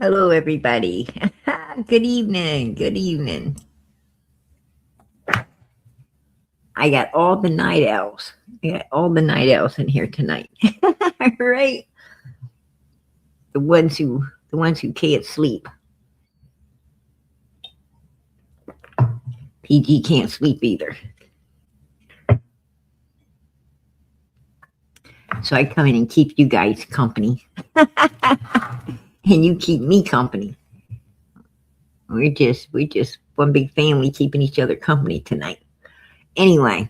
Hello, everybody. Good evening. Good evening. I got all the night owls. I got all the night owls in here tonight. Right? The ones who can't sleep. PG can't sleep either. So I come in and keep you guys company. And you keep me company. We're just one big family keeping each other company tonight. Anyway,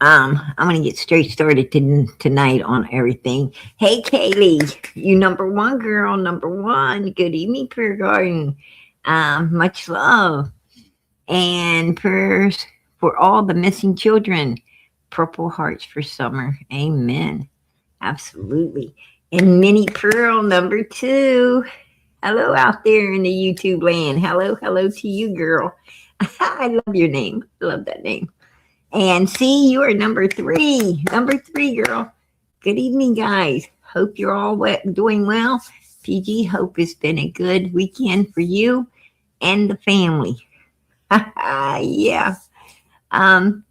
I'm gonna get straight started tonight on everything. Hey, Kaylee, you number one girl, number one. Good evening, Prayer Garden. Much love and prayers for all the missing children. Purple hearts for summer. Amen. Absolutely. And Minnie Pearl, number two. Hello out there in the YouTube land. Hello, hello to you, girl. I love your name. I love that name. And see, you are number three. Number three, girl. Good evening, guys. Hope you're all doing well. PG, hope it's been a good weekend for you and the family. Yeah. I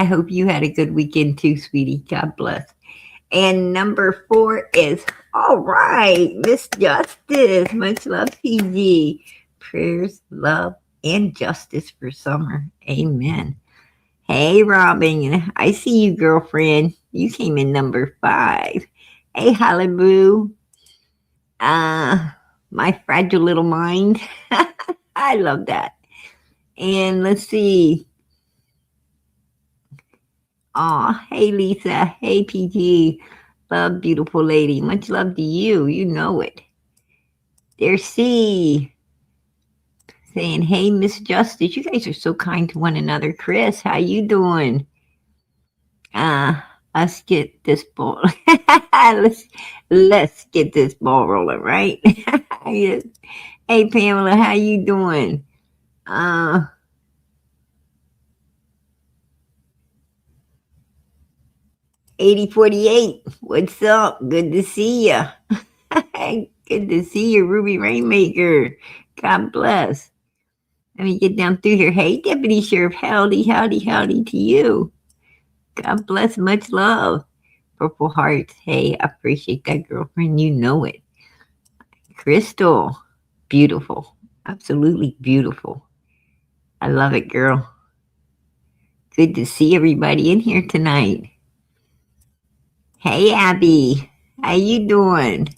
hope you had a good weekend too, sweetie. God bless. And number four is all right, Miss Justice. Much love, PG. Prayers, love, and justice for summer. Amen. Hey, Robin. I see you, girlfriend. You came in number five. Hey, Hallelujah. My fragile little mind. I love that. And let's see. Aw, hey, Lisa. Hey, PG. Love, beautiful lady. Much love to you. You know it. There's C. Saying, hey, Miss Justice. You guys are so kind to one another. Chris, how you doing? Let's get this ball. let's get this ball rolling, right? Yes. Hey, Pamela, how you doing? Uh, 8048. What's up? Good to see ya. Good to see you, Ruby Rainmaker. God bless. Let me get down through here. Hey, Deputy Sheriff, howdy, howdy, howdy to you. God bless, much love. Purple Hearts. Hey, I appreciate that, girlfriend. You know it. Crystal. Beautiful. Absolutely beautiful. I love it, girl. Good to see everybody in here tonight. Hey, Abby. How you doing?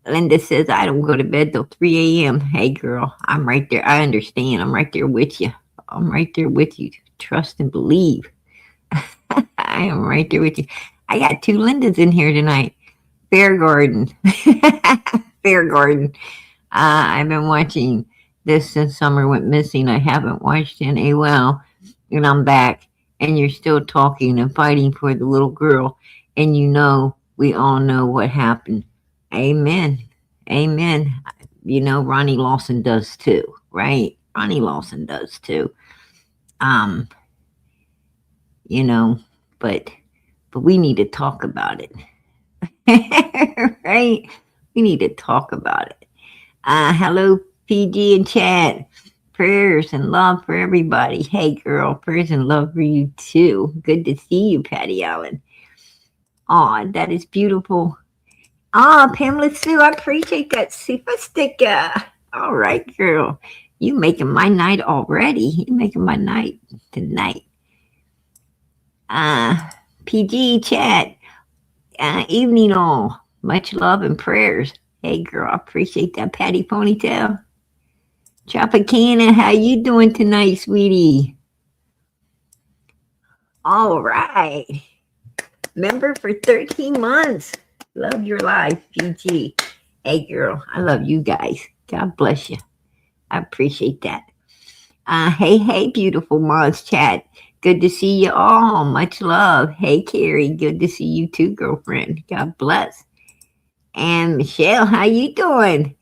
Linda says, I don't go to bed till 3 a.m. Hey, girl, I'm right there. I understand. I'm right there with you. I'm right there with you. Trust and believe. I am right there with you. I got two Lindas in here tonight. Fair Garden. Fair Garden. I've been watching this since summer went missing. I haven't watched in a while, and I'm back. And you're still talking and fighting for the little girl. And you know, we all know what happened. Amen. Amen. You know, Ronnie Lawson does too, right? Ronnie Lawson does too. Um, you know, but we need to talk about it. Right? We need to talk about it. Hello, PG and chat. Prayers and love for everybody. Hey, girl, prayers and love for you too. Good to see you, Patty Allen. Aw, that is beautiful. Pamela Sue, I appreciate that super sticker. All right, girl. You making my night already. You making my night tonight. PG chat. Evening all. Much love and prayers. Hey, girl, I appreciate that, Patty Ponytail. Tropicana, how you doing tonight, sweetie? All right. Member for 13 months. Love your life, PG. Hey, girl, I love you guys. God bless you. I appreciate that. Hey, beautiful Moz chat. Good to see you all. Much love. Hey, Carrie. Good to see you too, girlfriend. God bless. And Michelle, how you doing?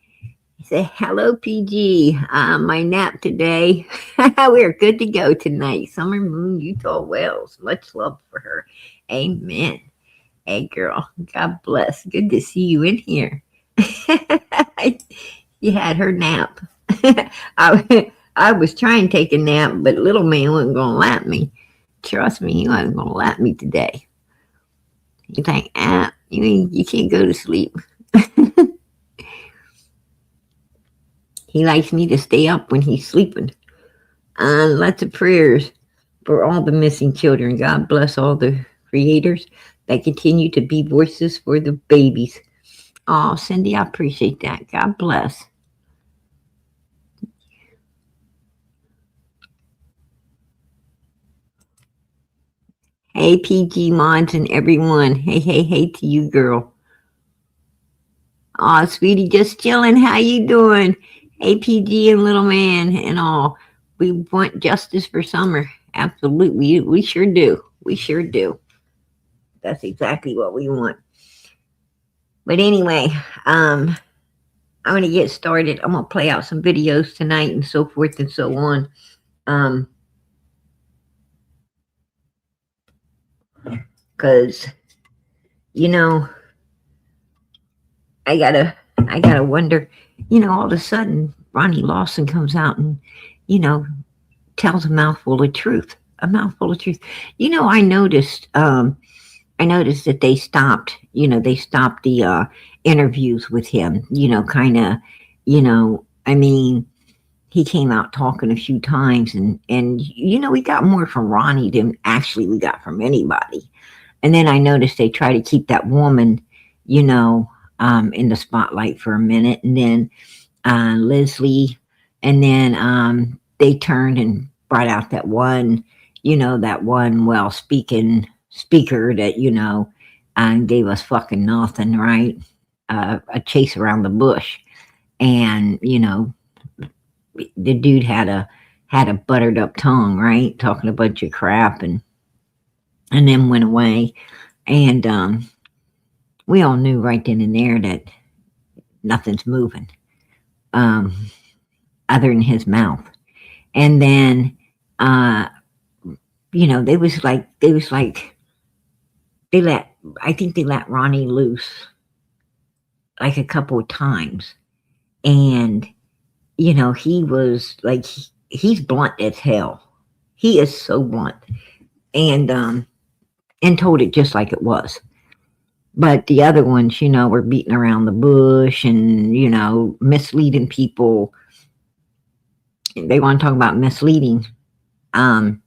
Say hello, PG. My nap today. We're good to go tonight. Summer Moon, Utah Wells. Much love for her. Amen. Hey, girl. God bless. Good to see you in here. You had her nap. I was trying to take a nap, but little man wasn't going to let me. Trust me, he wasn't going to let me today. He's like, you can't go to sleep. He likes me to stay up when he's sleeping. Lots of prayers for all the missing children. God bless all the creators that continue to be voices for the babies. Oh, Cindy, I appreciate that. God bless. Hey, PG Mods and everyone. Hey to you, girl. Aw, sweetie, just chilling. How you doing? Hey, PG and little man and all. We want justice for Summer. Absolutely. We sure do. We sure do. That's exactly what we want. But anyway, I'm going to get started. I'm going to play out some videos tonight and so forth and so on. Because, you know, I gotta wonder, all of a sudden Ronnie Lawson comes out and, tells a mouthful of truth. I noticed that they stopped the interviews with him, he came out talking a few times and we got more from Ronnie than actually we got from anybody. And then I noticed they try to keep that woman, in the spotlight for a minute, and then Leslie, and then they turned and brought out that one, well-speaking speaker that, gave us fucking nothing, right? A chase around the bush. And, the dude had a buttered up tongue, right? Talking a bunch of crap and then went away. And we all knew right then and there that nothing's moving other than his mouth. And then I think they let Ronnie loose like a couple of times. And he was like, he's blunt as hell. He is so blunt. And told it just like it was. But the other ones, were beating around the bush and, misleading people. They want to talk about misleading. They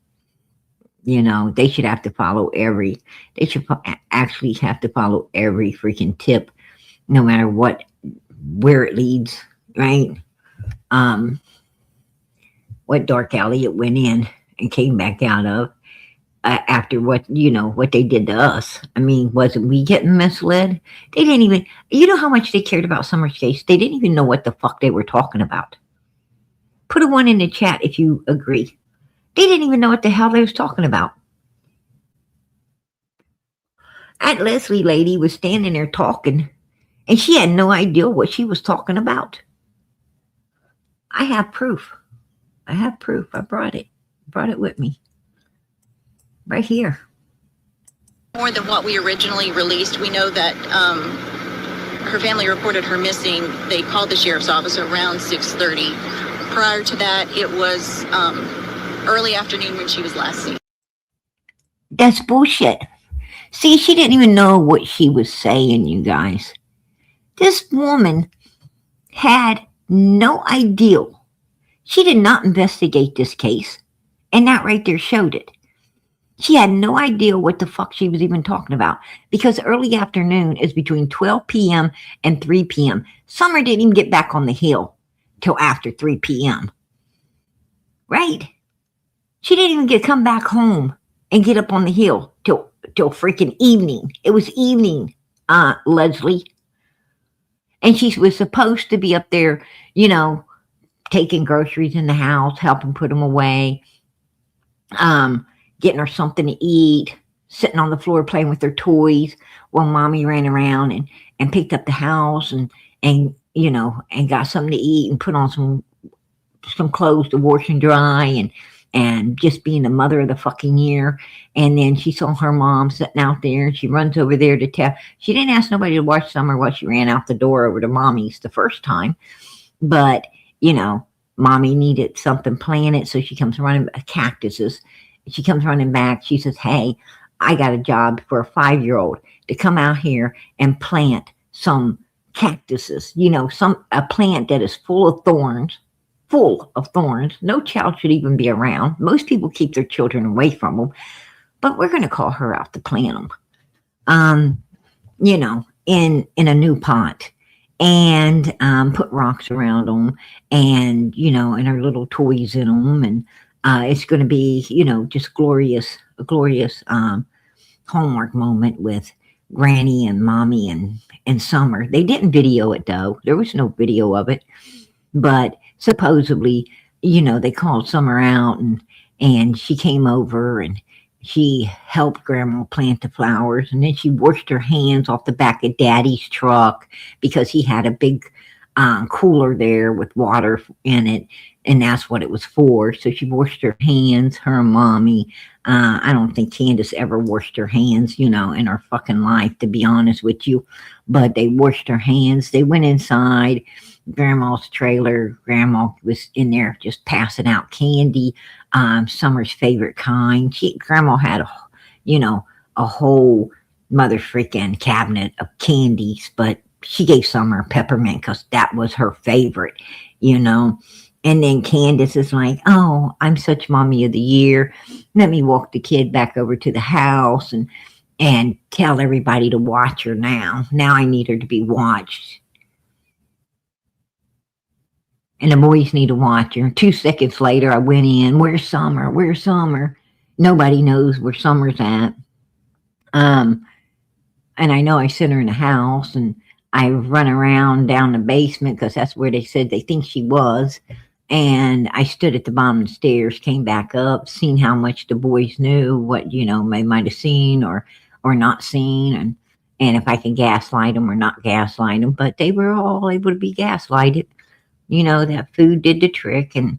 should have to follow actually have to follow every freaking tip, no matter where it leads, right? What dark alley it went in and came back out of. After what they did to us. I mean, wasn't we getting misled? They didn't even, how much they cared about Summer's case? They didn't even know what the fuck they were talking about. Put a 1 in the chat if you agree. They didn't even know what the hell they was talking about. That Leslie lady was standing there talking, and she had no idea what she was talking about. I have proof. I brought it with me. Right here. More than what we originally released. We know that her family reported her missing. They called the sheriff's office around 6:30. Prior to that, it was early afternoon when she was last seen. That's bullshit. See, she didn't even know what she was saying, you guys. This woman had no idea. She did not investigate this case. And that right there showed it. She had no idea what the fuck she was even talking about, because early afternoon is between 12 p.m. and 3 p.m. Summer didn't even get back on the hill till after 3 p.m. Right? She didn't even come back home and get up on the hill till freaking evening. It was evening, Leslie. And she was supposed to be up there, taking groceries in the house, helping put them away, getting her something to eat, sitting on the floor playing with her toys while mommy ran around and picked up the house and got something to eat and put on some clothes to wash and dry and just being the mother of the fucking year. And then she saw her mom sitting out there, and she runs over there to tell. She didn't ask nobody to watch Summer while she ran out the door over to Mommy's the first time. But, Mommy needed something planted, so she comes running, cactuses. She comes running back. She says, hey, I got a job for a 5-year-old to come out here and plant some cactuses, a plant that is full of thorns. No child should even be around. Most people keep their children away from them, but we're going to call her out to plant them, in a new pot, and put rocks around them, and, and her little toys in them. And it's going to be, just a glorious Hallmark moment with Granny and Mommy and Summer. They didn't video it, though. There was no video of it, but supposedly, they called Summer out, and she came over and she helped Grandma plant the flowers, and then she washed her hands off the back of Daddy's truck because he had a big cooler there with water in it, and that's what it was for. So she washed her hands, her and Mommy. I don't think Candace ever washed her hands, in her fucking life, to be honest with you. But they washed her hands. They went inside Grandma's trailer. Grandma was in there just passing out candy, Summer's favorite kind. Grandma had a whole mother freaking cabinet of candies, but she gave Summer peppermint because that was her favorite, And then Candace is like, oh, I'm such Mommy of the year. Let me walk the kid back over to the house and tell everybody to watch her now. Now I need her to be watched. And the boys need to watch her. 2 seconds later, I went in. Where's Summer? Where's Summer? Nobody knows where Summer's at. And I know I sent her in the house, and I run around down the basement because that's where they said they think she was. And I stood at the bottom of the stairs, came back up, seen how much the boys knew, what, they might have seen or not seen, and if I can gaslight them or not gaslight them. But they were all able to be gaslighted. That food did the trick, and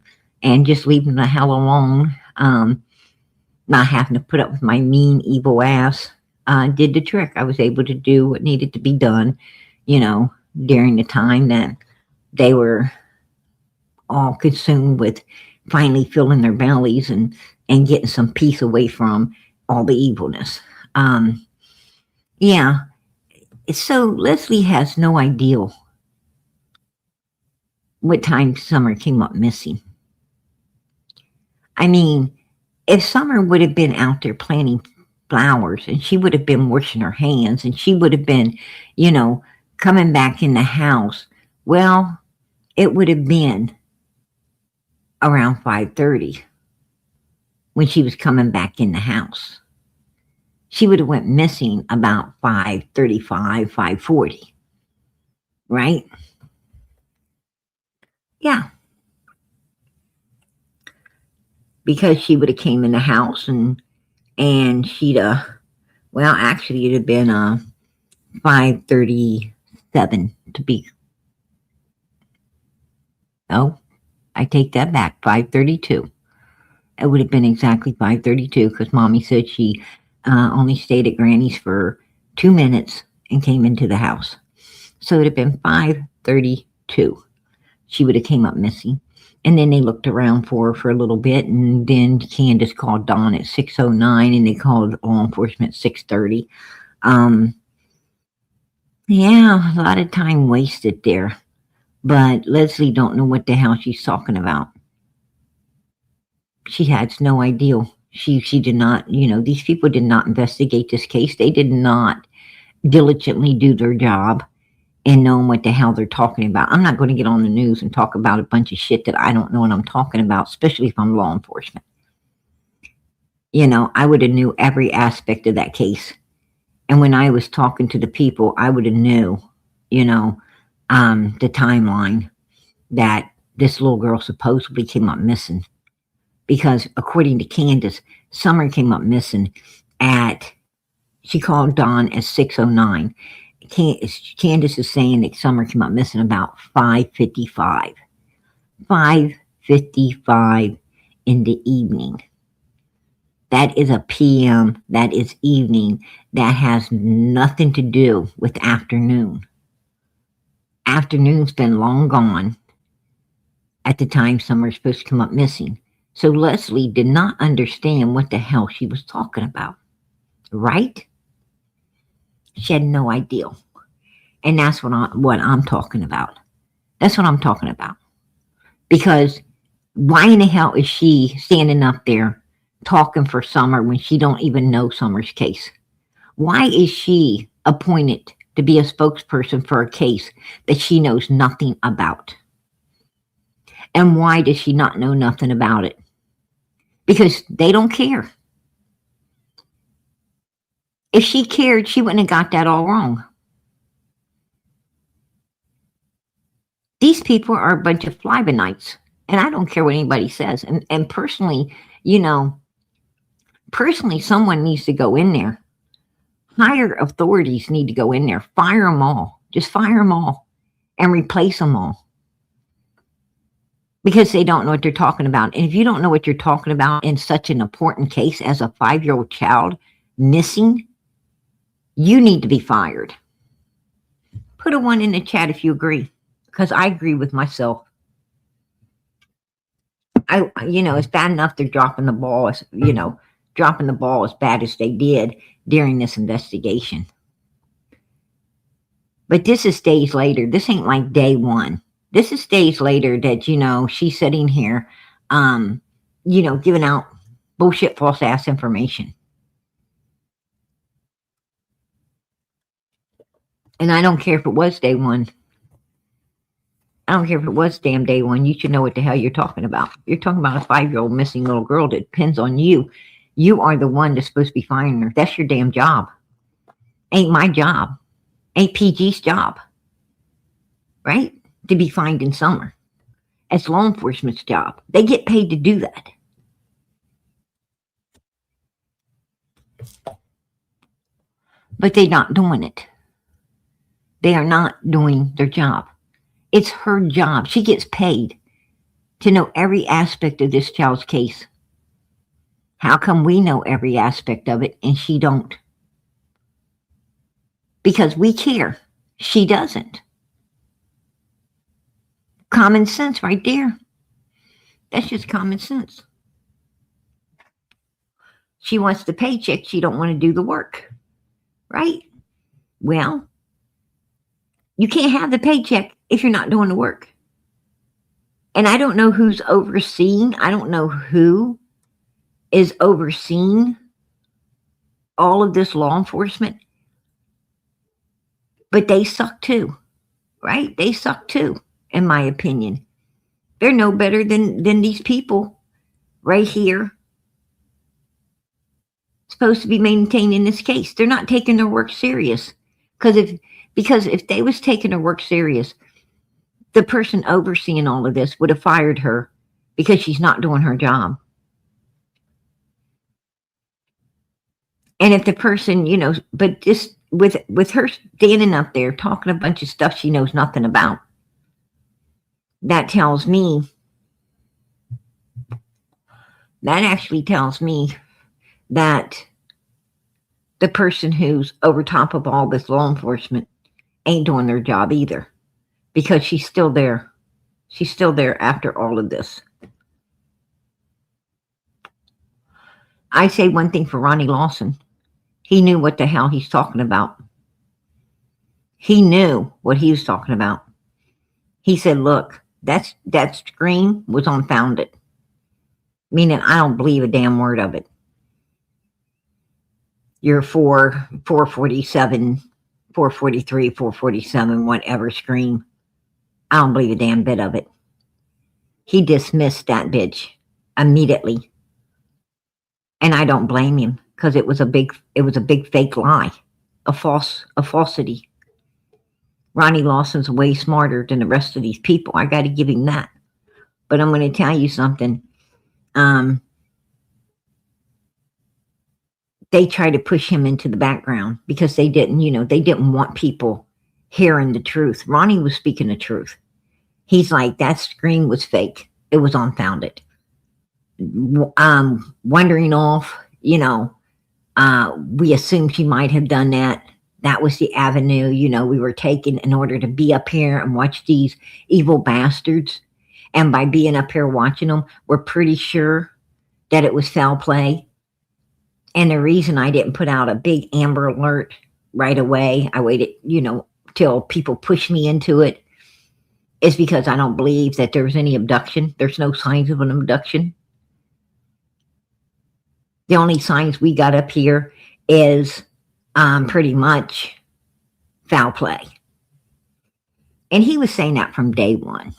just leaving the hell alone, not having to put up with my mean, evil ass, did the trick. I was able to do what needed to be done, during the time that they were all consumed with finally filling their bellies and getting some peace away from all the evilness. Yeah. So Leslie has no idea what time Summer came up missing. I mean, if Summer would have been out there planting flowers, and she would have been washing her hands, and she would have been, coming back in the house, well, it would have been around 5:30 when she was coming back in the house. She would have went missing about 5:35, 5:40, right? Yeah. Because she would have came in the house and she'd actually it'd have been 5:37 to be. Oh, I take that back. 5:32. It would have been exactly 5:32 because Mommy said she only stayed at Granny's for 2 minutes and came into the house. So it would have been 5:32. She would have came up missing. And then they looked around for her for a little bit, and then Candace called Dawn at 6:09, and they called law enforcement at 6:30. Yeah, a lot of time wasted there. But Leslie don't know what the hell she's talking about. She has no idea. She did not, these people did not investigate this case. They did not diligently do their job and knowing what the hell they're talking about. I'm not going to get on the news and talk about a bunch of shit that I don't know what I'm talking about, especially if I'm law enforcement. I would have knew every aspect of that case. And when I was talking to the people, I would have knew, the timeline that this little girl supposedly came up missing. Because according to Candace, Summer came up missing she called Dawn at 6:09. Candace is saying that Summer came up missing about 5:55. 5:55 in the evening. That is a PM, that is evening, that has nothing to do with afternoon. Afternoon's been long gone at the time Summer's supposed to come up missing. So Leslie did not understand what the hell she was talking about, right? She had no idea. And that's what I'm talking about. That's what I'm talking about. Because why in the hell is she standing up there talking for Summer when she don't even know Summer's case? Why is she appointed to be a spokesperson for a case that she knows nothing about? And why does she not know nothing about it? Because they don't care. If she cared, she wouldn't have got that all wrong. These people are a bunch of fly-by-nights, and I don't care what anybody says. And personally, someone needs to go in there. Higher authorities need to go in there. Fire them all. Just fire them all and replace them all. Because they don't know what they're talking about. And if you don't know what you're talking about in such an important case as a 5-year-old child missing, you need to be fired. Put a 1 in the chat if you agree, because I agree with myself. It's bad enough they're dropping the ball, as bad as they did during this investigation. But this is days later. This ain't like day one. This is days later that, she's sitting here, giving out bullshit, false ass information. And I don't care if it was day one. I don't care if it was damn day one. You should know what the hell you're talking about. You're talking about a 5-year-old missing little girl that depends on you. You are the one that's supposed to be finding her. That's your damn job. Ain't my job. Ain't PG's job. Right? To be finding Summer. It's law enforcement's job. They get paid to do that. But they're not doing it. They are not doing their job. It's her job. She gets paid to know every aspect of this child's case. How come we know every aspect of it and she don't? Because we care. She doesn't. Common sense right there. That's just common sense. She wants the paycheck. She don't want to do the work. Right? Well, you can't have the paycheck if you're not doing the work. And I don't know who's overseeing. I don't know who is overseeing all of this law enforcement. But they suck too. Right? They suck too, in my opinion. They're no better than these people right here supposed to be maintaining this case. They're not taking their work serious. Because if they was taking their work serious, the person overseeing all of this would have fired her because she's not doing her job. And if the person, but just with her standing up there talking a bunch of stuff she knows nothing about, that actually tells me that the person who's over top of all this law enforcement ain't doing their job either, because she's still there. She's still there after all of this. I say one thing for Ronnie Lawson. He knew what the hell he's talking about. He knew what he was talking about. He said, look, that scream was unfounded. Meaning I don't believe a damn word of it. Your 447, 443, 447, whatever scream. I don't believe a damn bit of it. He dismissed that bitch immediately. And I don't blame him, because it was a big fake lie, a falsity. Ronnie Lawson's way smarter than the rest of these people. I got to give him that. But I'm going to tell you something. They tried to push him into the background because they didn't want people hearing the truth. Ronnie was speaking the truth. He's like, that scream was fake. It was unfounded. wandering off, we assumed she might have done that. That was the avenue, we were taking in order to be up here and watch these evil bastards. And by being up here watching them, we're pretty sure that it was foul play. And the reason I didn't put out a big Amber Alert right away, I waited, till people pushed me into it, is because I don't believe that there was any abduction. There's no signs of an abduction. The only signs we got up here is pretty much foul play. And he was saying that from day one.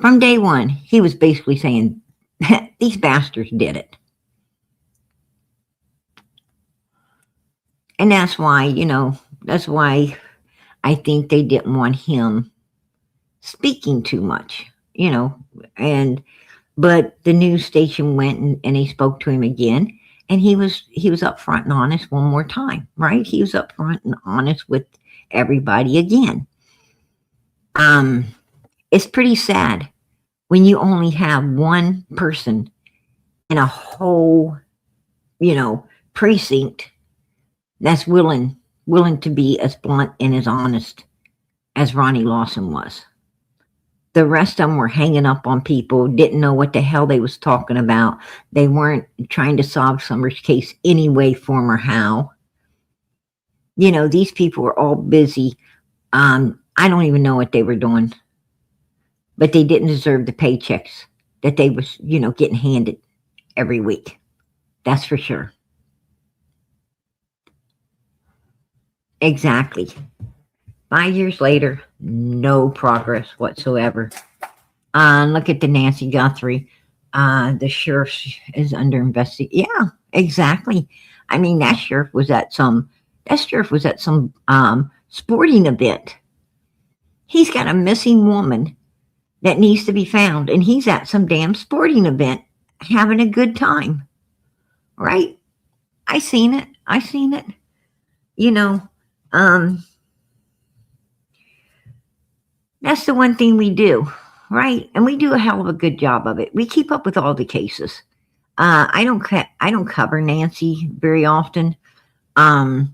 From day one, he was basically saying, these bastards did it. And that's why, I think they didn't want him speaking too much, but the news station went and they spoke to him again, and he was upfront and honest one more time, right? He was upfront and honest with everybody again. It's pretty sad when you only have one person in a whole, precinct that's willing to be as blunt and as honest as Ronnie Lawson was. The rest of them were hanging up on people, didn't know what the hell they was talking about. They weren't trying to solve Summers' case any way, form, or how. These people were all busy. I don't even know what they were doing. But they didn't deserve the paychecks that they was, getting handed every week. That's for sure. Exactly. 5 years later, no progress whatsoever. Look at the Nancy Guthrie. The sheriff is under investigation. Yeah, exactly. I mean, that sheriff was at some sporting event. He's got a missing woman that needs to be found, and he's at some damn sporting event having a good time. Right? I seen it. That's the one thing we do, right? And we do a hell of a good job of it. We keep up with all the cases. I don't cover Nancy very often. Her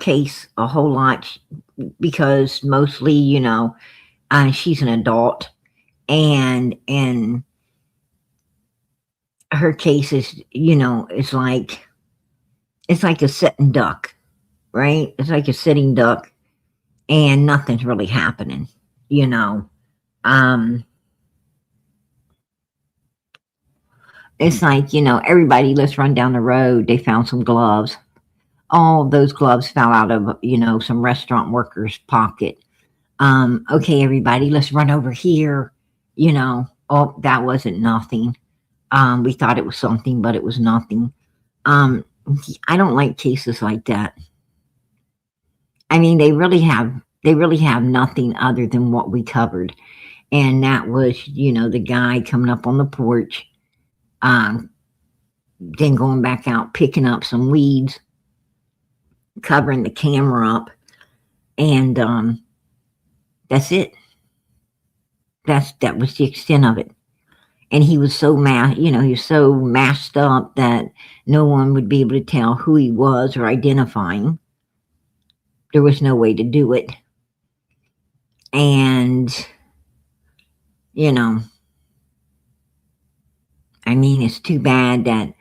case a whole lot because mostly, she's an adult, and her case is, it's like a sitting duck, right? It's like a sitting duck. And nothing's really happening, It's like, everybody, let's run down the road. They found some gloves. All those gloves fell out of, some restaurant worker's pocket. Okay, everybody, let's run over here. Oh, that wasn't nothing. We thought it was something, but it was nothing. I don't like cases like that. I mean, they really have nothing other than what we covered. And that was, the guy coming up on the porch, then going back out, picking up some weeds, covering the camera up. And that's it. That was the extent of it. And he was so he was so masked up that no one would be able to tell who he was or identify him. There was no way to do it. And, I mean, it's too bad that,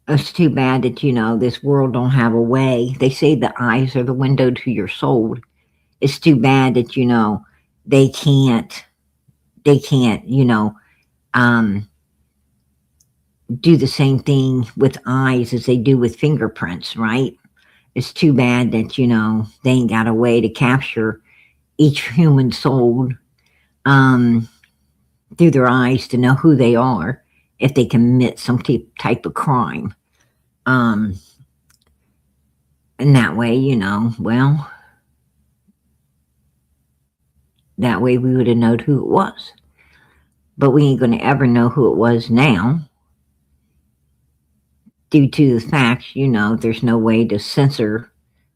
this world don't have a way. They say the eyes are the window to your soul. It's too bad that, they can't, do the same thing with eyes as they do with fingerprints, right? It's too bad that, they ain't got a way to capture each human soul through their eyes to know who they are if they commit some type of crime. And that way, that way we would have known who it was. But we ain't going to ever know who it was now. Due to the fact, there's no way to censor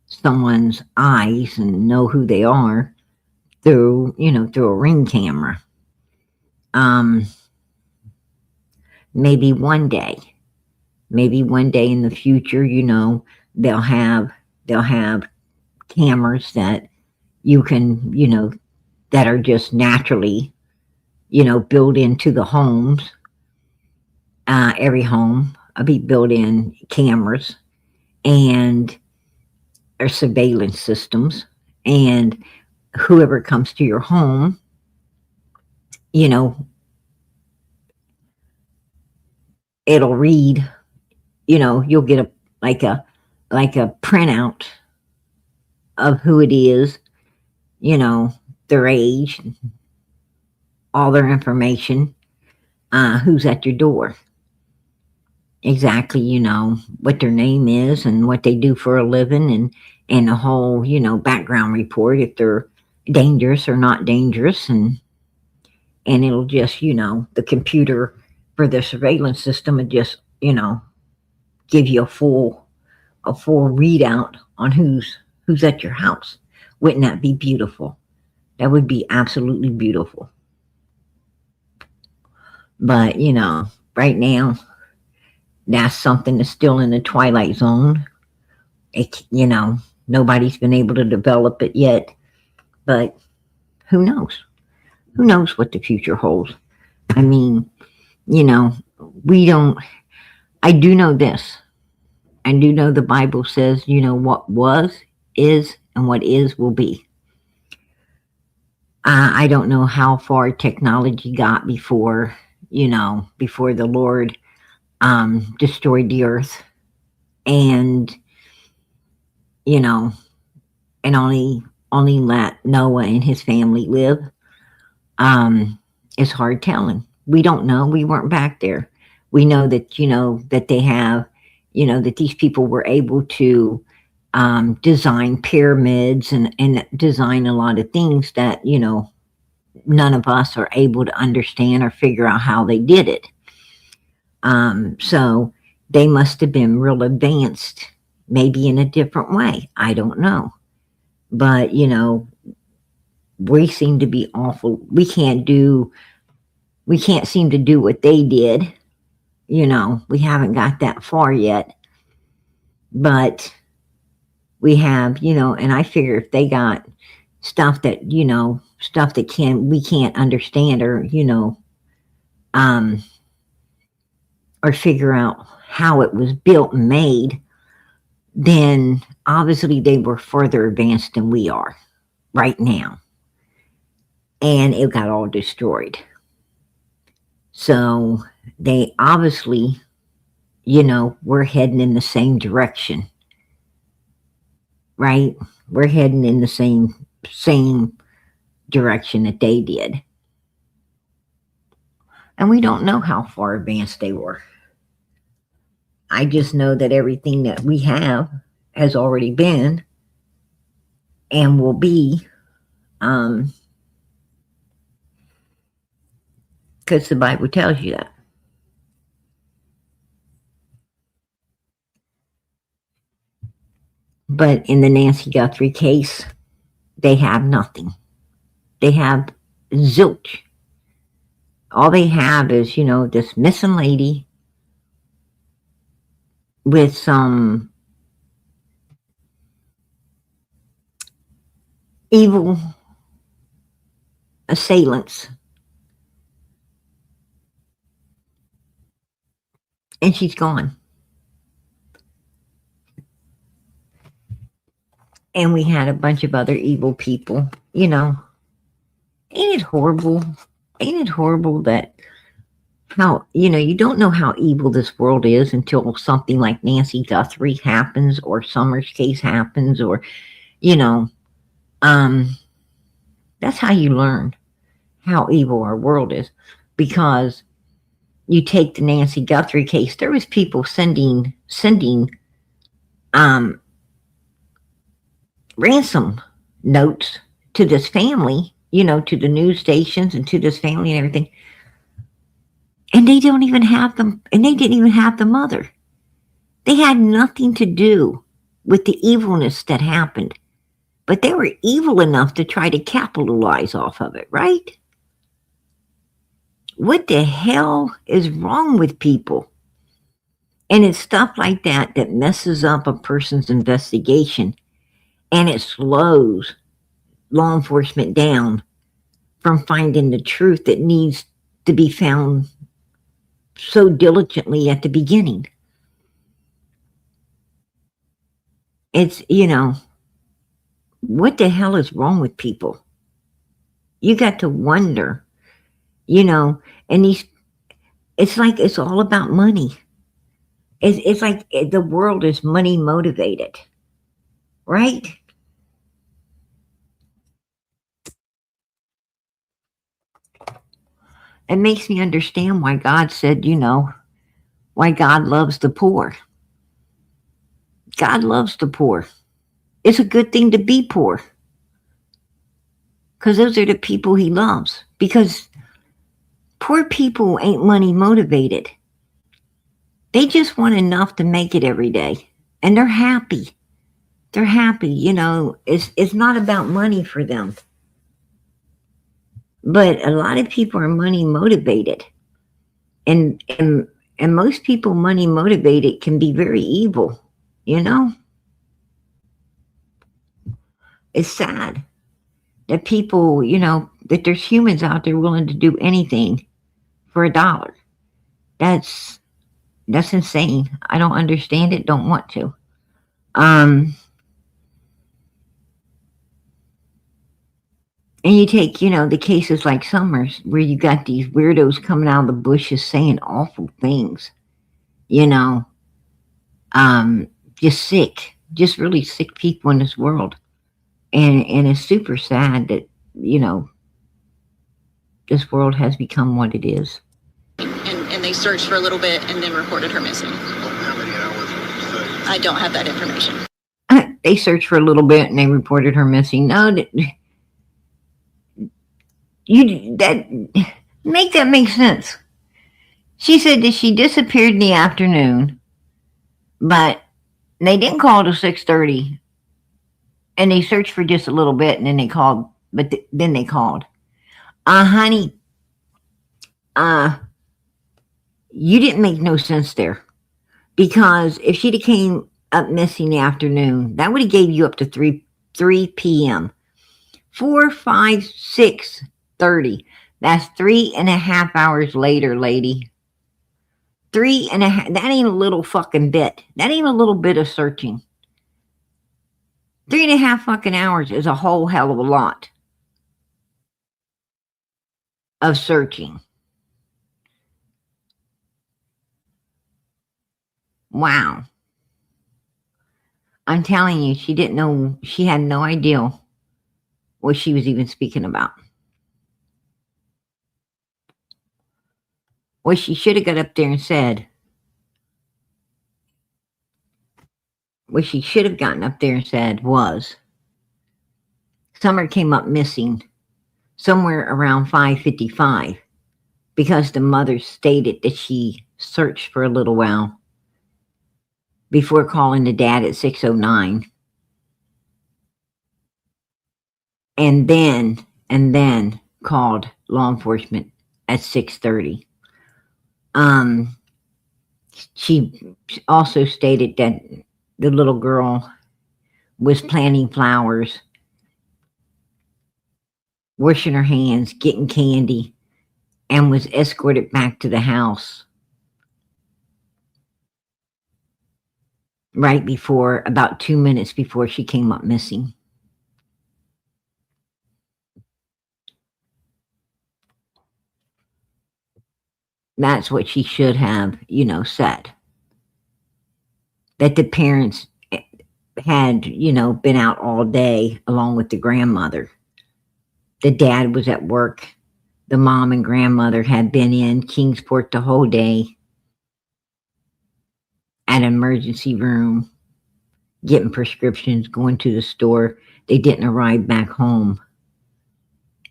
someone's eyes and know who they are through a Ring camera. maybe one day in the future, they'll have cameras that you can, that are just naturally, built into the homes. Every home will be built-in cameras and or surveillance systems, and whoever comes to your home, you know, it'll read, you'll get a printout of who it is, their age, all their information, who's at your door. Exactly, what their name is and what they do for a living, and the whole, background report, if they're dangerous or not dangerous, and it'll just, the computer for the surveillance system would just, give you a full readout on who's at your house. Wouldn't that be beautiful? That would be absolutely beautiful. But, right now, that's something that's still in the twilight zone. Nobody's been able to develop it yet, but who knows? Who knows what the future holds? I mean, we don't, I do know this. I do know the Bible says, what was, is, and what is will be. I don't know how far technology got before the Lord destroyed the earth, and and only let Noah and his family live. It's hard telling. We don't know. We weren't back there. We know that that they have, that these people were able to design pyramids and design a lot of things that none of us are able to understand or figure out how they did it. So they must have been real advanced, maybe in a different way. I don't know. But, we seem to be awful. We can't seem to do what they did. We haven't got that far yet. But we have, and I figure if they got stuff that, we can't understand, or, or figure out how it was built and made, then obviously they were further advanced than we are right now. And it got all destroyed. So they obviously, we're heading in the same direction, right? We're heading in the same direction that they did. And we don't know how far advanced they were. I just know that everything that we have has already been and will be, because the Bible tells you that. But in the Nancy Guthrie case, they have nothing. They have zilch. All they have is, this missing lady with some evil assailants. And she's gone. And we had a bunch of other evil people, Ain't it horrible? Ain't it horrible that how, you don't know how evil this world is until something like Nancy Guthrie happens, or Summers case happens, or, that's how you learn how evil our world is. Because you take the Nancy Guthrie case, there was people sending ransom notes to this family, to the news stations and to this family and everything. And they don't even have them, and they didn't even have the mother. They had nothing to do with the evilness that happened. But they were evil enough to try to capitalize off of it, right? What the hell is wrong with people? And it's stuff like that that messes up a person's investigation, and it slows law enforcement down from finding the truth that needs to be found so diligently at the beginning. It's, what the hell is wrong with people? You got to wonder, and it's like it's all about money. It's like the world is money motivated, right? It makes me understand why God said, why God loves the poor. God loves the poor. It's a good thing to be poor because those are the people he loves. Because poor people ain't money motivated. They just want enough to make it every day. And they're happy. They're happy, it's not about money for them. But a lot of people are money motivated. And most people money motivated can be very evil, It's sad that people, that there's humans out there willing to do anything for $1. That's insane. I don't understand it, don't want to. And you take, the cases like Summers, where you got these weirdos coming out of the bushes saying awful things, just sick, just really sick people in this world. And it's super sad that, this world has become what it is. And they searched for a little bit and then reported her missing. How many hours would you say? I don't have that information. They searched for a little bit and they reported her missing. No, make that make sense. She said that she disappeared in the afternoon, but they didn't call till 6:30, and they searched for just a little bit, and then they called. But then they called. Honey, you didn't make no sense there, because if she'd have came up missing in the afternoon, that would have gave you up to 3 p.m. 4, 5, 6, 30. That's 3.5 hours later, lady. 3.5. That ain't a little fucking bit. That ain't a little bit of searching. 3.5 fucking hours is a whole hell of a lot of searching. Wow. I'm telling you, she didn't know, she had no idea what she was even speaking about. What she should have got up there and said, what she should have gotten up there and said was, Summer came up missing somewhere around 5:55, because the mother stated that she searched for a little while before calling the dad at 6:09. And then called law enforcement at 6:30. She also stated that the little girl was planting flowers, washing her hands, getting candy, and was escorted back to the house right before, about 2 minutes before she came up missing. That's what she should have, said. That the parents had, been out all day along with the grandmother. The dad was at work. The mom and grandmother had been in Kingsport the whole day at an emergency room, getting prescriptions, going to the store. They didn't arrive back home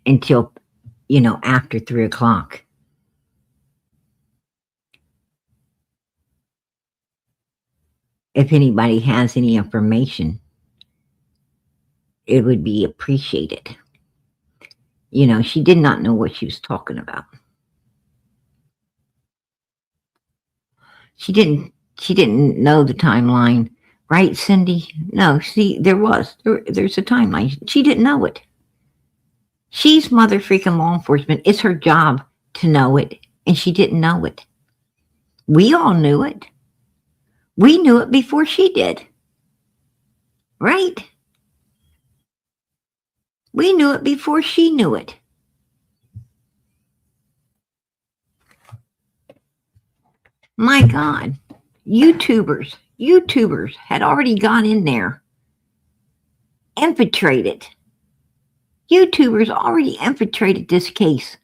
until, after 3 o'clock. If anybody has any information, it would be appreciated. She did not know what she was talking about. She didn't know the timeline, right, Cindy? No, see, there's a timeline. She didn't know it. She's mother freaking law enforcement. It's her job to know it, and she didn't know it. We all knew it. We knew it before she did. Right? We knew it before she knew it. My God. YouTubers had already gone in there, infiltrated. YouTubers already infiltrated this case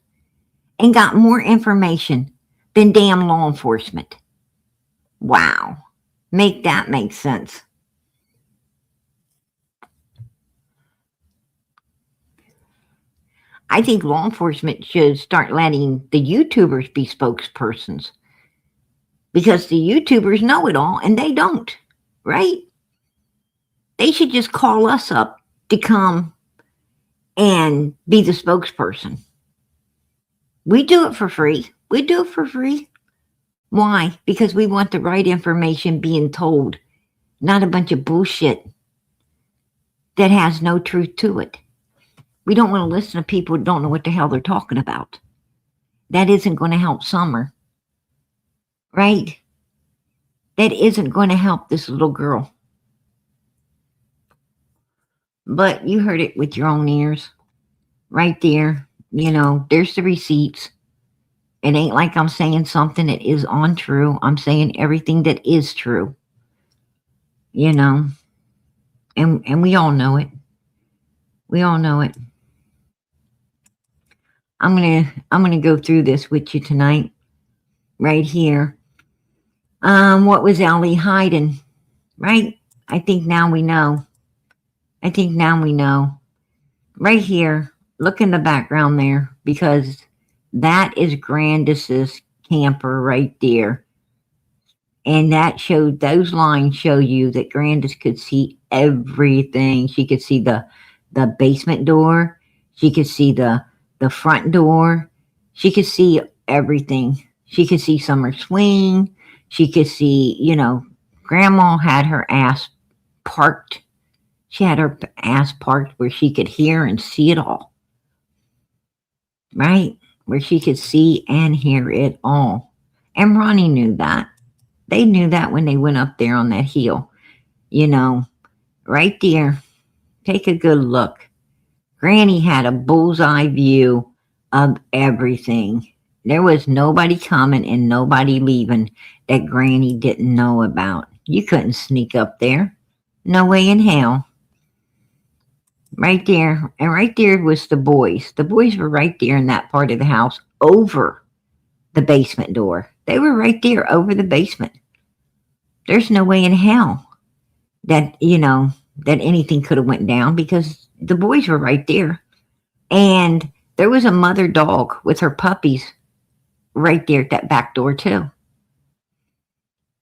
and got more information than damn law enforcement. Wow. Make that make sense. I think law enforcement should start letting the YouTubers be spokespersons, because the YouTubers know it all and they don't, right? They should just call us up to come and be the spokesperson. We do it for free. We do it for free. Why? Because we want the right information being told, not a bunch of bullshit that has no truth to it. We don't want to listen to people who don't know what the hell they're talking about. That isn't going to help Summer. Right? That isn't going to help this little girl. But you heard it with your own ears. Right there. You know, there's the receipts. It ain't like I'm saying something that is untrue. I'm saying everything that is true. You know. And we all know it. We all know it. I'm gonna go through this with you tonight. Right here. What was Ellie hiding? Right? I think now we know. Right here. Look in the background there, because that is Grandis's camper right there. And that showed, those lines show you that Grandis could see everything. She could see the basement door. She could see the front door. She could see everything. She could see Summer swing. She could see, you know, Grandma had her ass parked. She had her ass parked where she could hear and see it all. Right? Where she could see and hear it all. And Ronnie knew that. They knew that when they went up there on that hill. You know, right there. Take a good look. Granny had a bullseye view of everything. There was nobody coming and nobody leaving that Granny didn't know about. You couldn't sneak up there. No way in hell. Right there. And right there was the boys. The boys were right there in that part of the house over the basement door. They were right there over the basement. There's no way in hell that, you know, that anything could have went down, because the boys were right there. And there was a mother dog with her puppies right there at that back door too.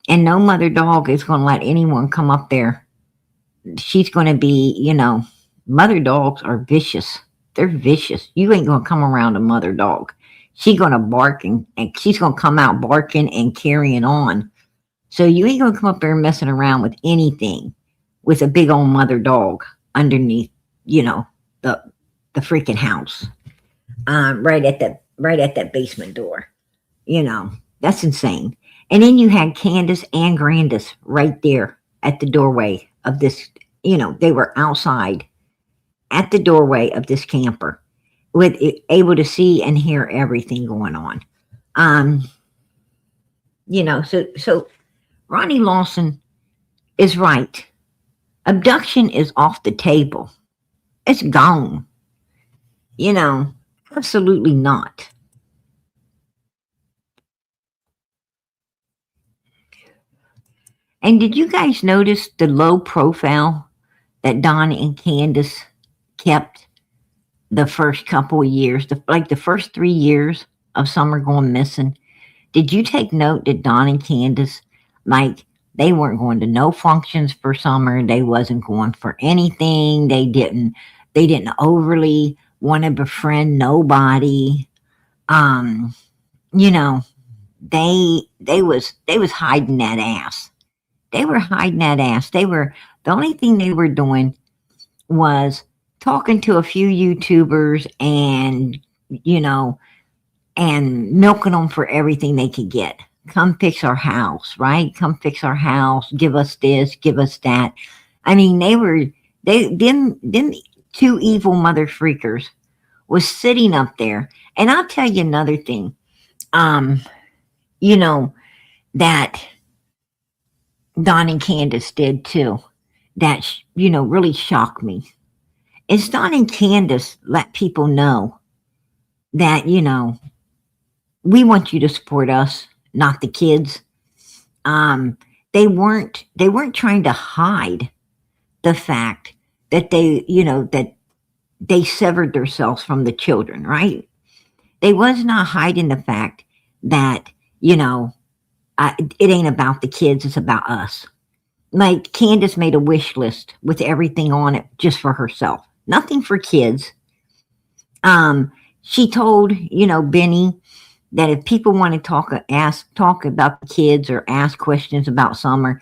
And no mother dog is going to let anyone come up there. She's going to be, you know, mother dogs are vicious. They're vicious. You ain't going to come around a mother dog. She's going to bark and she's going to come out barking and carrying on. So you ain't going to come up there messing around with anything with a big old mother dog underneath, you know, the freaking house. Right at that basement door. You know, that's insane. And then you had Candace and Grandis right there at the doorway of this, you know, they were outside at the doorway of this camper, with able to see and hear everything going on. You know, so Ronnie Lawson is right. Abduction is off the table. It's gone. You know, absolutely not. And did you guys notice the low profile that Don and Candace kept the first couple of years, the first 3 years of Summer going missing? Did you take note that Don and Candace, like, they weren't going to no functions for Summer. They wasn't going for anything. They didn't overly want to befriend nobody. You know, they was hiding that ass. They were hiding that ass. The only thing they were doing was talking to a few YouTubers and, you know, and milking them for everything they could get. Come fix our house, right? Come fix our house. Give us this, give us that. I mean, them two evil mother freakers was sitting up there. And I'll tell you another thing. You know, that Don and Candace did too. That, really shocked me. Is Don and Candace let people know that, we want you to support us, not the kids. They weren't trying to hide the fact that that they severed themselves from the children, right? They was not hiding the fact that, it ain't about the kids, it's about us. Like Candace made a wish list with everything on it just for herself, nothing for kids. She told, Benny, that if people want to talk about the kids or ask questions about Summer,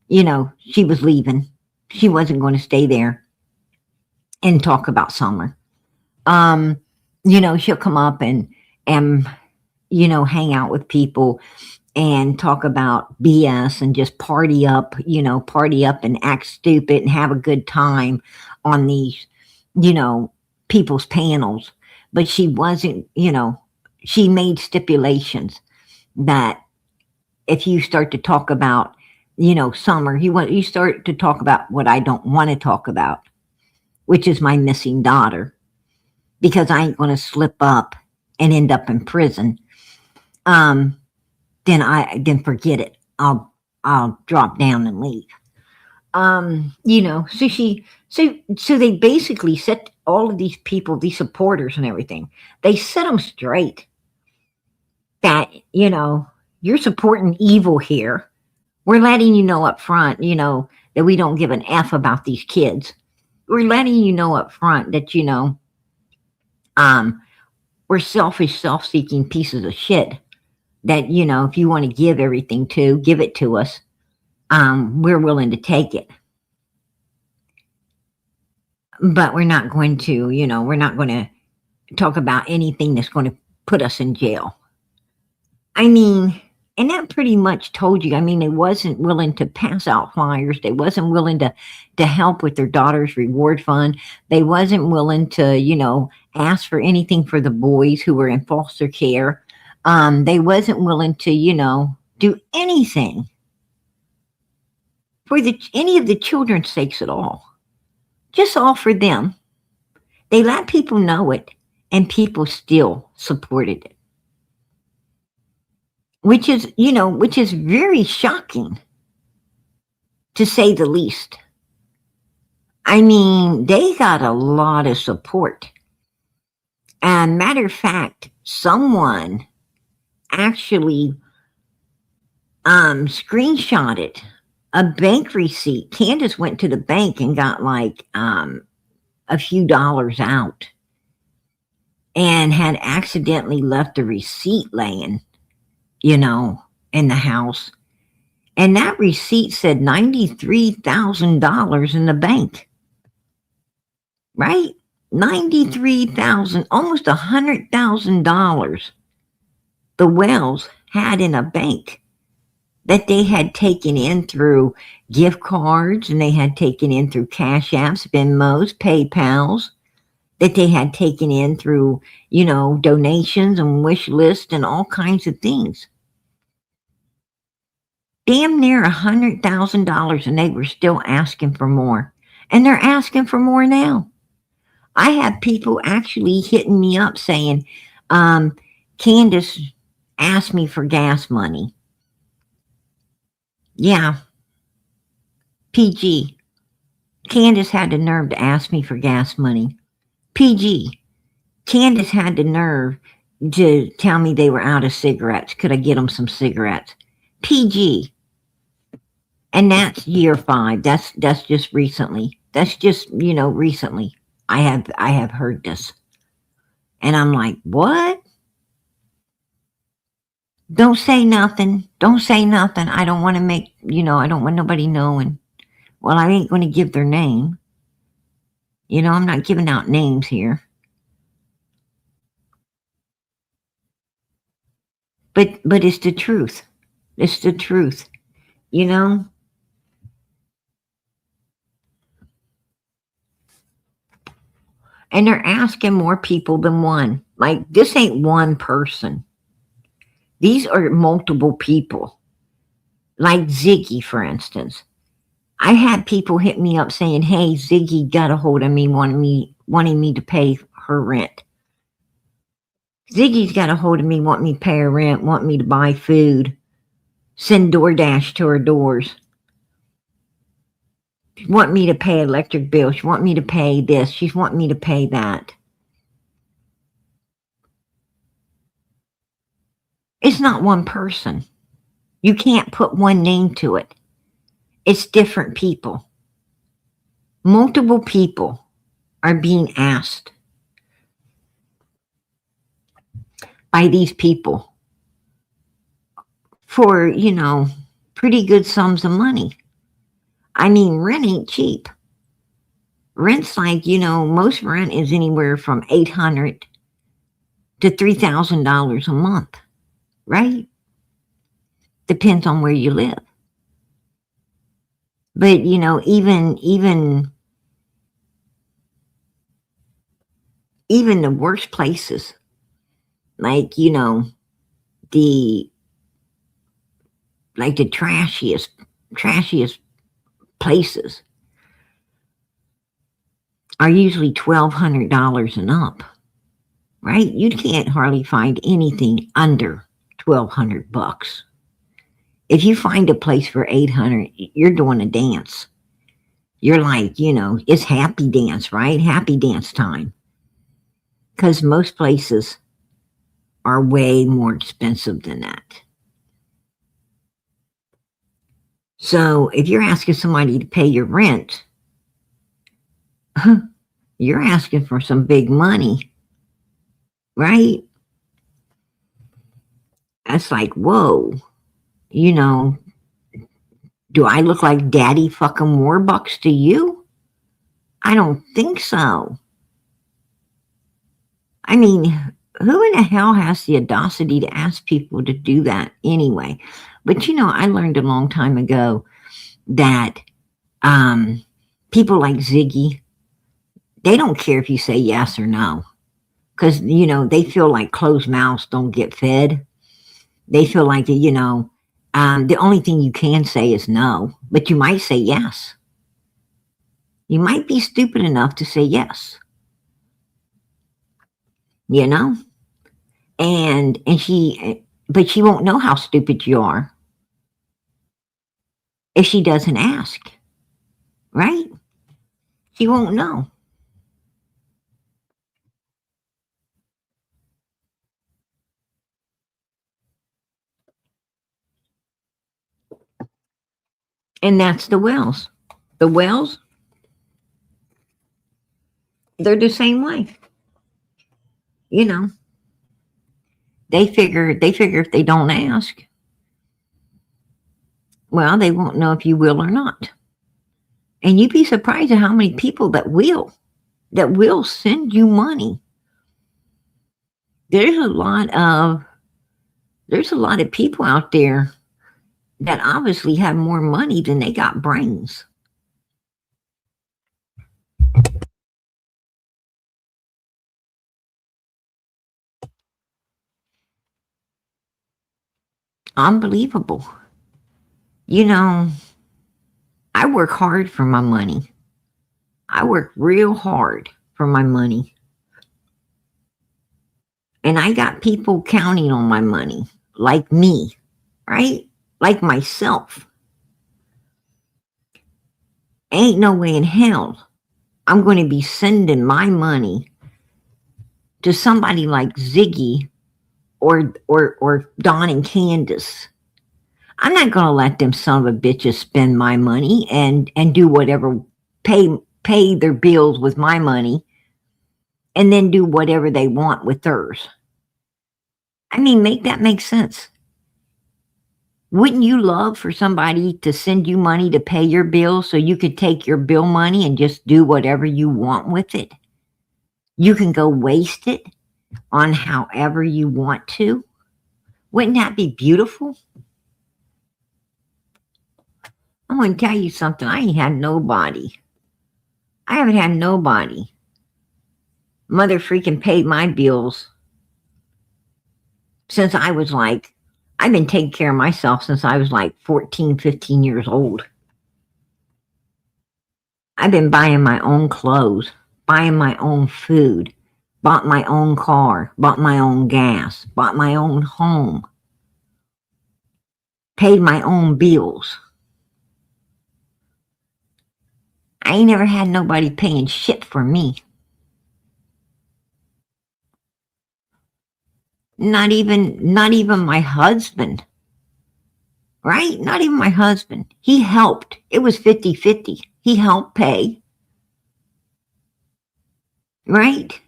she was leaving. She wasn't going to stay there and talk about Summer. She'll come up and hang out with people and talk about BS and just party up and act stupid and have a good time on these, people's panels. But she wasn't, she made stipulations that if you start to talk about, Summer, you start to talk about what I don't want to talk about, which is my missing daughter, because I ain't going to slip up and end up in prison. Then forget it. I'll drop down and leave. So they basically set all of these people, these supporters and everything, they set them straight that, you're supporting evil here. We're letting you know up front, that we don't give an F about these kids. We're letting you know up front that, we're selfish, self-seeking pieces of shit that, if you want to give everything to, give it to us. We're willing to take it. But we're not going to, we're not going to talk about anything that's going to put us in jail. I mean, and that pretty much told you, they wasn't willing to pass out flyers. They wasn't willing to help with their daughter's reward fund. They wasn't willing to, ask for anything for the boys who were in foster care. They wasn't willing to, do anything for any of the children's sakes at all. Just all for them. They let people know it, and people still supported it. Which is very shocking, to say the least. They got a lot of support. And matter of fact, someone actually screenshotted a bank receipt. Candace went to the bank and got a few dollars out and had accidentally left the receipt laying, in the house. And that receipt said $93,000 in the bank. Right? $93,000, almost $100,000 the Wells had in a bank that they had taken in through gift cards, and they had taken in through Cash Apps, Venmos, PayPals, that they had taken in through, donations and wish lists and all kinds of things. Damn near $100,000, and they were still asking for more. And they're asking for more now. I have people actually hitting me up saying, Candace asked me for gas money. Yeah. PG. Candace had the nerve to ask me for gas money. PG. Candace had the nerve to tell me they were out of cigarettes. Could I get them some cigarettes? PG. And that's year 5. That's just recently. That's just, recently. I have heard this. And I'm like, what? Don't say nothing. Don't say nothing. I don't want to make, I don't want nobody knowing. Well, I ain't going to give their name. I'm not giving out names here. But it's the truth. It's the truth. And they're asking more people than one. Like, this ain't one person. These are multiple people. Like Ziggy, for instance. I had people hit me up saying, hey, Ziggy got a hold of me, wanting me to pay her rent. Ziggy's got a hold of me, wanting me to pay her rent, wanting me to buy food, send DoorDash to her doors. She want me to pay electric bill. She want me to pay this. She's wanting me to pay that. It's not one person. You can't put one name to it. It's different people. Multiple people are being asked by these people for, pretty good sums of money. I mean, rent ain't cheap. Rent's like, most rent is anywhere from $800 to $3,000 a month, right? Depends on where you live. But, even the worst places, like, the trashiest places are usually $1,200 and up, right? You can't hardly find anything under $1,200. If you find a place for $800, you're doing a dance. You're like, it's happy dance, right? Happy dance time. Because most places are way more expensive than that. So if you're asking somebody to pay your rent, you're asking for some big money, right? That's like, whoa, do I look like Daddy fucking Warbucks to you? I don't think so. I mean, who in the hell has the audacity to ask people to do that anyway? But I learned a long time ago that people like Ziggy, they don't care if you say yes or no. Because, they feel like closed mouths don't get fed. They feel like, the only thing you can say is no, but you might say yes. You might be stupid enough to say yes. But she won't know how stupid you are if she doesn't ask, right? She won't know. And that's the Wells. The Wells, they're the same way. They figure if they don't ask, well, they won't know if you will or not. And you'd be surprised at how many people that will send you money. There's a lot of people out there that obviously have more money than they got brains. Unbelievable. I work hard for my money. I work real hard for my money. And I got people counting on my money, like me, right? Like myself. Ain't no way in hell I'm going to be sending my money to somebody like Ziggy or Don and Candace. I'm not going to let them son of a bitches spend my money and do whatever, pay their bills with my money and then do whatever they want with theirs. I mean, make that make sense. Wouldn't you love for somebody to send you money to pay your bills so you could take your bill money and just do whatever you want with it? You can go waste it on however you want to. Wouldn't that be beautiful? I'm going to tell you something. I ain't had nobody. I haven't had nobody. Mother freaking paid my bills since I was like, I've been taking care of myself since I was like 14, 15 years old. I've been buying my own clothes, buying my own food, bought my own car, bought my own gas, bought my own home, paid my own bills. I ain't never had nobody paying shit for me. Not even my husband. Right? Not even my husband. He helped. It was 50-50. He helped pay. Right?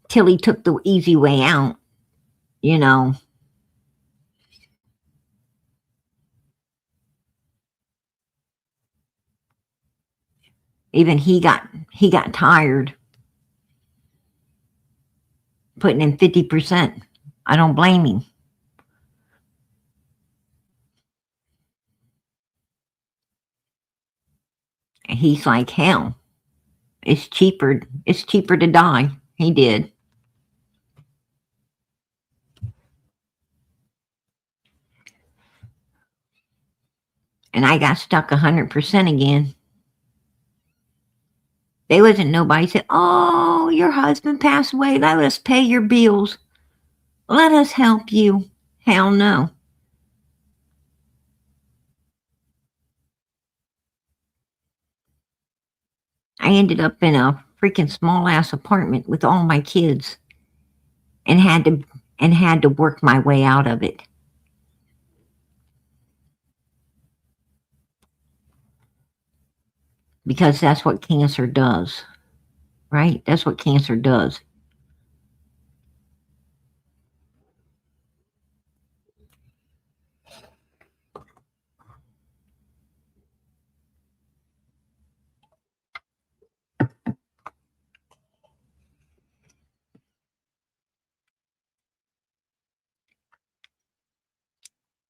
Till he took the easy way out, you know. Even he got tired putting in 50%. I don't blame him. And he's like, hell, it's cheaper to die. He did. And I got stuck 100% again. There wasn't nobody said, oh, your husband passed away. Let us pay your bills. Let us help you. Hell no. I ended up in a freaking small ass apartment with all my kids and had to work my way out of it. Because that's what cancer does. Right? That's what cancer does.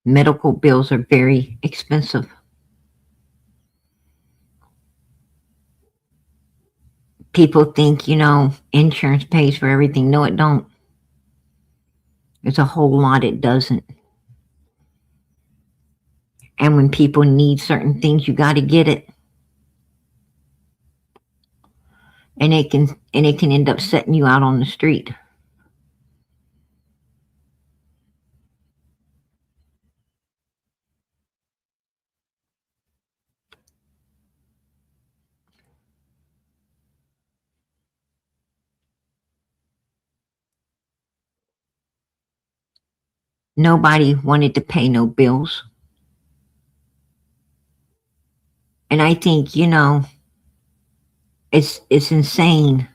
Medical bills are very expensive. People think, insurance pays for everything. No, it don't. There's a whole lot it doesn't. And when people need certain things, you got to get it. And it can end up setting you out on the street. Nobody wanted to pay no bills. And I think, it's insane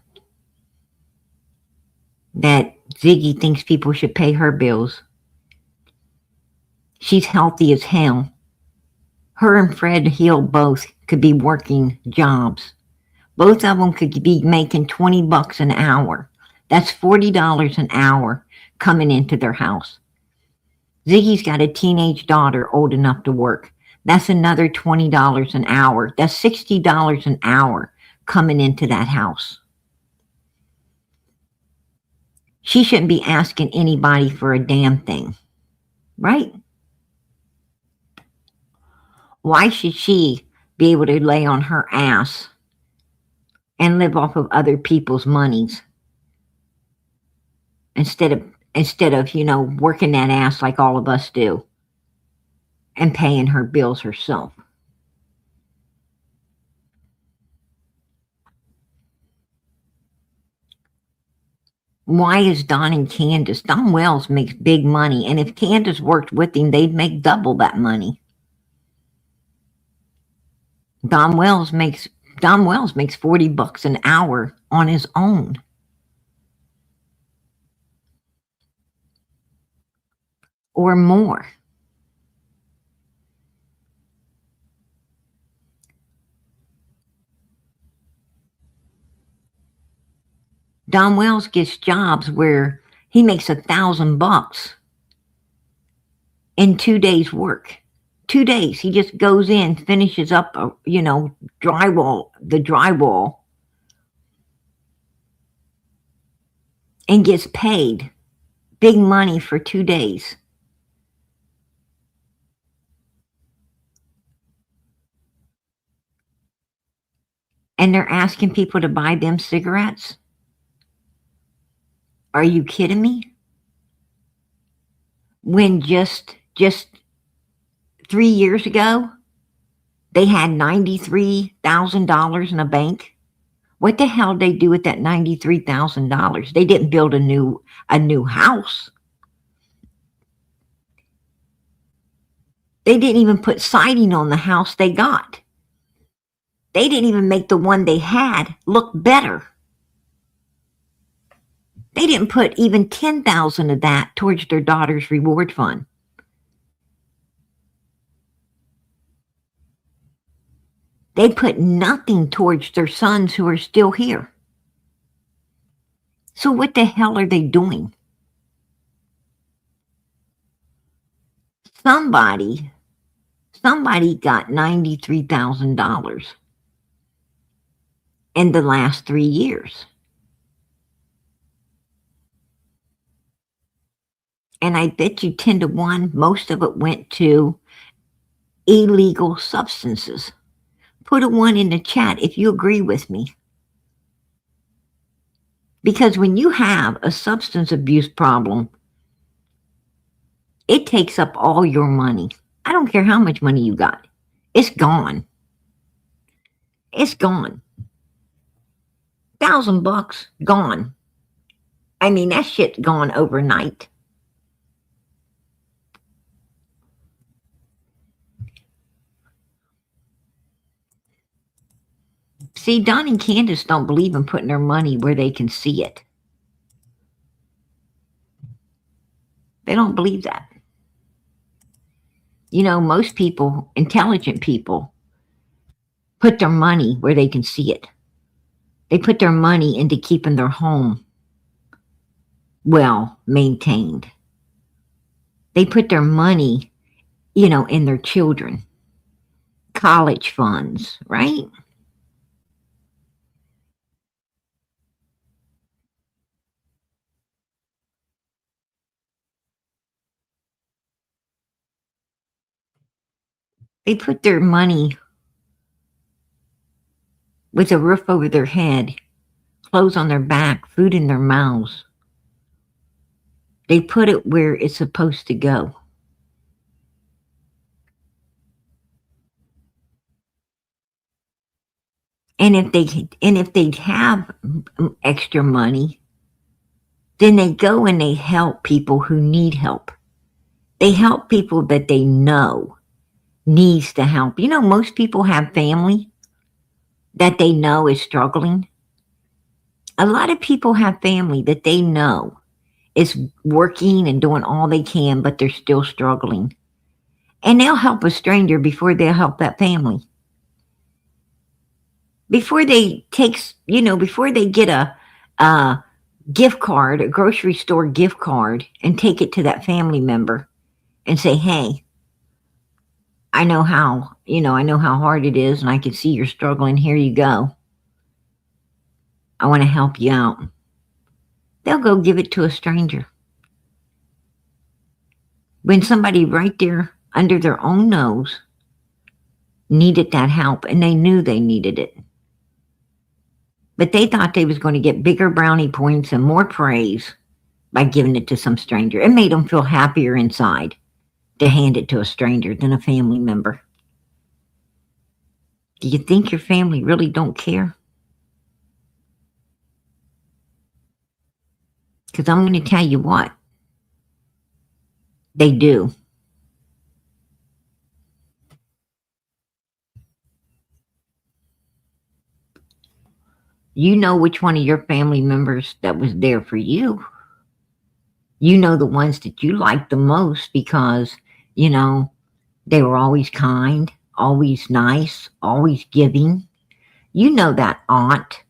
that Ziggy thinks people should pay her bills. She's healthy as hell. Her and Fred Hill both could be working jobs. Both of them could be making $20 an hour. That's $40 an hour coming into their house. Ziggy's got a teenage daughter old enough to work. That's another $20 an hour. That's $60 an hour coming into that house. She shouldn't be asking anybody for a damn thing, right? Why should she be able to lay on her ass and live off of other people's monies instead of working that ass like all of us do and paying her bills herself? Why is Don and Candace? Don Wells makes big money, and if Candace worked with him, they'd make double that money. Don Wells makes $40 an hour on his own. Or more. Don Wells gets jobs where he makes $1,000 in 2 days work. 2 days. He just goes in, finishes up, the drywall, and gets paid big money for 2 days. And they're asking people to buy them cigarettes? Are you kidding me? When just 3 years ago, they had $93,000 in a bank. What the hell did they do with that $93,000? They didn't build a new house. They didn't even put siding on the house they got. They didn't even make the one they had look better. They didn't put even $10,000 of that towards their daughter's reward fund. They put nothing towards their sons who are still here. So what the hell are they doing? Somebody got $93,000 in the last 3 years. And I bet you 10 to 1, most of it went to illegal substances. Put a 1 in the chat if you agree with me. Because when you have a substance abuse problem, it takes up all your money. I don't care how much money you got. It's gone. It's gone. $1,000 gone. I mean, that shit's gone overnight. See, Don and Candace don't believe in putting their money where they can see it. They don't believe that. You know, most people, intelligent people, put their money where they can see it. They put their money into keeping their home well maintained. They put their money, in their children. College funds, right? They put their money with a roof over their head, clothes on their back, food in their mouths. They put it where it's supposed to go. And if they have extra money, then they go and they help people who need help. They help people that they know needs to help. Most people have family that they know is struggling. A lot of people have family that they know is working and doing all they can, but they're still struggling. And they'll help a stranger before they'll help that family. Before they get a gift card, a grocery store gift card, and take it to that family member and say, hey, I know how hard it is, and I can see you're struggling. Here you go. I want to help you out. They'll go give it to a stranger. When somebody right there under their own nose needed that help, and they knew they needed it. But they thought they was going to get bigger brownie points and more praise by giving it to some stranger. It made them feel happier inside to hand it to a stranger than a family member. Do you think your family really don't care? Because I'm going to tell you what. They do. You know which one of your family members that was there for you. You know the ones that you liked the most because, they were always kind, always nice, always giving. You know that aunt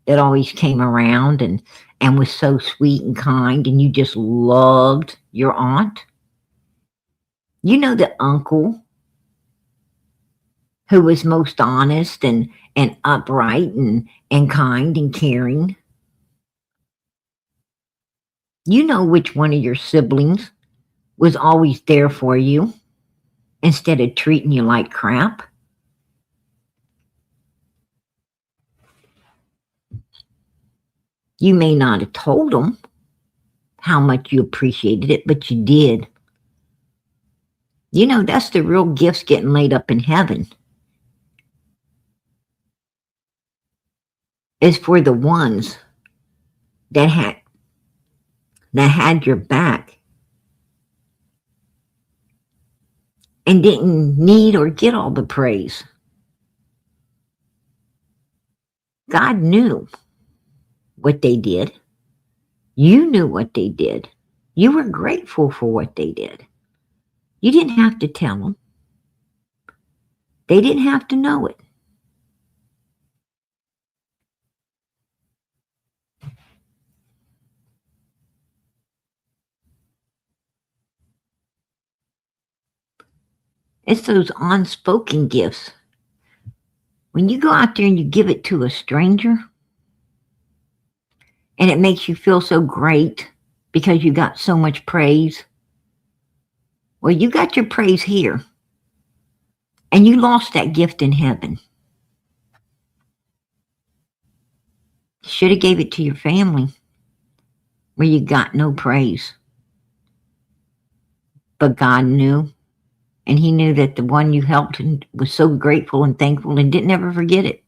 that always came around and was so sweet and kind, and you just loved your aunt? You know, the uncle who was most honest and upright and kind and caring? You know which one of your siblings was always there for you instead of treating you like crap? You may not have told them how much you appreciated it, but you did. You know, that's the real gifts getting laid up in heaven. Is for the ones that had your back and didn't need or get all the praise. God knew what they did. You knew what they did. You were grateful for what they did. You didn't have to tell them. They didn't have to know it. It's those unspoken gifts. When you go out there and you give it to a stranger, and it makes you feel so great because you got so much praise. Well, you got your praise here, and you lost that gift in heaven. Should have gave it to your family where you got no praise. But God knew, and he knew that the one you helped and was so grateful and thankful and didn't ever forget it.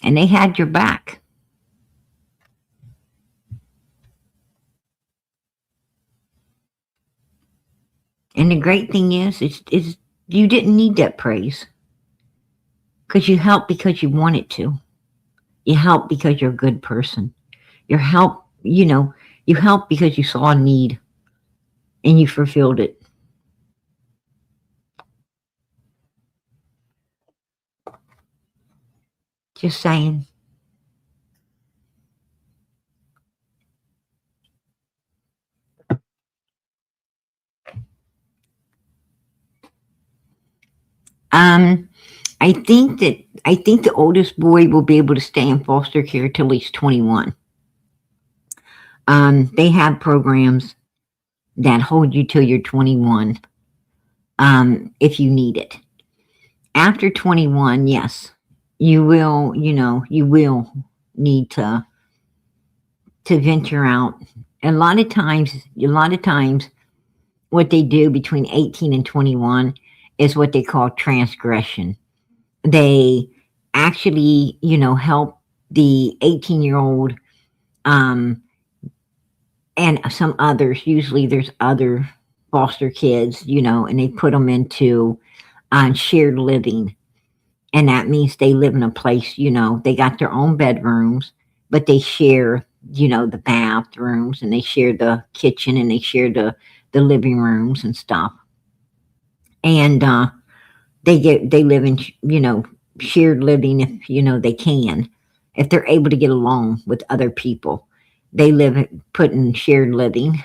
And they had your back. And the great thing is you didn't need that praise. Because you helped because you wanted to. You helped because you're a good person. You helped because you saw a need and you fulfilled it. Just saying. I think the oldest boy will be able to stay in foster care till he's 21. They have programs that hold you till you're 21, if you need it. After 21, yes, you will need to venture out. A lot of times, what they do between 18 and 21 is what they call transgression. They actually, help the 18-year-old, and some others. Usually there's other foster kids, and they put them into shared living. And that means they live in a place, they got their own bedrooms, but they share, the bathrooms, and they share the kitchen, and they share the living rooms and stuff. And they live in, shared living if, they can. If they're able to get along with other people, they put in shared living.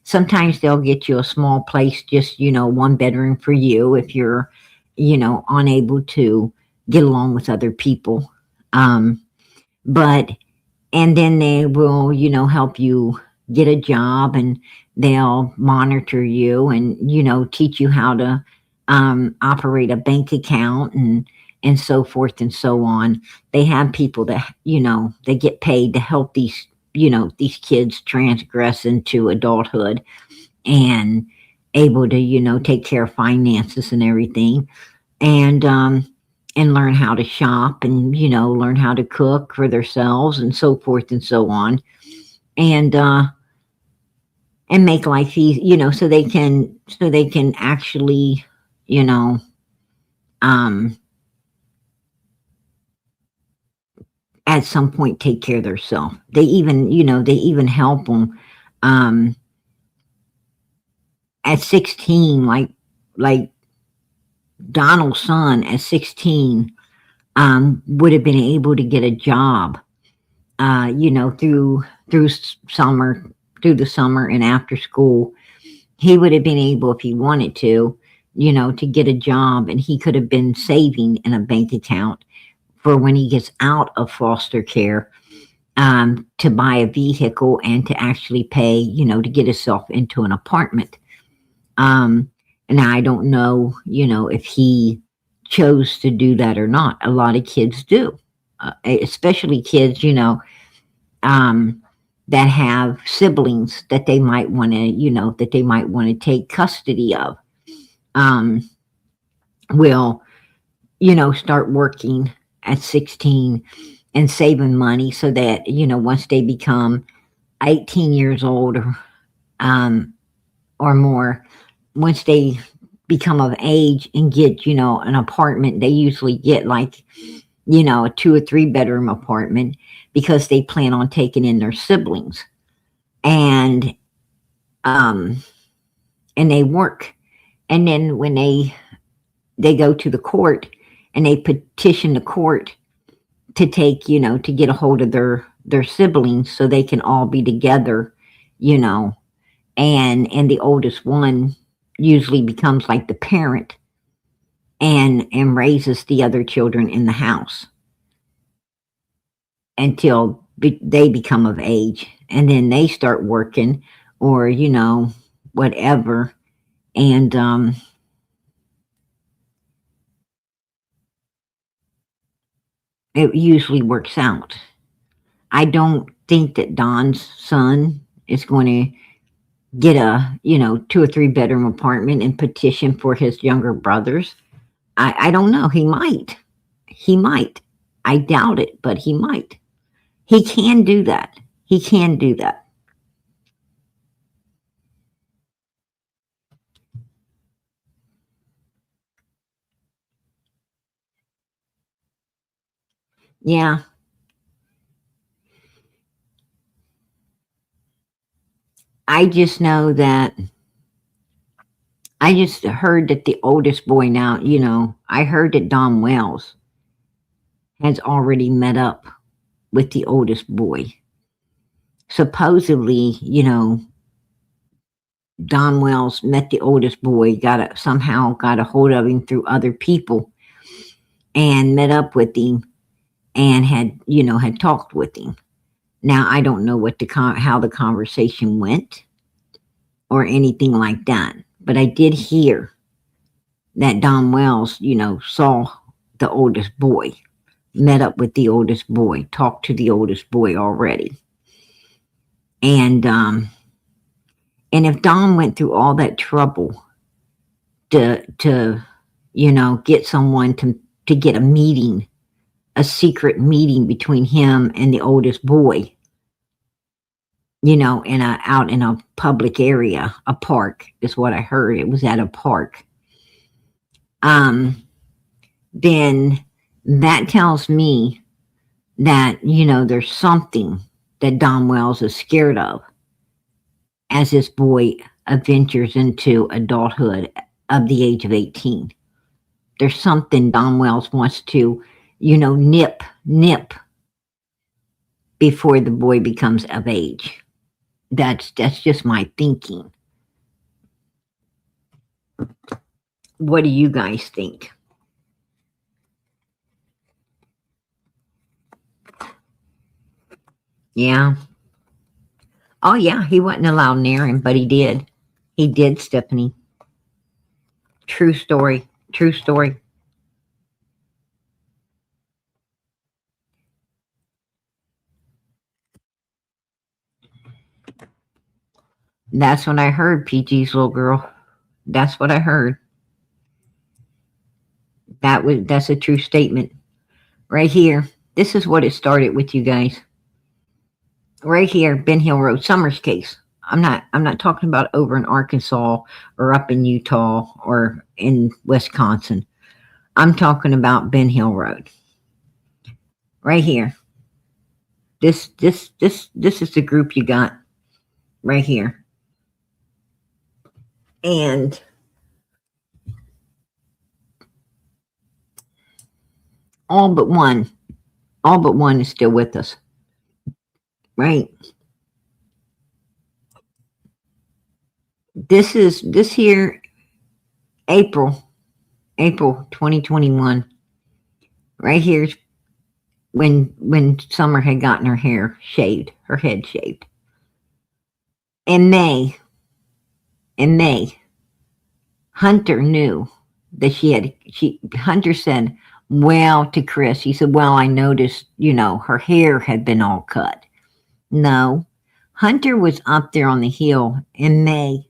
Sometimes they'll get you a small place, just, one bedroom for you if you're, unable to get along with other people. And then they will, help you get a job, and they'll monitor you and, teach you how to operate a bank account and so forth and so on. They have people that, they get paid to help these kids transgress into adulthood and able to, take care of finances and everything, and learn how to shop and, learn how to cook for themselves and so forth and so on. And make life easy, so they can actually, at some point take care of themselves. They even help them at 16, like Donald's son at 16 would have been able to get a job, through summer, through the summer and after school. He would have been able, if he wanted to, to get a job, and he could have been saving in a bank account for when he gets out of foster care, to buy a vehicle and to actually pay, to get himself into an apartment. And I don't know, if he chose to do that or not. A lot of kids do, especially kids, that have siblings that they might want to, take custody of, will, start working at 16 and saving money so that, once they become 18 years old, or more, once they become of age and get, an apartment, they usually get like, a 2 or 3 bedroom apartment, because they plan on taking in their siblings. And they work. And then when they go to the court and they petition the court to take, to get a hold of their siblings so they can all be together, and the oldest one usually becomes like the parent and raises the other children in the house until they become of age, and then they start working, or whatever. And it usually works out. I don't think that Don's son is going to get a 2 or 3 bedroom apartment and petition for his younger brothers. I don't know. He might. I doubt it, but he might. He can do that. Yeah. I just know that I just heard that the oldest boy now, I heard that Don Wells has already met up with the oldest boy. Supposedly, Don Wells met the oldest boy, somehow got a hold of him through other people, and met up with him, and had talked with him. Now, I don't know how the conversation went or anything like that, but I did hear that Don Wells, saw the oldest boy, met up with the oldest boy, talked to the oldest boy already. And if Don went through all that trouble to get someone to get a meeting, a secret meeting between him and the oldest boy, out in a public area, a park is what I heard. It was at a park. Then that tells me that, there's something that Don Wells is scared of as this boy ventures into adulthood of the age of 18. There's something Don Wells wants to, nip before the boy becomes of age. That's just my thinking. What do you guys think? Yeah. Oh, yeah, he wasn't allowed near him, but he did. He did, Stephanie. True story. That's what I heard, PG's little girl. That's what I heard. That's a true statement. Right here. This is what it started with, you guys. Right here, Ben Hill Road, Summers case. I'm not talking about over in Arkansas or up in Utah or in Wisconsin. I'm talking about Ben Hill Road. Right here. This is the group you got right here. And all but one. All but one is still with us. Right? This here, April 2021. Right here's when Summer had gotten her hair shaved, her head shaved. In May, Hunter knew that Hunter said, well, to Chris, he said, well, I noticed, her hair had been all cut. No, Hunter was up there on the hill in May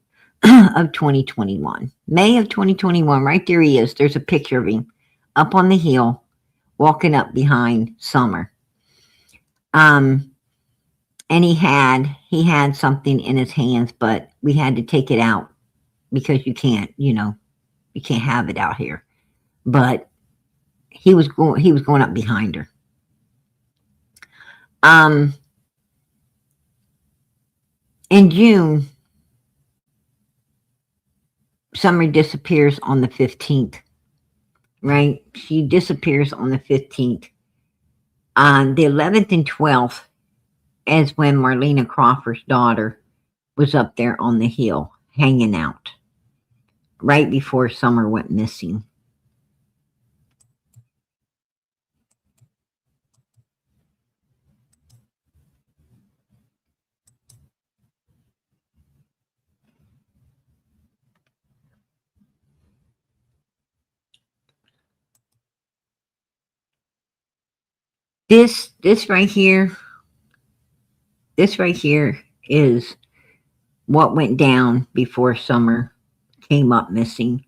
of 2021. May of 2021, right there he is. There's a picture of him up on the hill, walking up behind Summer. And he had something in his hands, but we had to take it out because you can't have it out here. But he was going up behind her. In June, Summer disappears on the 15th, right? She disappears on the 15th. On the 11th and 12th is when Marlena Crawford's daughter was up there on the hill hanging out, right before Summer went missing. This right here is what went down before Summer came up missing.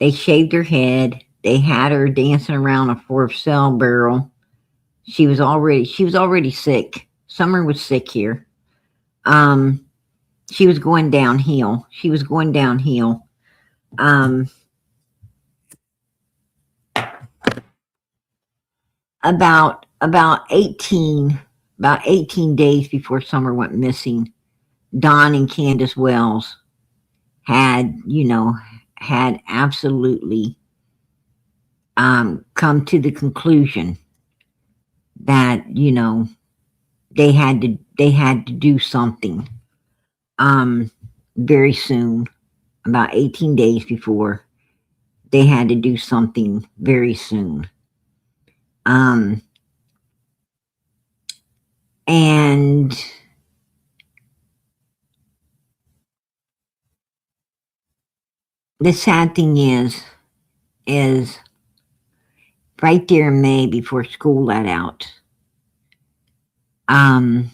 They shaved her head. They had her dancing around a for-sale barrel. She was already sick. Summer was sick here. She was going downhill. About 18 days before Summer went missing, Don and Candace Wells had absolutely come to the conclusion that they had to do something very soon. About 18 days before, they had to do something very soon. And the sad thing is right there in May before school let out, Child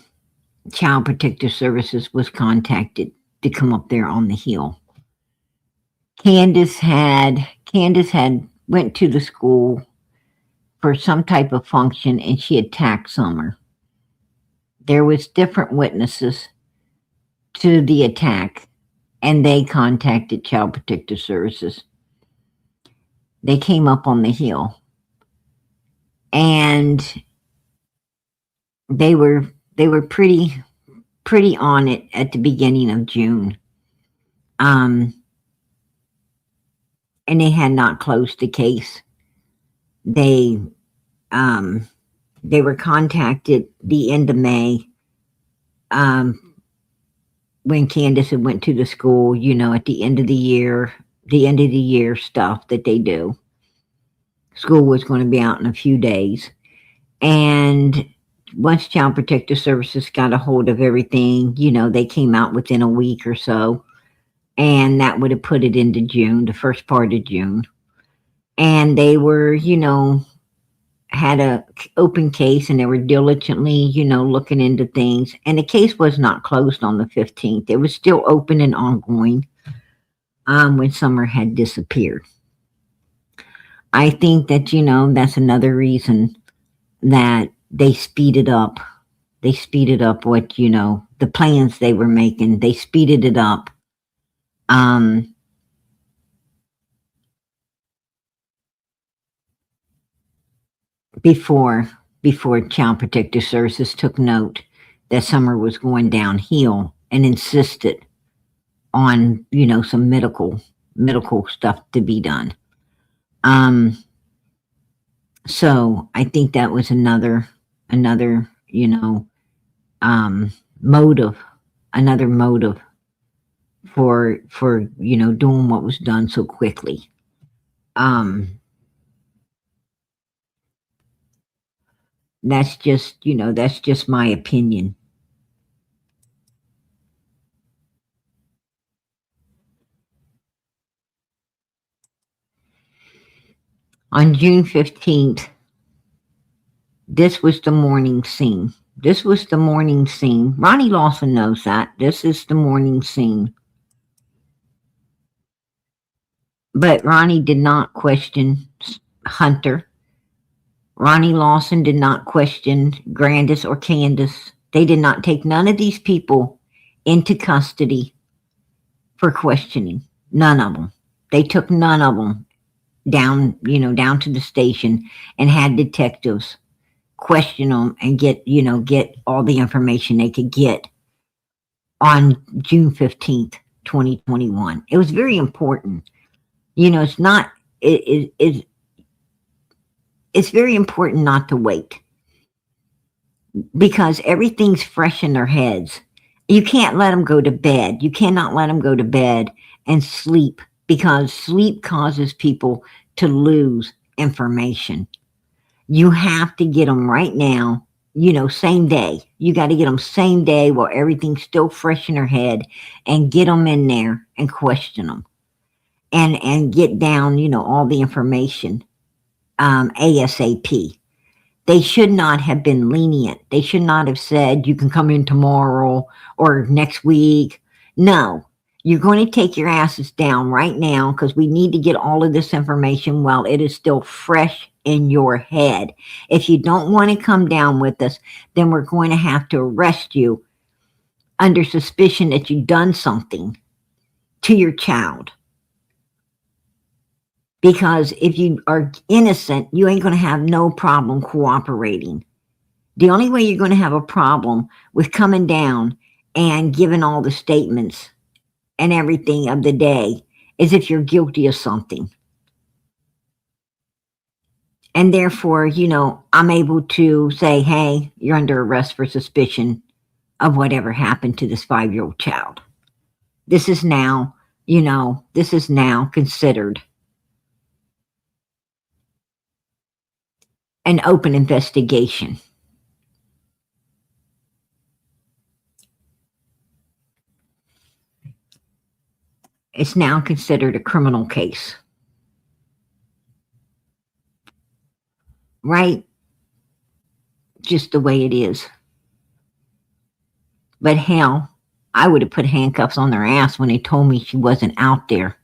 Protective Services was contacted to come up there on the hill. Candace had went to the school for some type of function and she attacked Summer. There was different witnesses to the attack and they contacted Child Protective Services. They came up on the hill and they were pretty on it at the beginning of June. And they had not closed the case. They were contacted the end of May, when Candace had went to the school, at the end of the year stuff that they do. School was going to be out in a few days. And once Child Protective Services got a hold of everything, they came out within a week or so. And that would have put it into June, the first part of June. And they were, had a open case and they were diligently, looking into things. And the case was not closed on the 15th. It was still open and ongoing when Summer had disappeared. I think that, that's another reason that they speeded up. They speeded up what, the plans they were making. They speeded it up. Before Child Protective Services took note that Summer was going downhill and insisted on, some medical stuff to be done. So I think that was another, motive, another motive for, doing what was done so quickly. Um, that's just my opinion. On June 15th, this was the morning scene. This was the morning scene. Ronnie Lawson knows that. This is the morning scene. But Ronnie did not question Hunter. Ronnie Lawson did not question Grandis or Candace. They did not take none of these people into custody for questioning. None of them. They took none of them down to the station and had detectives question them and get all the information they could get on June 15th, 2021. It was very important. It's not, it's very important not to wait because everything's fresh in their heads. You can't let them go to bed. You cannot let them go to bed and sleep because sleep causes people to lose information. You have to get them right now, same day. You got to get them same day while everything's still fresh in their head and get them in there and question them and get down, all the information ASAP. They should not have been lenient. They should not have said, you can come in tomorrow or next week. No, you're going to take your asses down right now because we need to get all of this information while it is still fresh in your head. If you don't want to come down with us, then we're going to have to arrest you under suspicion that you've done something to your child. Because if you are innocent, you ain't going to have no problem cooperating. The only way you're going to have a problem with coming down and giving all the statements and everything of the day is if you're guilty of something. And therefore, I'm able to say, hey, you're under arrest for suspicion of whatever happened to this 5-year-old child. This is now considered an open investigation. It's now considered a criminal case. Right? Just the way it is. But hell, I would have put handcuffs on their ass when they told me she wasn't out there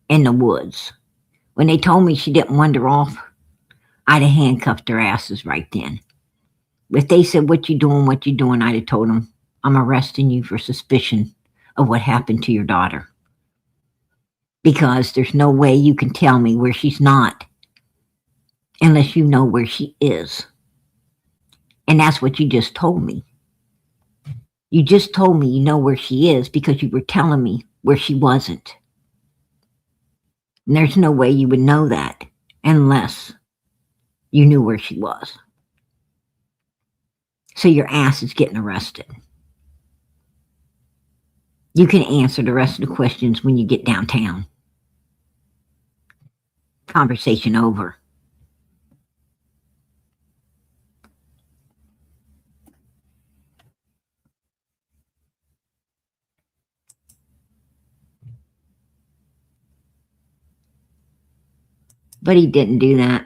in the woods. When they told me she didn't wander off, I'd have handcuffed their asses right then. If they said, what you doing, I'd have told them, I'm arresting you for suspicion of what happened to your daughter. Because there's no way you can tell me where she's not unless you know where she is. And that's what you just told me. You just told me you know where she is because you were telling me where she wasn't. And there's no way you would know that unless you knew where she was. So your ass is getting arrested. You can answer the rest of the questions when you get downtown. Conversation over. But he didn't do that.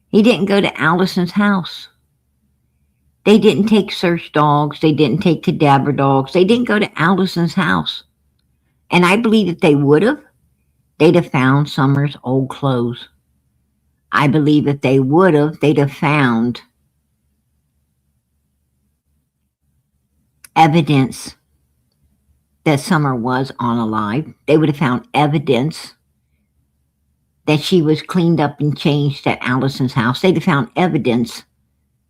He didn't go to Allison's house. They didn't take search dogs. They didn't take cadaver dogs. They didn't go to Allison's house. And I believe if they would have, they'd have found Summer's old clothes. I believe if they would have, they'd have found evidence that Summer was unalive. They would have found evidence that she was cleaned up and changed at Allison's house. They'd have found evidence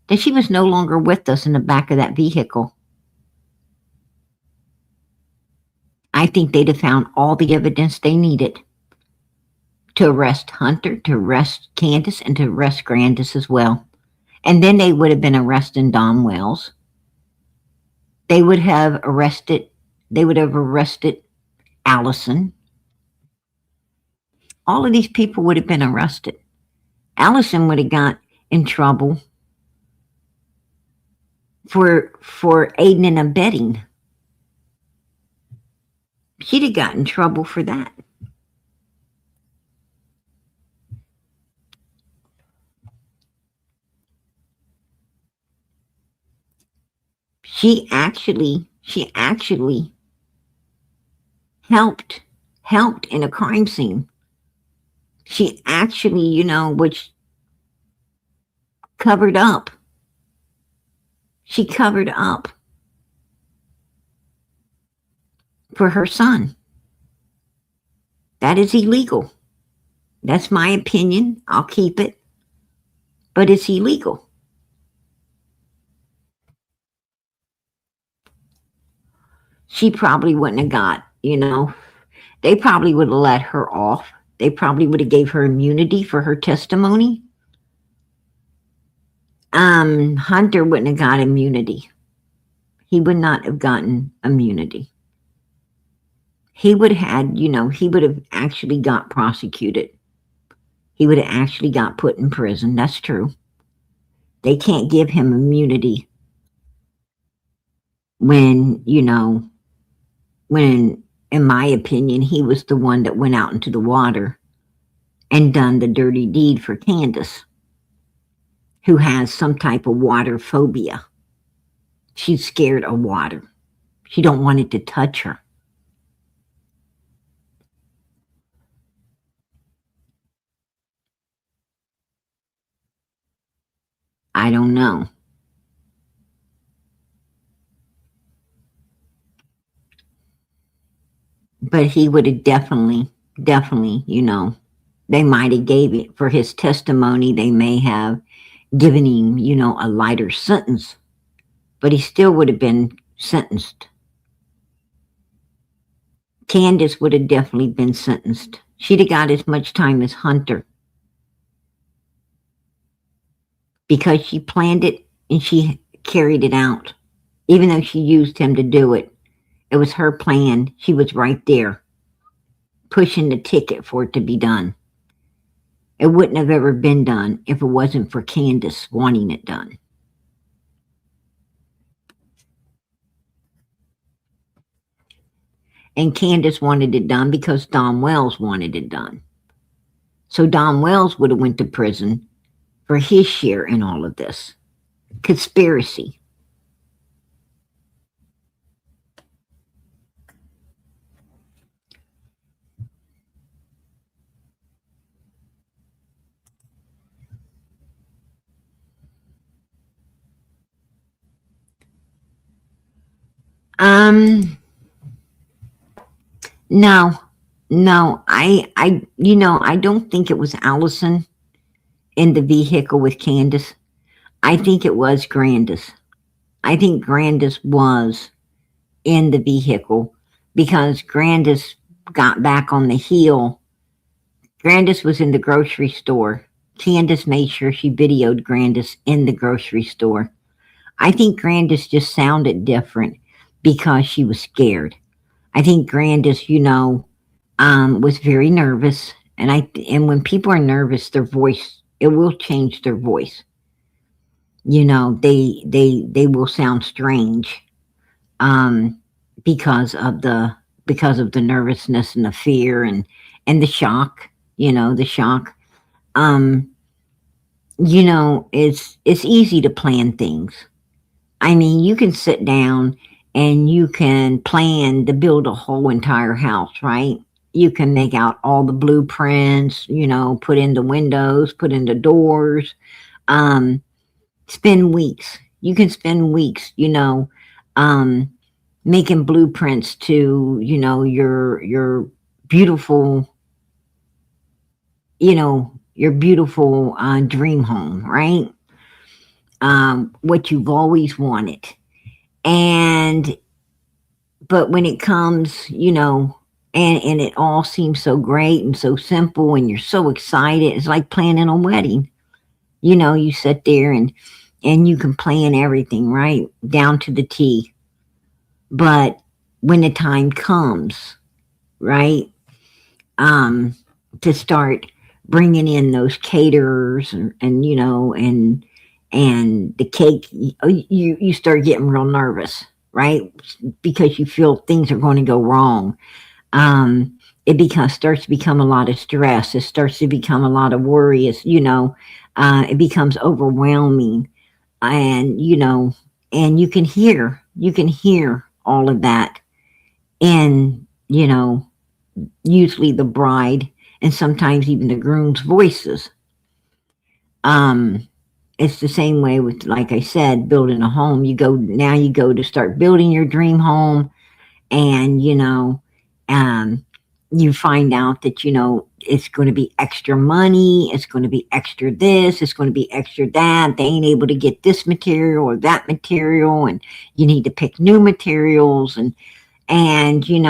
that she was no longer with us in the back of that vehicle. I think they'd have found all the evidence they needed to arrest Hunter, to arrest Candace, and to arrest Grandis as well. And then they would have been arresting Don Wells. They would have arrested Allison. All of these people would have been arrested. Allison would have got in trouble for aiding and abetting. She'd have got in trouble for that. She actually helped in a crime scene. She actually, which covered up. She covered up for her son. That is illegal. That's my opinion. I'll keep it. But it's illegal. She probably wouldn't have got, they probably would have let her off. They probably would have gave her immunity for her testimony. Hunter wouldn't have got immunity. He would not have gotten immunity. He would have had, he would have actually got prosecuted. He would have actually got put in prison. That's true. They can't give him immunity when, when, in my opinion, he was the one that went out into the water and done the dirty deed for Candace, who has some type of water phobia. She's scared of water. She don't want it to touch her. I don't know. But he would have definitely, they might have gave it for his testimony. They may have given him, a lighter sentence, but he still would have been sentenced. Candace would have definitely been sentenced. She'd have got as much time as Hunter, because she planned it and she carried it out. Even though she used him to do it, it was her plan. She was right there, pushing the ticket for it to be done. It wouldn't have ever been done if it wasn't for Candace wanting it done. And Candace wanted it done because Don Wells wanted it done. So Don Wells would have went to prison for his share in all of this. Conspiracy. No, I don't think it was Allison in the vehicle with Candace. I think it was Grandis. I think Grandis was in the vehicle because Grandis got back on the heel. Grandis was in the grocery store. Candace made sure she videoed Grandis in the grocery store. I think Grandis just sounded different because she was scared. I think Grandis, was very nervous. And when people are nervous, their voice, it will change their voice. They will sound strange because of the nervousness and the fear and the shock, the shock. It's easy to plan things. I mean, you can sit down and you can plan to build a whole entire house, right? You can make out all the blueprints, put in the windows, put in the doors, spend weeks. You can spend weeks, making blueprints to, your beautiful, your beautiful dream home, right? What you've always wanted. But when it comes, and it all seems so great and so simple, and you're so excited. It's like planning a wedding. You sit there and you can plan everything right down to the T. But when the time comes, right, to start bringing in those caterers and the cake, you start getting real nervous, right? Because you feel things are going to go wrong. It starts to become a lot of stress. It starts to become a lot of worry. It becomes overwhelming, and and you can hear all of that, and usually the bride and sometimes even the groom's voices. Um, it's the same way with, like I said, building a home. You go to start building your dream home, and you find out that it's going to be extra money, it's going to be extra this, it's going to be extra that. They ain't able to get this material or that material, and you need to pick new materials, and and you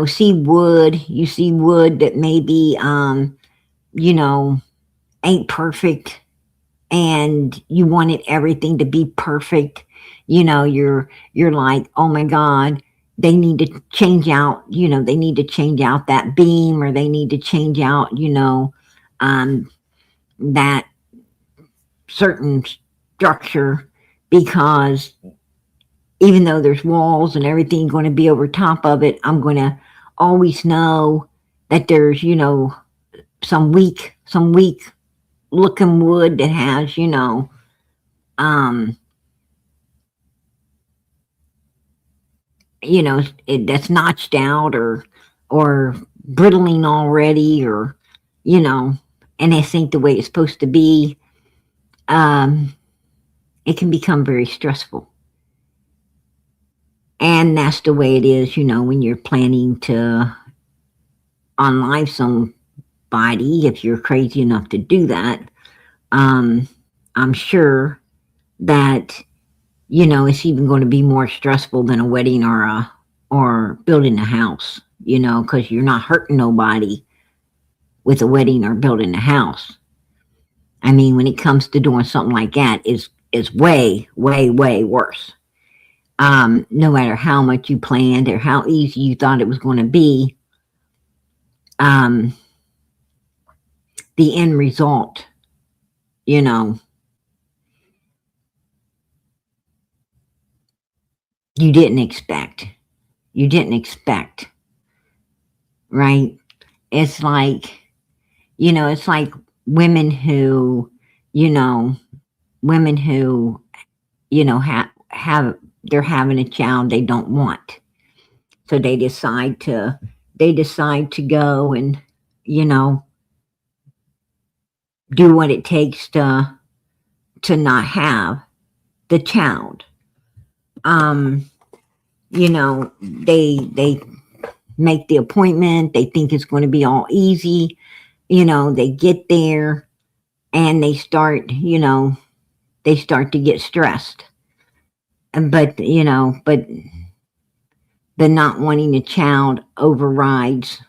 see wood that maybe you know ain't perfect, and you wanted everything to be perfect. You're like, oh my god, they need to change out, that beam, or they need to change out that certain structure, because even though there's walls and everything going to be over top of it, I'm going to always know that there's some weak looking wood that has um that's notched out, or brittling already, or and this ain't the way it's supposed to be. It can become very stressful, and that's the way it is when you're planning to unlive somebody, if you're crazy enough to do that. I'm sure that it's even going to be more stressful than a wedding or building a house, because you're not hurting nobody with a wedding or building a house. I mean, when it comes to doing something like that, is way, way, way worse. No matter how much you planned or how easy you thought it was going to be, the end result, you didn't expect. You didn't expect, right? It's like, it's like women who, women who, they're having a child they don't want. So they decide to go and, do what it takes to not have the child. They make the appointment, they think it's going to be all easy. They get there and they start to get stressed. But the not wanting a child overrides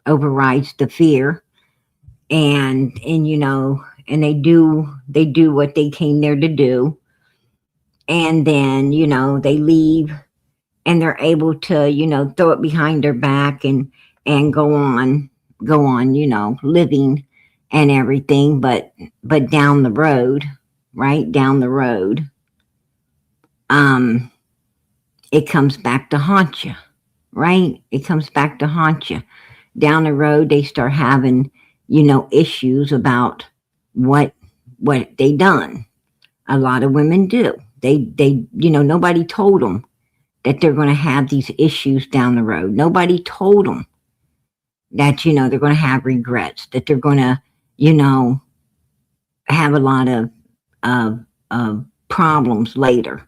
the fear, and they do what they came there to do, and then they leave, and they're able to throw it behind their back and go on living and everything. But down the road, right down the road, it comes back to haunt you, right? It comes back to haunt you. Down the road, they start having issues about what they done. A lot of women do. They nobody told them that they're going to have these issues down the road. Nobody told them that they're going to have regrets, that they're going to have a lot of problems later.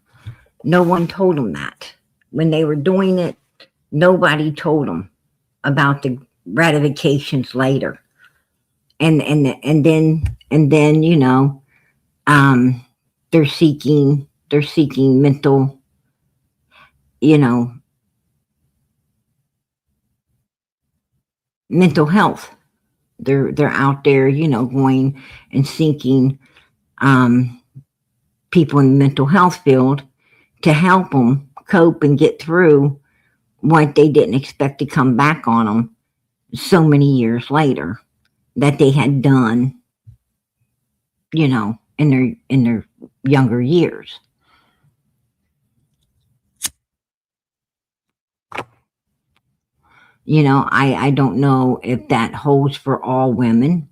No one told them that. When they were doing it, nobody told them about the ratifications later. And then they're seeking mental you know, mental health. They're out there, going and seeking people in the mental health field to help them cope and get through what they didn't expect to come back on them so many years later that they had done, in their younger years. I don't know if that holds for all women,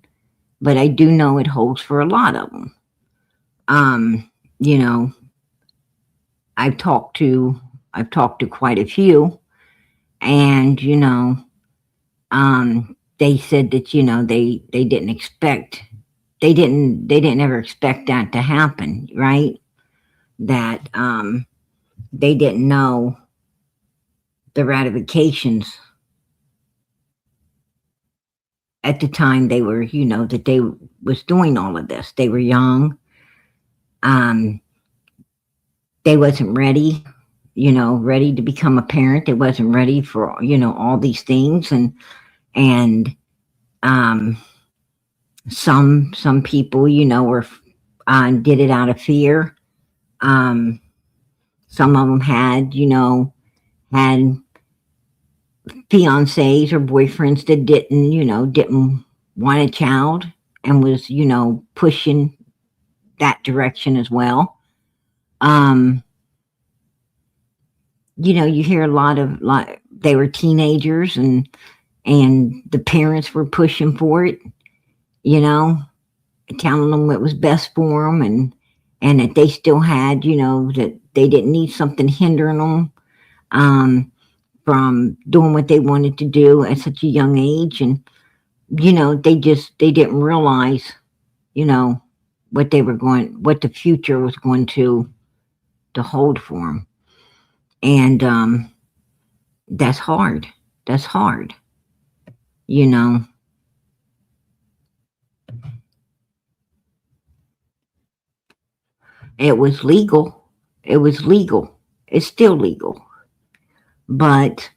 but I do know it holds for a lot of them. You know, I've talked to quite a few, and they said that they didn't expect they didn't ever expect that to happen, right? That they didn't know the ratifications at the time they were, that they was doing all of this. They were young. They wasn't ready, ready to become a parent. They wasn't ready for, all these things. And some people, were, did it out of fear. Some of them had fiancés or boyfriends that didn't want a child and was, pushing that direction as well. You hear a lot they were teenagers and the parents were pushing for it, telling them it was best for them and that they still had, that they didn't need something hindering them from doing what they wanted to do at such a young age. And, they didn't realize, what the future was going to hold for them. And that's hard. That's hard. It was legal. It was legal. It's still legal. But,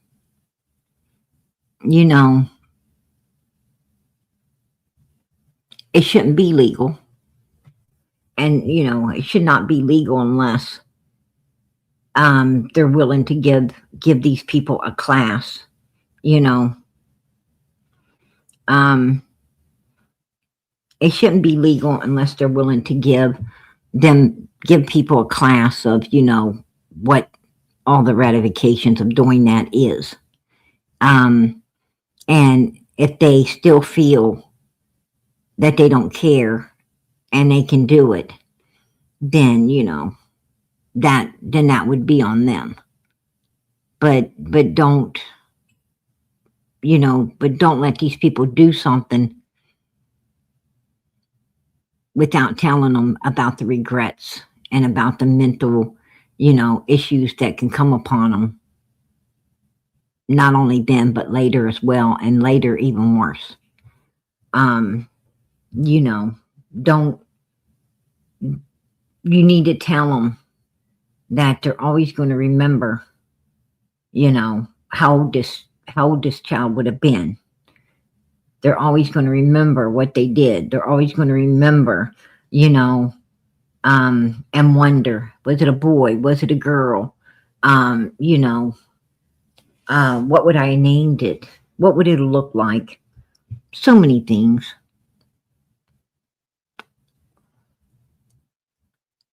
it shouldn't be legal. And, it should not be legal unless they're willing to give these people a class, It shouldn't be legal unless they're willing to give people a class of, what all the ratifications of doing that is. And if they still feel that they don't care and they can do it, then, that would be on them. But don't, don't let these people do something without telling them about the regrets and about the mental, issues that can come upon them. Not only then, but later as well, and later even worse. You need to tell them that they're always going to remember, how old this child would have been. They're always going to remember what they did. They're always going to remember, and wonder, was it a boy? Was it a girl? What would I have named it? What would it look like? So many things.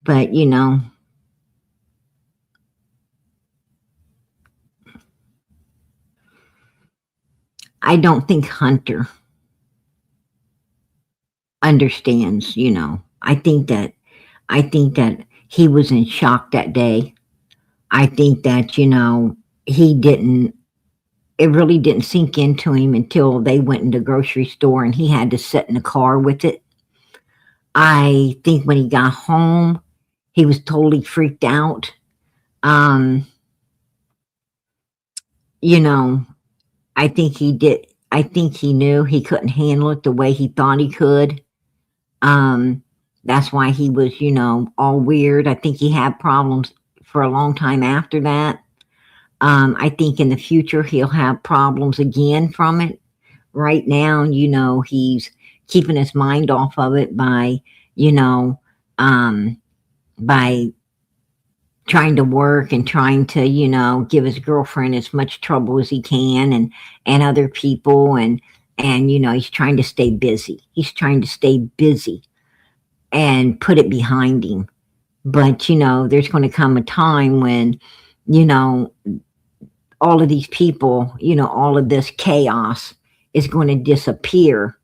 But, I don't think Hunter understands, I think that he was in shock that day. I think that, it really didn't sink into him until they went in the grocery store and he had to sit in the car with it. I think when he got home, he was totally freaked out. I think he did. I think he knew he couldn't handle it the way he thought he could. That's why he was, all weird. I think he had problems for a long time after that. I think in the future he'll have problems again from it. Right now, he's keeping his mind off of it by, you know, by trying to work and trying to, give his girlfriend as much trouble as he can, and other people, and he's trying to stay busy. He's trying to stay busy and put it behind him. But, there's going to come a time when, you know, all of these people, all of this chaos is going to disappear,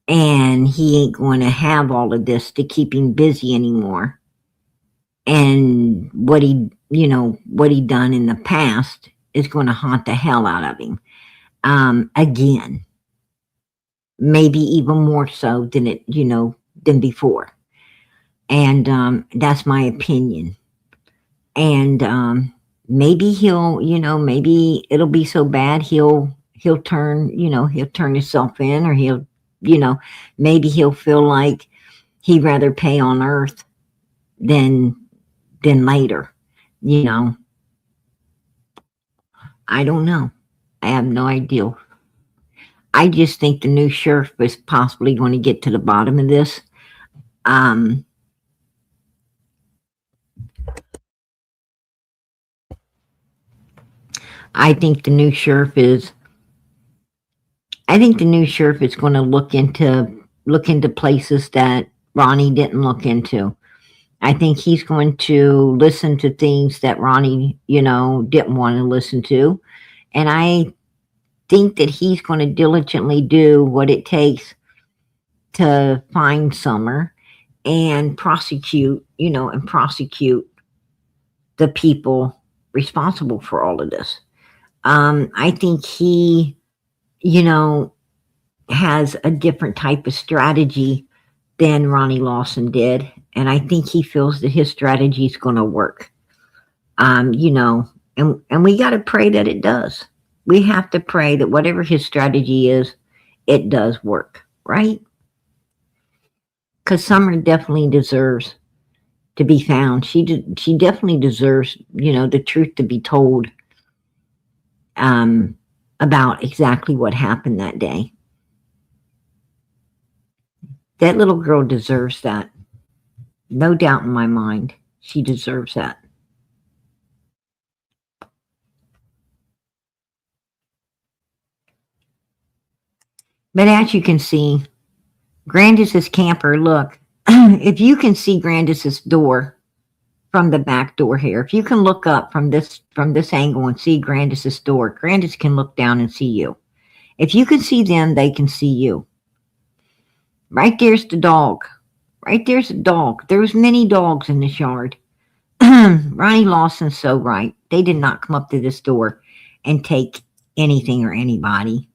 and he ain't going to have all of this to keep him busy anymore. And what he done in the past is going to haunt the hell out of him. Again, maybe even more so than before. And that's my opinion. And maybe maybe it'll be so bad he'll turn himself in, or maybe he'll feel like he'd rather pay on earth than later. I don't know. I have no idea. I just think the new sheriff is possibly going to get to the bottom of this. I think the new sheriff is going to look into places that Ronnie didn't look into. I think he's going to listen to things that Ronnie, didn't want to listen to. And I think that he's going to diligently do what it takes to find Summer and prosecute the people responsible for all of this. I think he, has a different type of strategy than Ronnie Lawson did. And I think he feels that his strategy is going to work. And we got to pray that it does. We have to pray that whatever his strategy is, it does work, right? Because Summer definitely deserves to be found. She definitely deserves, the truth to be told about exactly what happened that day. That little girl deserves that. No doubt in my mind. She deserves that. But as you can see, Grandis's camper, look, if you can see Grandis's door from the back door here, if you can look up from this angle and see Grandis's door, Grandis can look down and see you. If you can see them, they can see you. Right there's the dog. Right there's a dog. There's many dogs in this yard. Ronnie Lawson's so right. They did not come up to this door and take anything or anybody.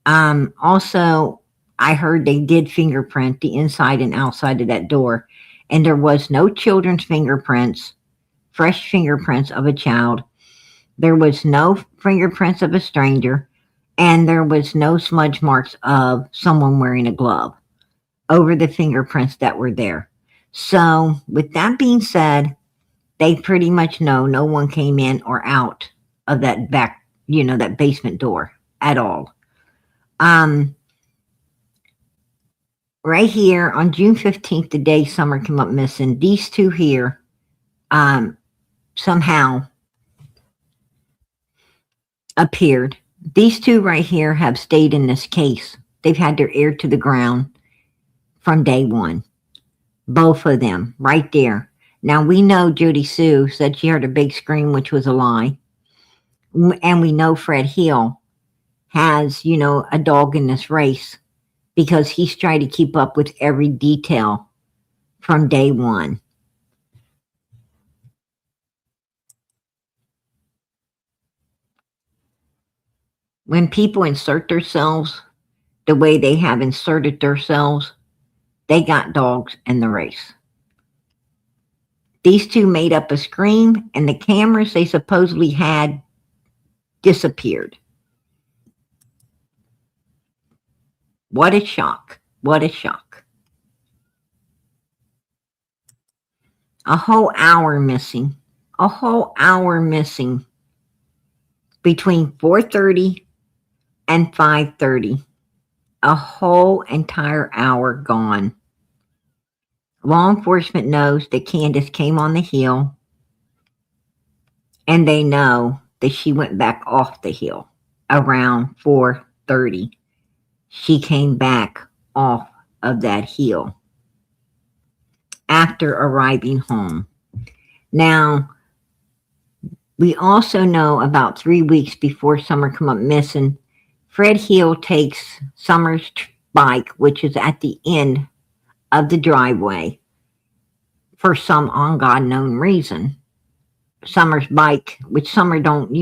Also, I heard they did fingerprint the inside and outside of that door, and there was no children's fingerprints, fresh fingerprints of a child. There was no fingerprints of a stranger, and there was no smudge marks of someone wearing a glove over the fingerprints that were there. So with that being said, they pretty much know no one came in or out of that back, that basement door at all. Right here on June 15th, the day Summer came up missing, these two here, somehow appeared. These two right here have stayed in this case. They've had their ear to the ground from day one. Both of them right there. Now we know Judy Sue said she heard a big scream, which was a lie. And we know Fred Hill has, a dog in this race because he's trying to keep up with every detail from day one. When people insert themselves the way they have inserted themselves, they got dogs in the race. These two made up a scream, and the cameras they supposedly had disappeared. What a shock. What a shock. A whole hour missing. A whole hour missing between 4:30 and 5:30. A whole entire hour gone. Law enforcement knows that Candace came on the hill, and they know that she went back off the hill around 4:30. She came back off of that hill after arriving home. Now, we also know about 3 weeks before Summer come up missing, Fred Hill takes Summer's bike, which is at the end of the driveway, for some unknown reason. Summer's bike, which Summer don't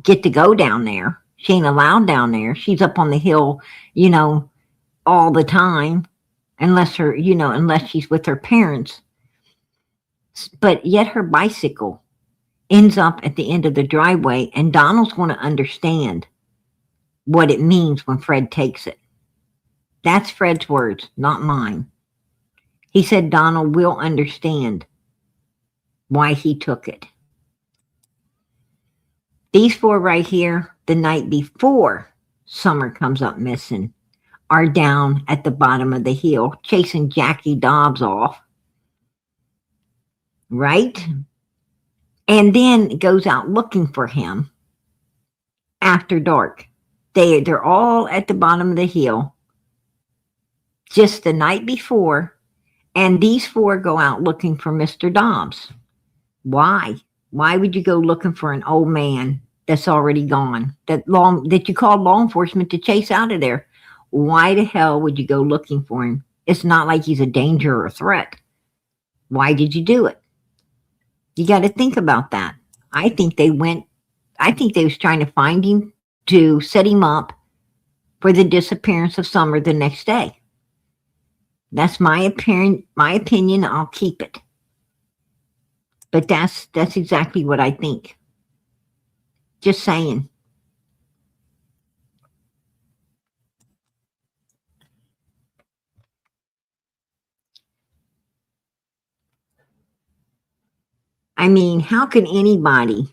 get to go down there. She ain't allowed down there. She's up on the hill, all the time, unless she's with her parents. But yet her bicycle ends up at the end of the driveway, and Donald's going to understand what it means when Fred takes it. That's Fred's words, not mine. He said Donald will understand why he took it. These four right here, the night before Summer comes up missing, are down at the bottom of the hill chasing Jackie Dobbs off. Right? And then goes out looking for him after dark. They're all at the bottom of the hill just the night before, and these four go out looking for Mr. Dobbs. Why? Why would you go looking for an old man that's already gone, that you called law enforcement to chase out of there? Why the hell would you go looking for him? It's not like he's a danger or a threat. Why did you do it? You got to think about that. I think they was trying to find him to set him up for the disappearance of Summer the next day. That's my opinion. I'll keep it. But that's exactly what I think. Just saying. I mean, how could anybody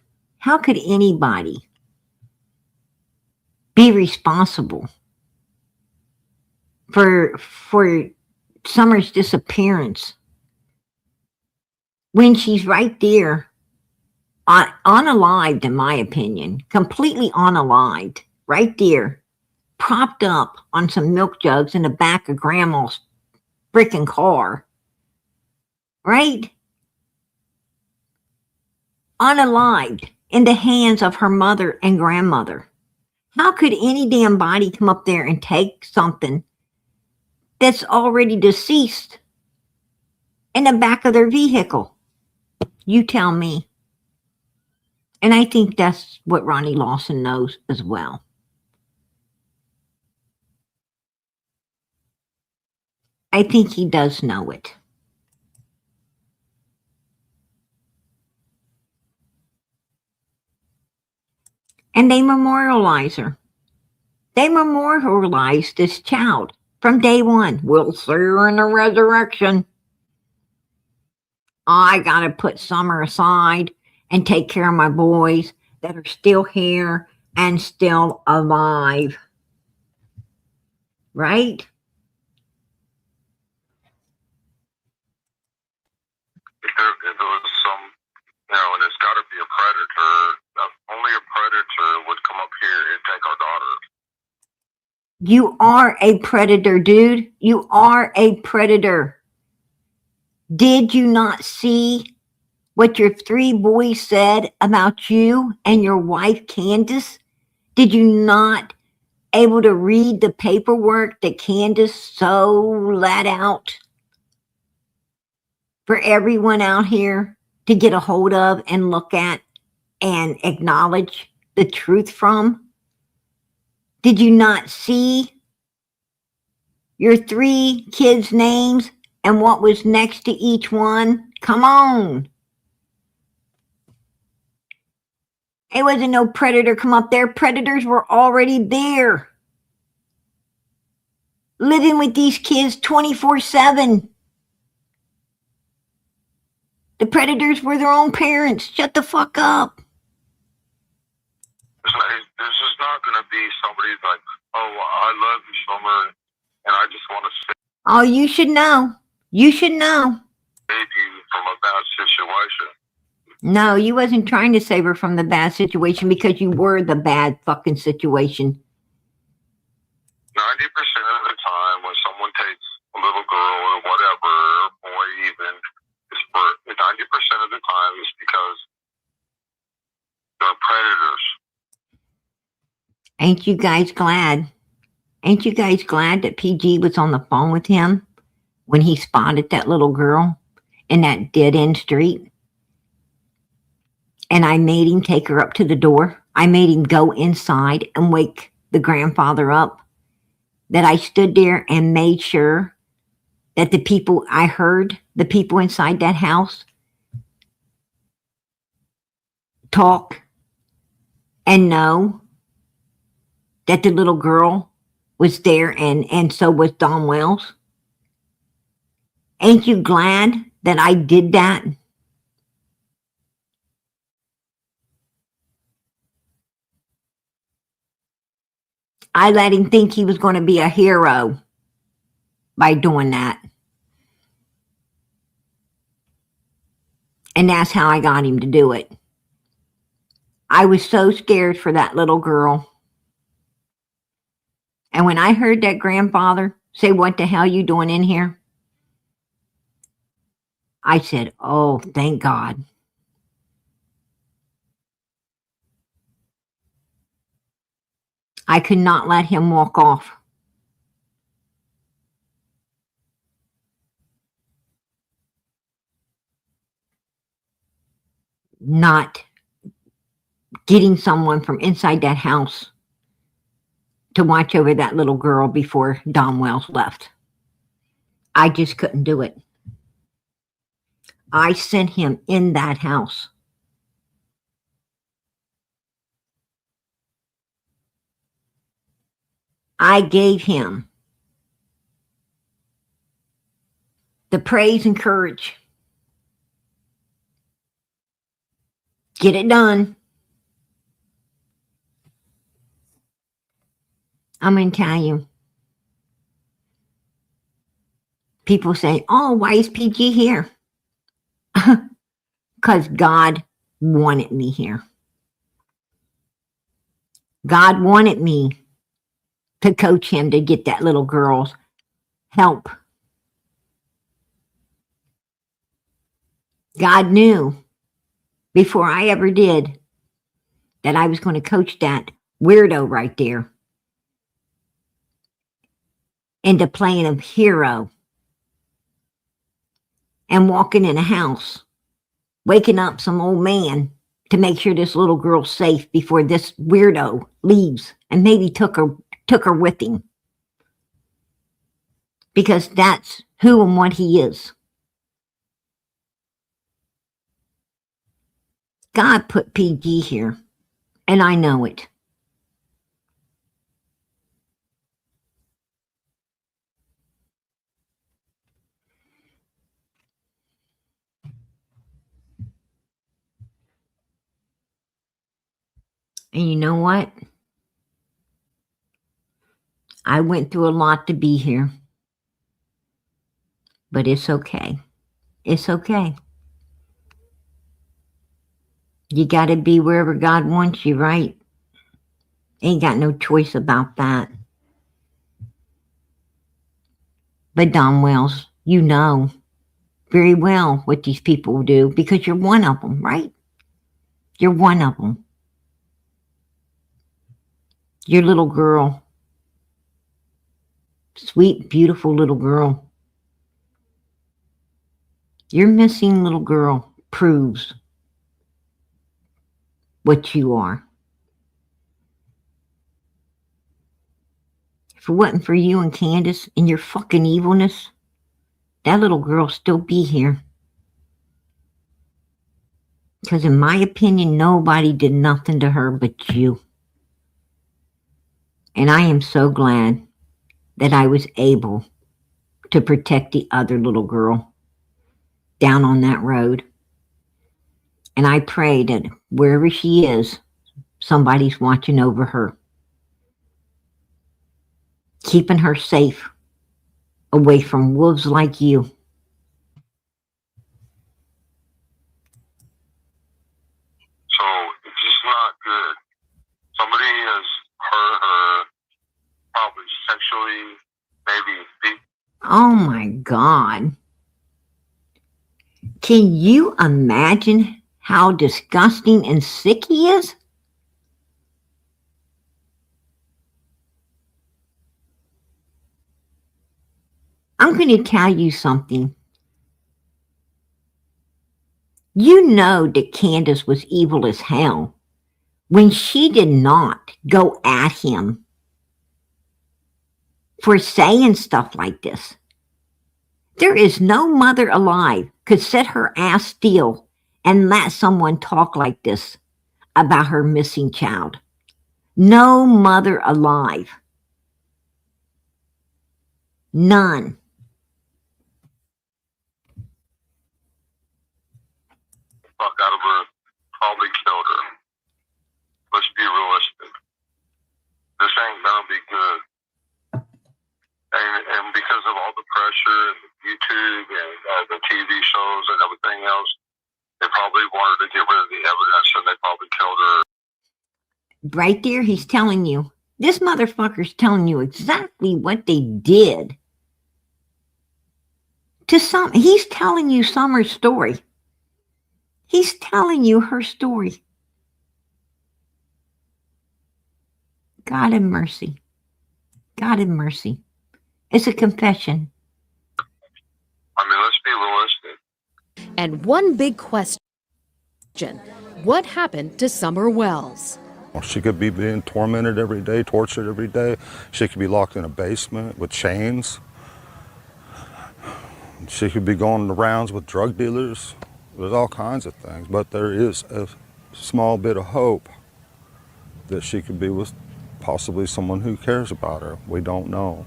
be responsible for Summer's disappearance when she's right there, unalived, in my opinion, completely unalived, right there, propped up on some milk jugs in the back of Grandma's freaking car, right? Unalived, in the hands of her mother and grandmother. How could any damn body come up there and take something that's already deceased in the back of their vehicle? You tell me. And I think that's what Ronnie Lawson knows as well. I think he does know it. And they memorialize her. They memorialize this child from day one. We'll see her in the resurrection. I got to put Summer aside and take care of my boys that are still here and still alive. Right? If there was some, and it's got to be a predator. Only a predator would come up here and take our daughter. You are a predator, dude. You are a predator. Did you not see what your three boys said about you and your wife, Candace? Did you not able to read the paperwork that Candace so let out for everyone out here to get a hold of and look at and acknowledge the truth from? Did you not see your three kids' names and what was next to each one? Come on. It wasn't no predator come up there. Predators were already there, living with these kids 24/7. The predators were their own parents. Shut the fuck up. This is not going to be somebody's like, oh, I love you, Summer, and I just want to Oh, you should know. You should know. save you from a bad situation. No, you wasn't trying to save her from the bad situation because you were the bad fucking situation. 90% of the time when someone takes a little girl or whatever, or boy even, it's for 90% of the time it's because they're predators. Ain't you guys glad? Ain't you guys glad that PG was on the phone with him when he spotted that little girl in that dead-end street? And I made him take her up to the door. I made him go inside and wake the grandfather up. That I stood there and made sure that the people I heard, the people inside that house, talk and know that the little girl was there, and so was Don Wells. Ain't you glad that I did that? I let him think he was going to be a hero by doing that. And that's how I got him to do it. I was so scared for that little girl. And when I heard that grandfather say, "What the hell you doing in here?" I said, "Oh, thank God." I could not let him walk off. Not getting someone from inside that house to watch over that little girl before Don Wells left. I just couldn't do it. I sent him in that house. I gave him the praise and courage. Get it done. I'm going to tell you. People say, "Oh, why is PG here?" Because God wanted me here. God wanted me to coach him to get that little girl's help. God knew before I ever did that I was going to coach that weirdo right there into playing a hero and walking in a house, waking up some old man to make sure this little girl's safe before this weirdo leaves and maybe took her with him. Because that's who and what he is. God put PG here, and I know it. And you know what? I went through a lot to be here. But it's okay. It's okay. You got to be wherever God wants you, right? Ain't got no choice about that. But Don Wells, you know very well what these people do because you're one of them, right? You're one of them. Your little girl. Sweet, beautiful little girl. Your missing little girl proves what you are. If it wasn't for you and Candace and your fucking evilness, that little girl still be here. Because in my opinion, nobody did nothing to her but you. And I am so glad that I was able to protect the other little girl down on that road. And I pray that wherever she is, somebody's watching over her, keeping her safe away from wolves like you. So it's just not good. Somebody has hurt her, probably sexually, maybe beat. Oh my God. Can you imagine how disgusting and sick he is? I'm going to tell you something. You know that Candace was evil as hell when she did not go at him for saying stuff like this. There is no mother alive could set her ass still and let someone talk like this about her missing child. No mother alive. None. Fuck out of her, probably killed her. Let's be realistic. This ain't gonna be good. And because of all the pressure and YouTube and the TV shows and everything else, they probably wanted to get rid of the evidence and they probably killed her. Right there, he's telling you. This motherfucker's telling you exactly what they did. He's telling you Summer's story. He's telling you her story. God have mercy. God have mercy. It's a confession. I mean, let's be realistic. And one big question. What happened to Summer Wells? She could be being tormented every day, tortured every day. She could be locked in a basement with chains. She could be going the rounds with drug dealers. There's all kinds of things, but there is a small bit of hope that she could be with possibly someone who cares about her. We don't know.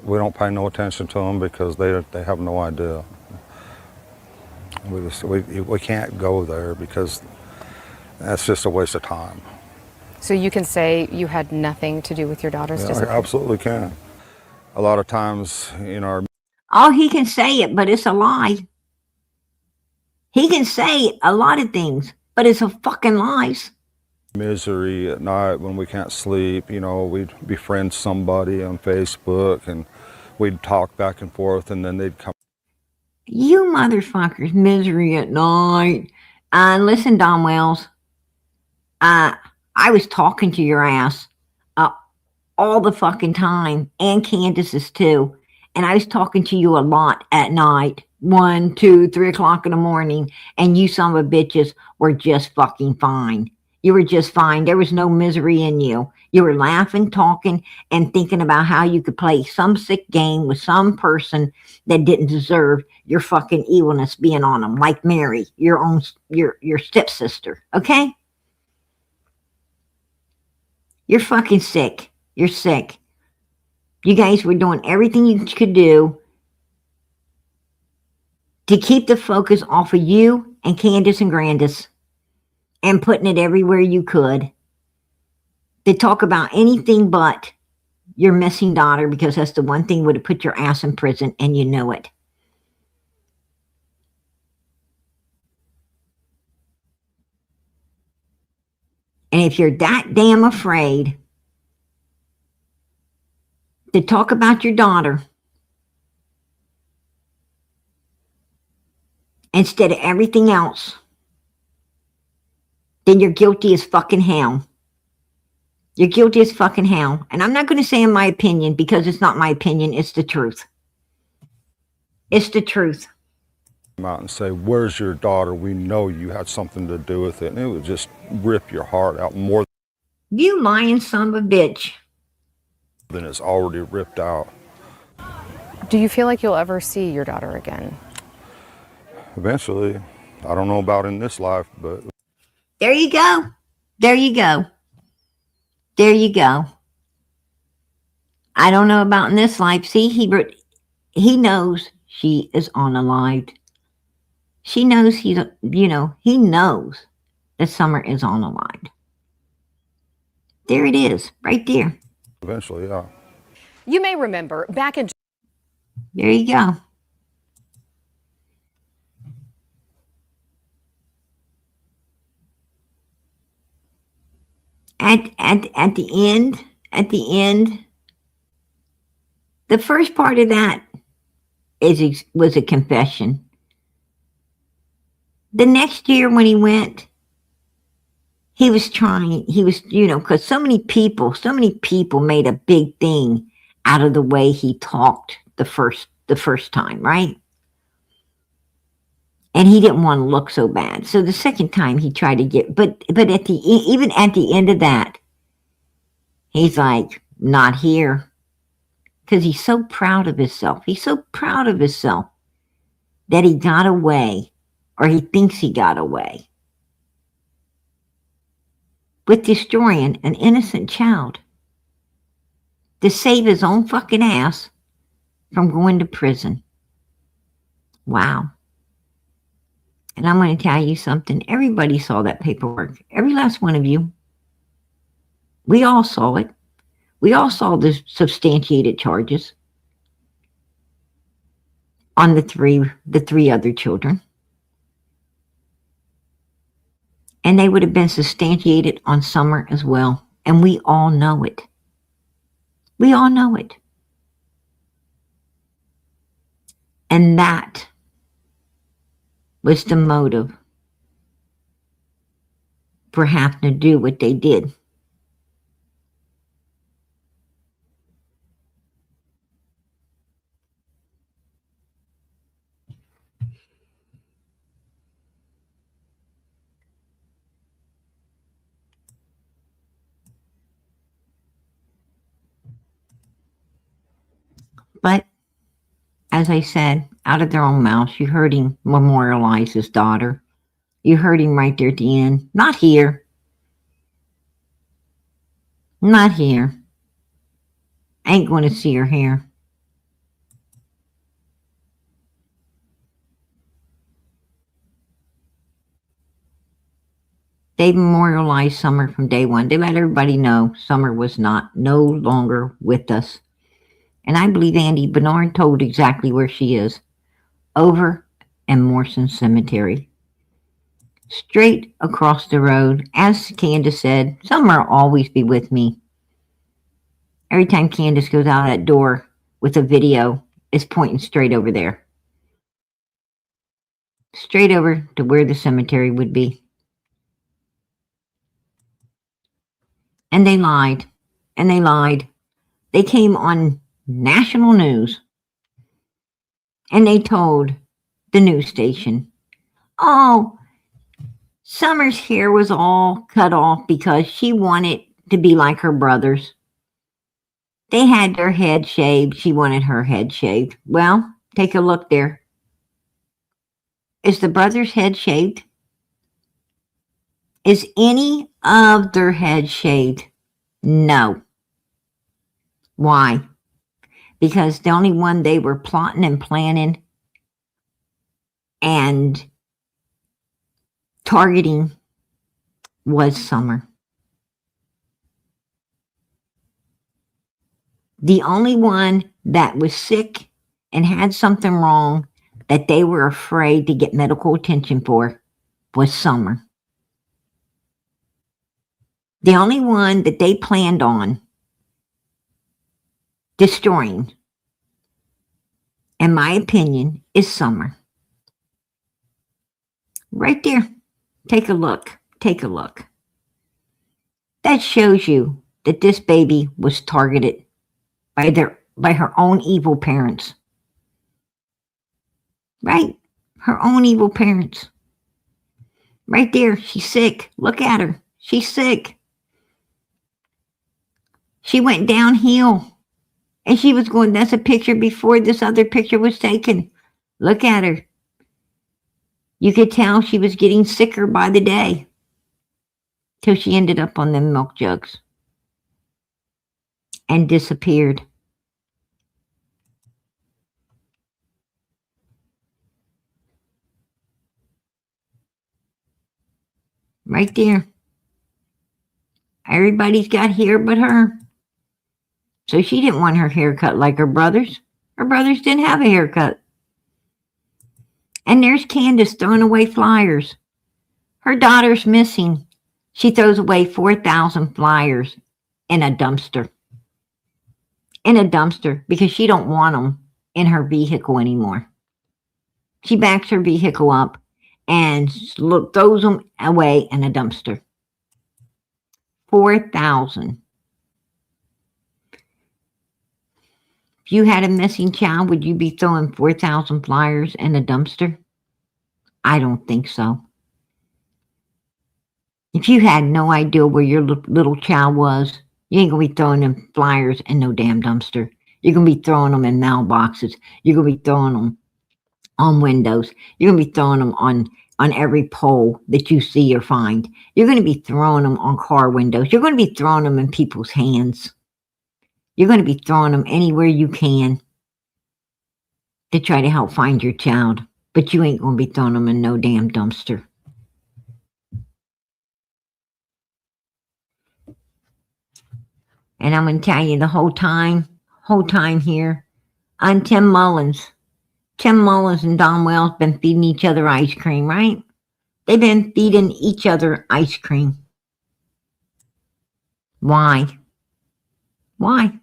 We don't pay no attention to them because they have no idea. We can't go there because that's just a waste of time. So you can say you had nothing to do with your daughter's Yeah, I disappearance? absolutely can. A lot of times in our Oh, he can say it, but it's a lie. He can say a lot of things, but it's a fucking lies. misery at night when we can't sleep, we'd befriend somebody on Facebook and we'd talk back and forth and then they'd come. You motherfuckers, misery at night. Listen, Don Wells. I was talking to your ass all the fucking time, and Candace's too. And I was talking to you a lot at night, 1, 2, 3 o'clock in the morning, and you son of a bitches were just fucking fine. You were just fine. There was no misery in you. You were laughing, talking, and thinking about how you could play some sick game with some person that didn't deserve your fucking evilness being on them, like Mary, your stepsister. Okay? You're fucking sick. You're sick. You guys were doing everything you could do to keep the focus off of you and Candace and Grandis and putting it everywhere you could to talk about anything but your missing daughter, because that's the one thing would have put your ass in prison, and you know it. And if you're that damn afraid to talk about your daughter instead of everything else, then you're guilty as fucking hell. You're guilty as fucking hell. And I'm not going to say in my opinion, because it's not my opinion, it's the truth. It's the truth. Come out and say, "Where's your daughter? We know you had something to do with it." And it would just rip your heart out more You lying son of a bitch. than it's already ripped out. Do you feel like you'll ever see your daughter again? Eventually, I don't know about in this life, but There you go. There you go. There you go. I don't know about in this life. See, he knows she is unalived. She knows he knows that Summer is unalived. There it is, right there. Eventually, yeah. You may remember back in There you go. At the end, the first part of that was a confession. The next year when he went, he was, because so many people made a big thing out of the way he talked the first time, right? And he didn't want to look so bad. So the second time he tried to but even at the end of that, he's like, not here. Because he's so proud of himself. He's so proud of himself that he got away, or he thinks he got away, with destroying an innocent child to save his own fucking ass from going to prison. Wow. And I'm going to tell you something. Everybody saw that paperwork. Every last one of you. We all saw it. We all saw the substantiated charges on the three other children. And they would have been substantiated on Summer as well. And we all know it. We all know it. And that was the motive for having to do what they did. But, as I said, out of their own mouths, you heard him memorialize his daughter. You heard him right there at the end. Not here. Not here. Ain't going to see her here. They memorialized Summer from day one. They let everybody know Summer was no longer with us. And I believe Andy Bernard told exactly where she is. Over in Morrison Cemetery. Straight across the road. As Candace said, Summer will always be with me. Every time Candace goes out that door with a video, it's pointing straight over there. Straight over to where the cemetery would be. And they lied. And they lied. They came on national news. And they told the news station, oh, Summer's hair was all cut off because she wanted to be like her brothers. They had their head shaved. She wanted her head shaved. Well, take a look there. Is the brothers' head shaved? Is any of their head shaved? No. Why? Because the only one they were plotting and planning and targeting was Summer. The only one that was sick and had something wrong that they were afraid to get medical attention for was Summer. The only one that they planned on destroying, in my opinion, is Summer. Right there. Take a look. Take a look. That shows you that this baby was targeted by her own evil parents. Right? Her own evil parents. Right there. She's sick. Look at her. She's sick. She went downhill. And she was going, that's a picture before this other picture was taken. Look at her. You could tell she was getting sicker by the day. Till she ended up on them milk jugs. And disappeared. Right there. Everybody's got hair but her. So she didn't want her hair cut like her brothers. Her brothers didn't have a haircut. And there's Candace throwing away flyers. Her daughter's missing. She throws away 4,000 flyers in a dumpster. In a dumpster because she don't want them in her vehicle anymore. She backs her vehicle up and throws them away in a dumpster. 4,000. If you had a missing child, would you be throwing 4,000 flyers in a dumpster? I don't think so. If you had no idea where your little child was, you ain't gonna be throwing them flyers in no damn dumpster. You're gonna be throwing them in mailboxes. You're gonna be throwing them on windows. You're gonna be throwing them on every pole that you see or find. You're gonna be throwing them on car windows. You're gonna be throwing them in people's hands. You're gonna be throwing them anywhere you can to try to help find your child. But you ain't gonna be throwing them in no damn dumpster. And I'm going to tell you the whole time here, on Tim Mullins. Tim Mullins and Don Wells been feeding each other ice cream, right? They've been feeding each other ice cream. Why? Why?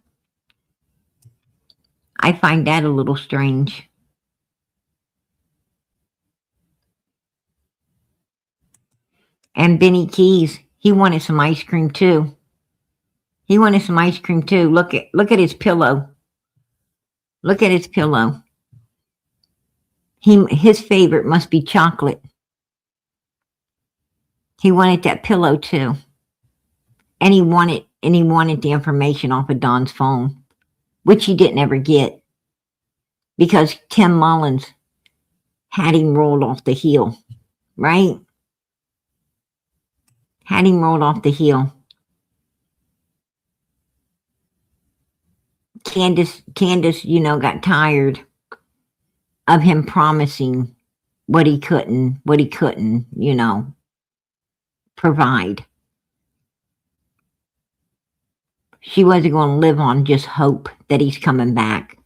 I find that a little strange. And Benny Keys, he wanted some ice cream too. He wanted some ice cream too. Look at his pillow. Look at his pillow. His favorite must be chocolate. He wanted that pillow too. And he wanted the information off of Don's phone, which he didn't ever get because Tim Mullins had him rolled off the hill, right? Had him rolled off the hill. Candace, got tired of him promising what he couldn't, provide. She wasn't going to live on just hope that he's coming back.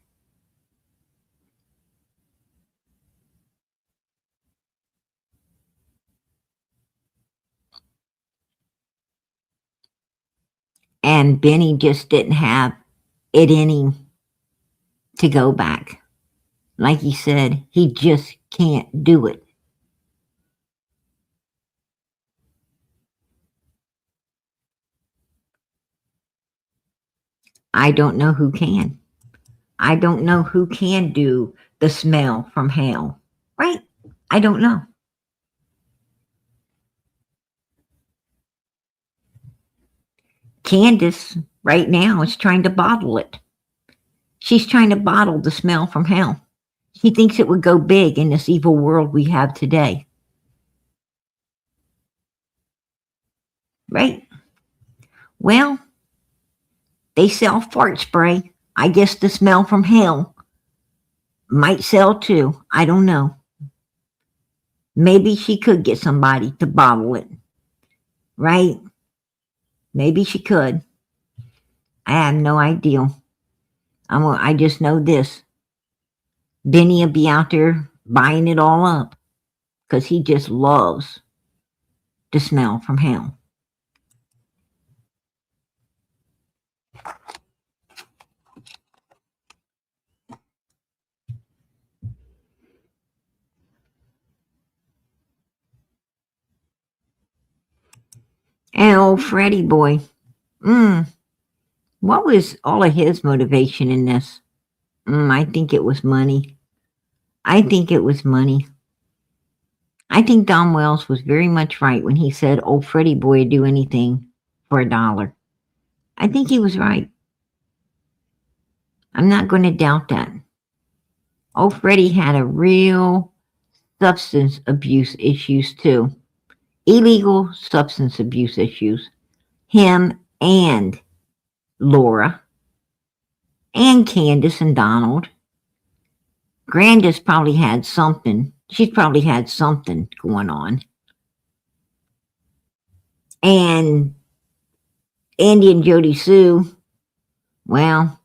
And Benny just didn't have it in him to go back. Like he said, he just can't do it. I don't know who can. I don't know who can do the smell from hell, right? I don't know. Candace right now is trying to bottle it. She's trying to bottle the smell from hell. She thinks it would go big in this evil world we have today. Right? Well, they sell fart spray. I guess the smell from hell might sell too. I don't know. Maybe she could get somebody to bottle it. Right? Maybe she could. I have no idea. I just know this. Benny will be out there buying it all up because he just loves the smell from hell. And old Freddie boy. What was all of his motivation in this? I think it was money. I think it was money. I think Don Wells was very much right when he said old Freddie boy would do anything for $1. I think he was right. I'm not going to doubt that. Old Freddie had a real substance abuse issues too. Illegal substance abuse issues. Him and Laura and Candace and Donald. Grandis probably had something. She's probably had something going on. And Andy and Jody Sue, well,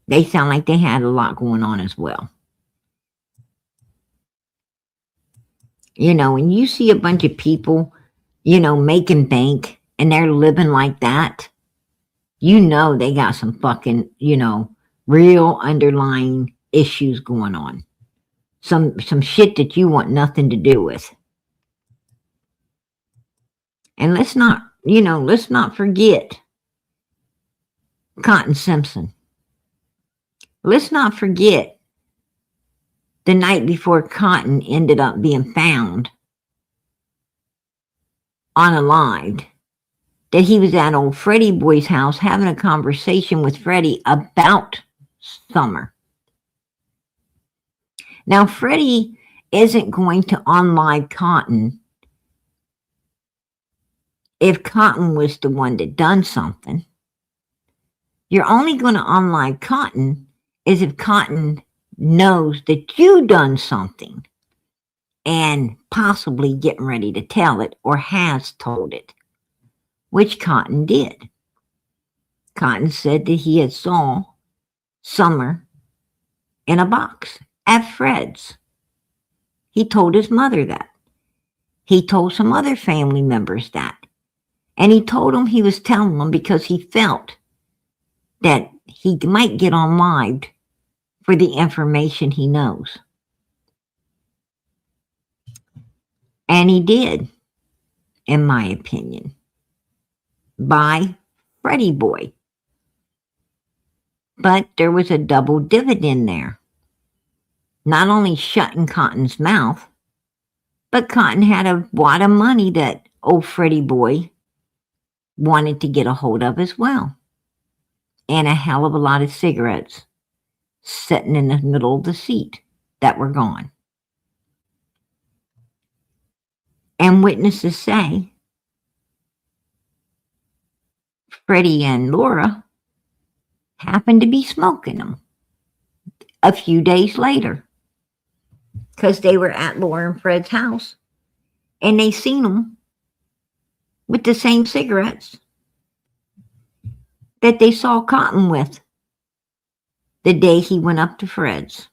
they sound like they had a lot going on as well. You know, when you see a bunch of people, you know, making bank and they're living like that, you know they got some fucking, you know, real underlying issues going on. Some shit that you want nothing to do with. And let's not forget Cotton Simpson. Let's not forget the night before Cotton ended up being found unalived, that he was at old Freddie Boy's house having a conversation with Freddie about Summer. Now, Freddie isn't going to unlive Cotton if Cotton was the one that done something. You're only going to unlive Cotton is if Cotton knows that you done something and possibly getting ready to tell it or has told it, which Cotton did. Cotton said that he had saw Summer in a box at Fred's. He told his mother that. He told some other family members that. And he told them he was telling them because he felt that he might get unlived for the information he knows. And he did, in my opinion, by Freddie Boy. But there was a double dividend there. Not only shutting Cotton's mouth, but Cotton had a wad of money that old Freddie Boy wanted to get a hold of as well. And a hell of a lot of cigarettes sitting in the middle of the seat that were gone. And witnesses say Freddie and Laura happened to be smoking them a few days later because they were at Laura and Fred's house and they seen them with the same cigarettes that they saw Cotton with the day he went up to Fred's.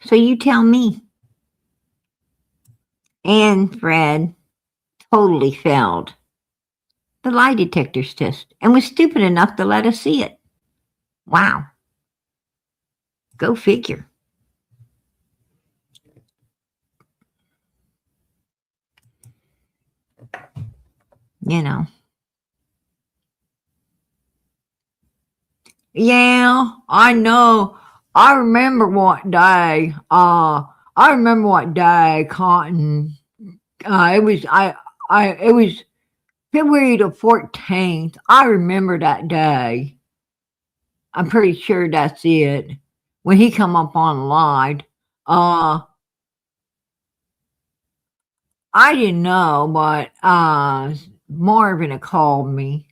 So you tell me. And Fred totally failed the lie detector's test and was stupid enough to let us see it. Wow. Go figure. You know. Yeah, I know. I remember what day. Cotton. It was February the 14th. I remember that day. I'm pretty sure that's it. When he come up online. I didn't know, but Marvin had called me.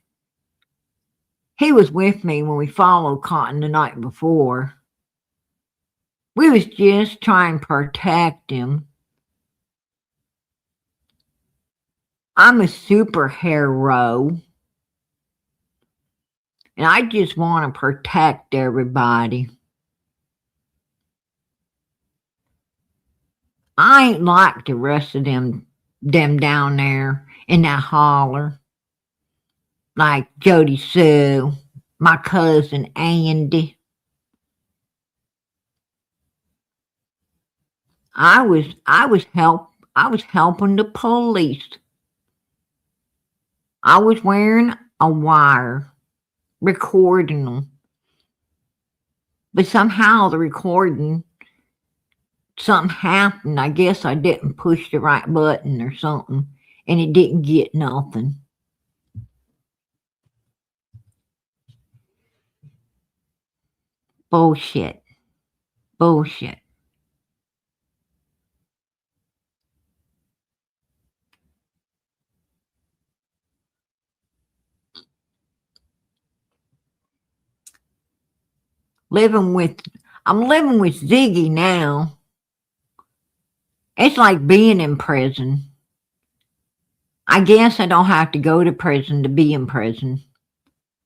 He was with me when we followed Cotton the night before. We was just trying to protect him. I'm a superhero. And I just want to protect everybody. I ain't like the rest of them down there in that holler. Like Jody Sue, my cousin Andy. I was helping the police. I was wearing a wire, recording them. But somehow the recording, something happened. I guess I didn't push the right button or something, and it didn't get nothing. Bullshit. Bullshit. I'm living with Ziggy now. It's like being in prison. I guess I don't have to go to prison to be in prison.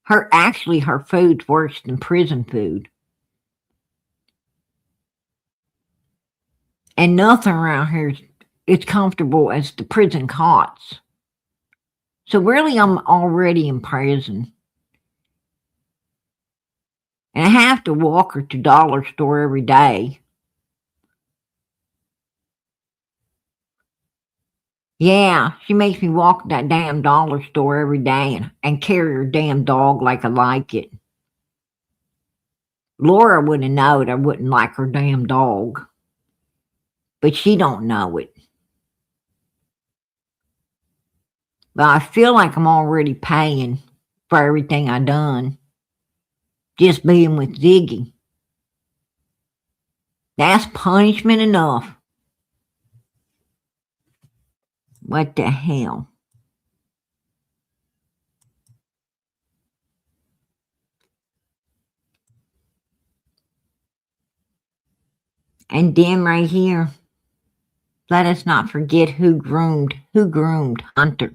Her food's worse than prison food. And nothing around here is comfortable as the prison cots. So really, I'm already in prison. And I have to walk her to dollar store every day. Yeah, she makes me walk to that damn dollar store every day and carry her damn dog like I like it. Laura wouldn't know it. I wouldn't like her damn dog. But she don't know it. But I feel like I'm already paying for everything I done. Just being with Ziggy. That's punishment enough. What the hell? And then right here, let us not forget who groomed Hunter.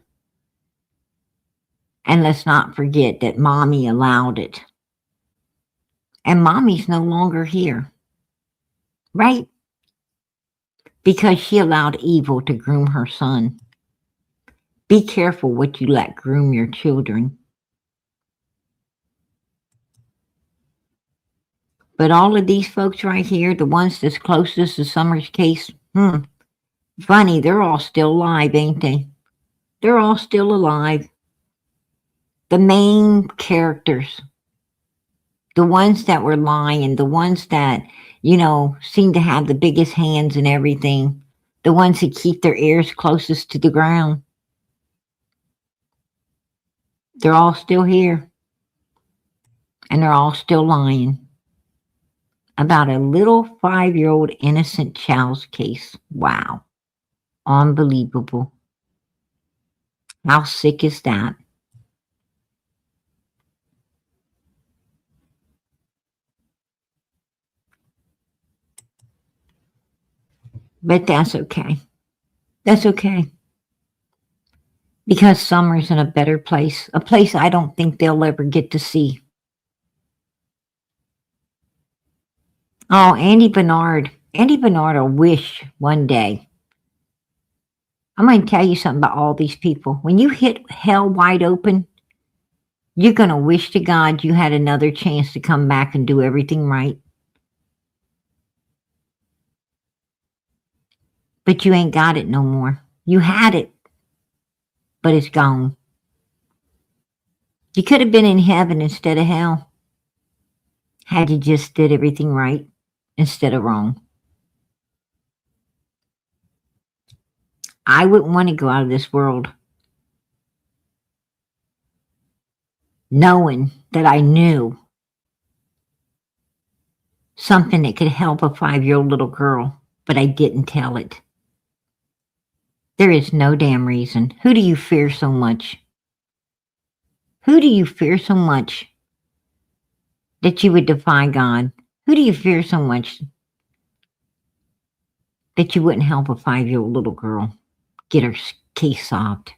And let's not forget that Mommy allowed it. And Mommy's no longer here. Right? Because she allowed evil to groom her son. Be careful what you let groom your children. But all of these folks right here, the ones that's closest to Summer's case, funny, they're all still alive, ain't they? They're all still alive. The main characters, the ones that were lying, the ones that, seem to have the biggest hands and everything, the ones that keep their ears closest to the ground, they're all still here. And they're all still lying about a little 5-year-old innocent child's case. Wow. Unbelievable. How sick is that? But that's okay. That's okay. Because Summer's in a better place. A place I don't think they'll ever get to see. Oh, Andy Bernard. Andy Bernard will wish one day. I'm going to tell you something about all these people. When you hit hell wide open, you're going to wish to God you had another chance to come back and do everything right. But you ain't got it no more. You had it, but it's gone. You could have been in heaven instead of hell had you just did everything right instead of wrong. I wouldn't want to go out of this world knowing that I knew something that could help a 5-year-old little girl, but I didn't tell it. There is no damn reason. Who do you fear so much? Who do you fear so much that you would defy God? Who do you fear so much that you wouldn't help a 5-year-old little girl get her case solved?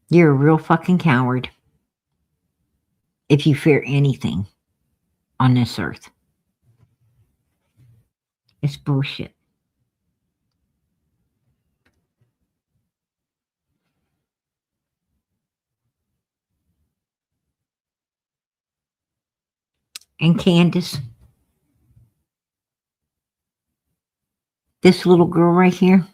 You're a real fucking coward if you fear anything on this earth. It's bullshit. And Candace, this little girl right here,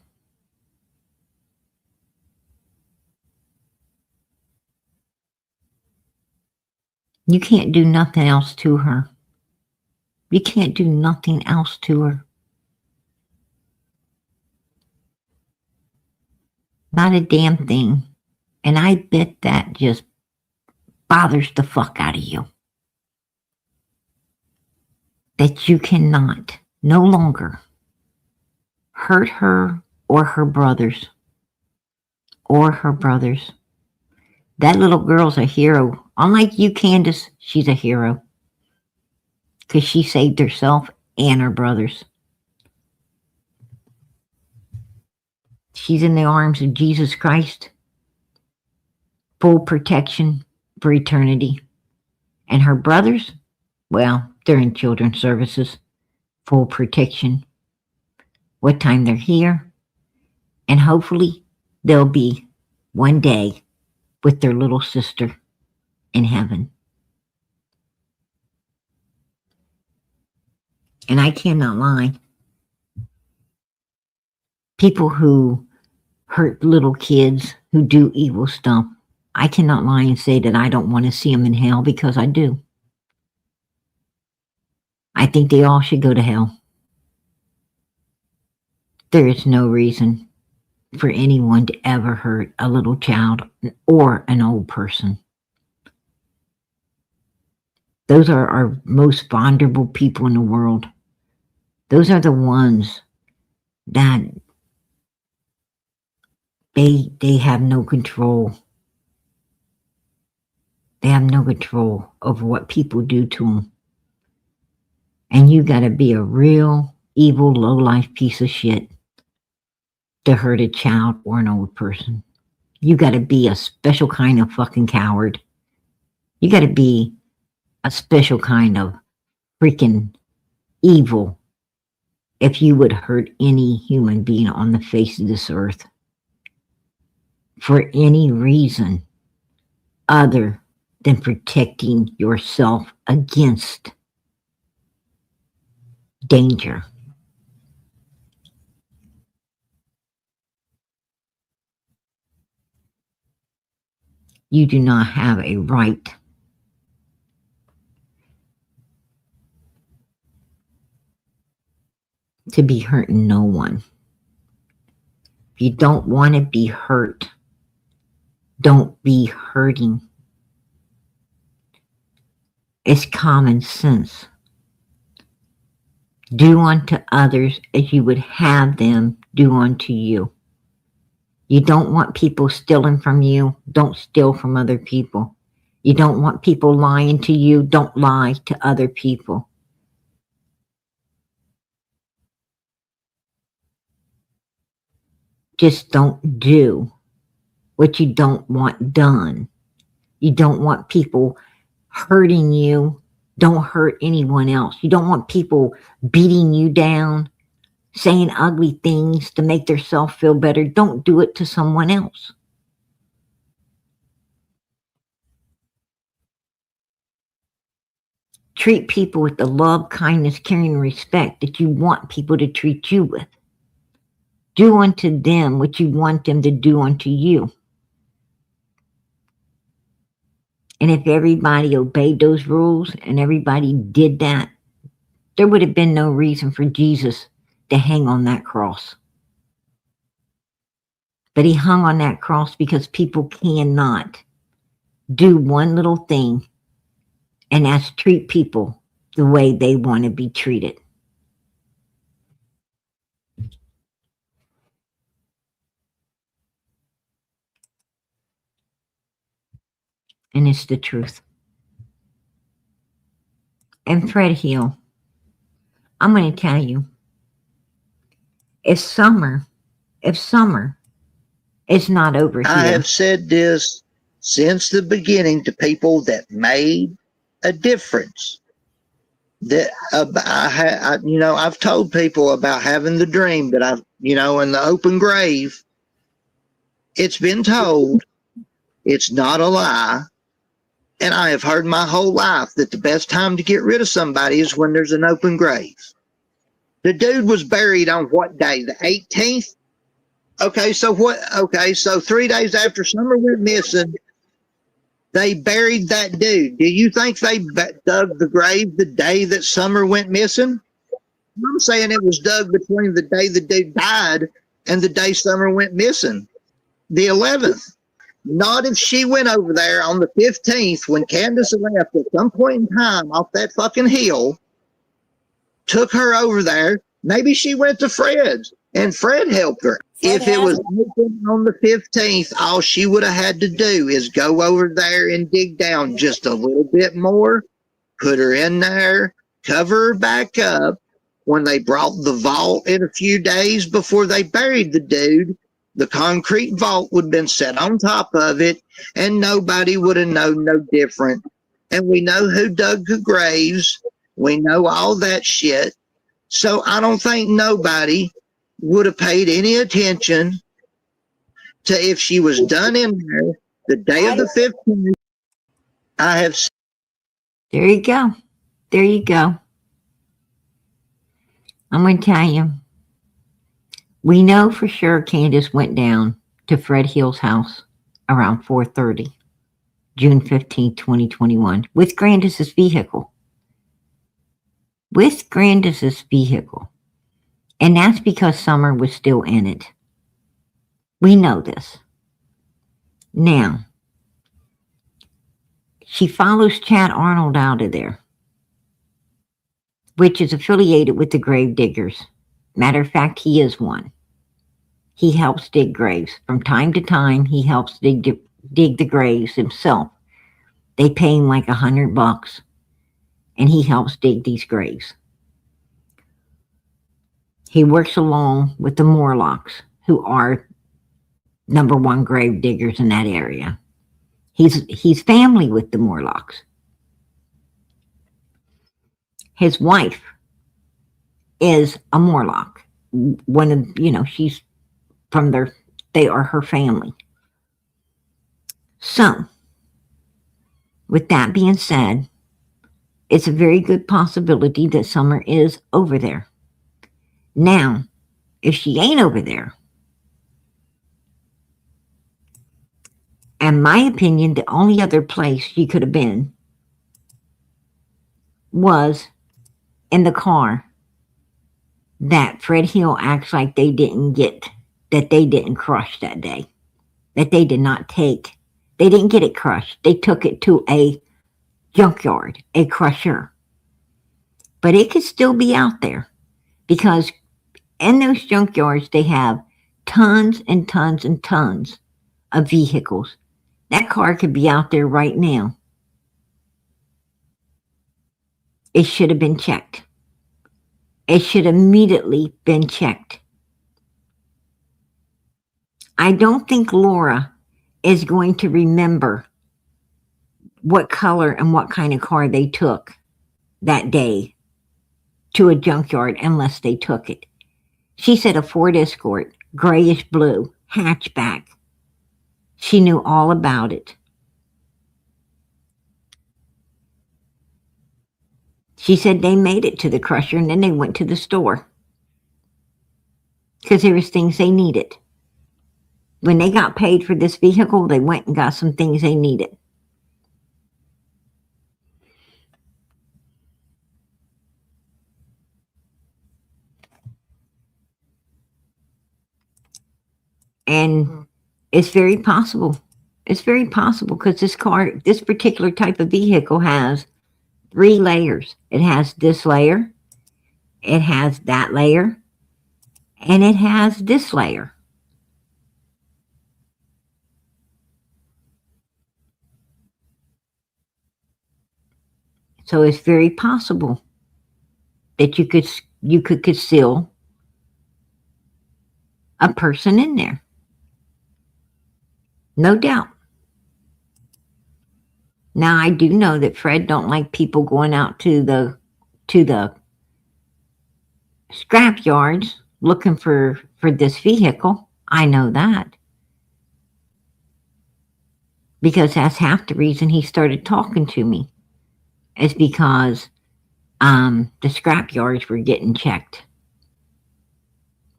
you can't do nothing else to her. You can't do nothing else to her. Not a damn thing. And I bet that just bothers the fuck out of you. That you cannot, no longer, hurt her or her brothers. Or her brothers. That little girl's a hero. Unlike you, Candace, she's a hero. Because she saved herself and her brothers. She's in the arms of Jesus Christ. Full protection for eternity. And her brothers, well, they're in children's services. Full protection. What time they're here. And hopefully they'll be one day with their little sister in heaven. And I cannot lie. People who hurt little kids, who do evil stuff, I cannot lie and say that I don't want to see them in hell, because I do. I think they all should go to hell. There is no reason for anyone to ever hurt a little child or an old person. Those are our most vulnerable people in the world. Those are the ones that they have no control. They have no control over what people do to them. And you got to be a real evil, low-life piece of shit to hurt a child or an old person. You got to be a special kind of fucking coward. You got to be a special kind of freaking evil if you would hurt any human being on the face of this earth for any reason other than protecting yourself against danger. You do not have a right to be hurting no one. If you don't want to be hurt, don't be hurting. It's common sense. Do unto others as you would have them do unto you. You don't want people stealing from you. Don't steal from other people. You don't want people lying to you. Don't lie to other people. Just don't do what you don't want done. You don't want people hurting you. Don't hurt anyone else. You don't want people beating you down, saying ugly things to make themselves feel better. Don't do it to someone else. Treat people with the love, kindness, caring, and respect that you want people to treat you with. Do unto them what you want them to do unto you. And if everybody obeyed those rules and everybody did that, there would have been no reason for Jesus to hang on that cross. But he hung on that cross because people cannot do one little thing, and that's treat people the way they want to be treated. And it's the truth. And Fred Hill, I'm going to tell you, if summer is not over here. I have said this since the beginning to people that made a difference. That I've told people about having the dream that I've, in the open grave. It's been told. It's not a lie. And I have heard my whole life that the best time to get rid of somebody is when there's an open grave. The dude was buried on what day? The 18th? Okay, so 3 days after Summer went missing, they buried that dude. Do you think they dug the grave the day that Summer went missing? I'm saying it was dug between the day the dude died and the day Summer went missing, the 11th. Not if she went over there on the 15th when Candace left at some point in time off that fucking hill, took her over there. Maybe she went to Fred's and Fred helped her. If it was on the 15th, all she would have had to do is go over there and dig down just a little bit more, put her in there, cover her back up. When they brought the vault in a few days before they buried the dude, the concrete vault would have been set on top of it, and nobody would have known no different. And we know who dug the graves. We know all that shit. So I don't think nobody would have paid any attention to if she was done in there the day of the 15th. I have. There you go. There you go. I'm going to tell you. We know for sure Candace went down to Fred Hill's house around 4:30, June 15, 2021, with Grandis's vehicle. With Grandis's vehicle. And that's because Summer was still in it. We know this. Now, she follows Chad Arnold out of there, which is affiliated with the grave diggers. Matter of fact, he is one. He helps dig graves. From time to time, he helps dig the graves himself. They pay him like $100, and he helps dig these graves. He works along with the Morlocks, who are #1 grave diggers in that area. He's family with the Morlocks. His wife is a Morlock. One of, she's from they are her family. So, with that being said, it's a very good possibility that Summer is over there. Now, if she ain't over there, in my opinion, the only other place she could have been was in the car that Fred Hill acts like they didn't crush that day, that they did not take. They didn't get it crushed. They took it to a junkyard, a crusher. But it could still be out there because in those junkyards, they have tons and tons and tons of vehicles. That car could be out there right now. It should have been checked. It should immediately been checked. I don't think Laura is going to remember what color and what kind of car they took that day to a junkyard unless they took it. She said a Ford Escort, grayish blue, hatchback. She knew all about it. She said they made it to the crusher and then they went to the store because there was things they needed. When they got paid for this vehicle, they went and got some things they needed. And it's very possible. It's very possible because this particular type of vehicle has 3 layers. It has this layer, it has that layer, and it has this layer. So it's very possible that you could conceal a person in there. No doubt. Now I do know that Fred don't like people going out to the scrap yards looking for this vehicle. I know that. Because that's half the reason he started talking to me. Is because the scrap yards were getting checked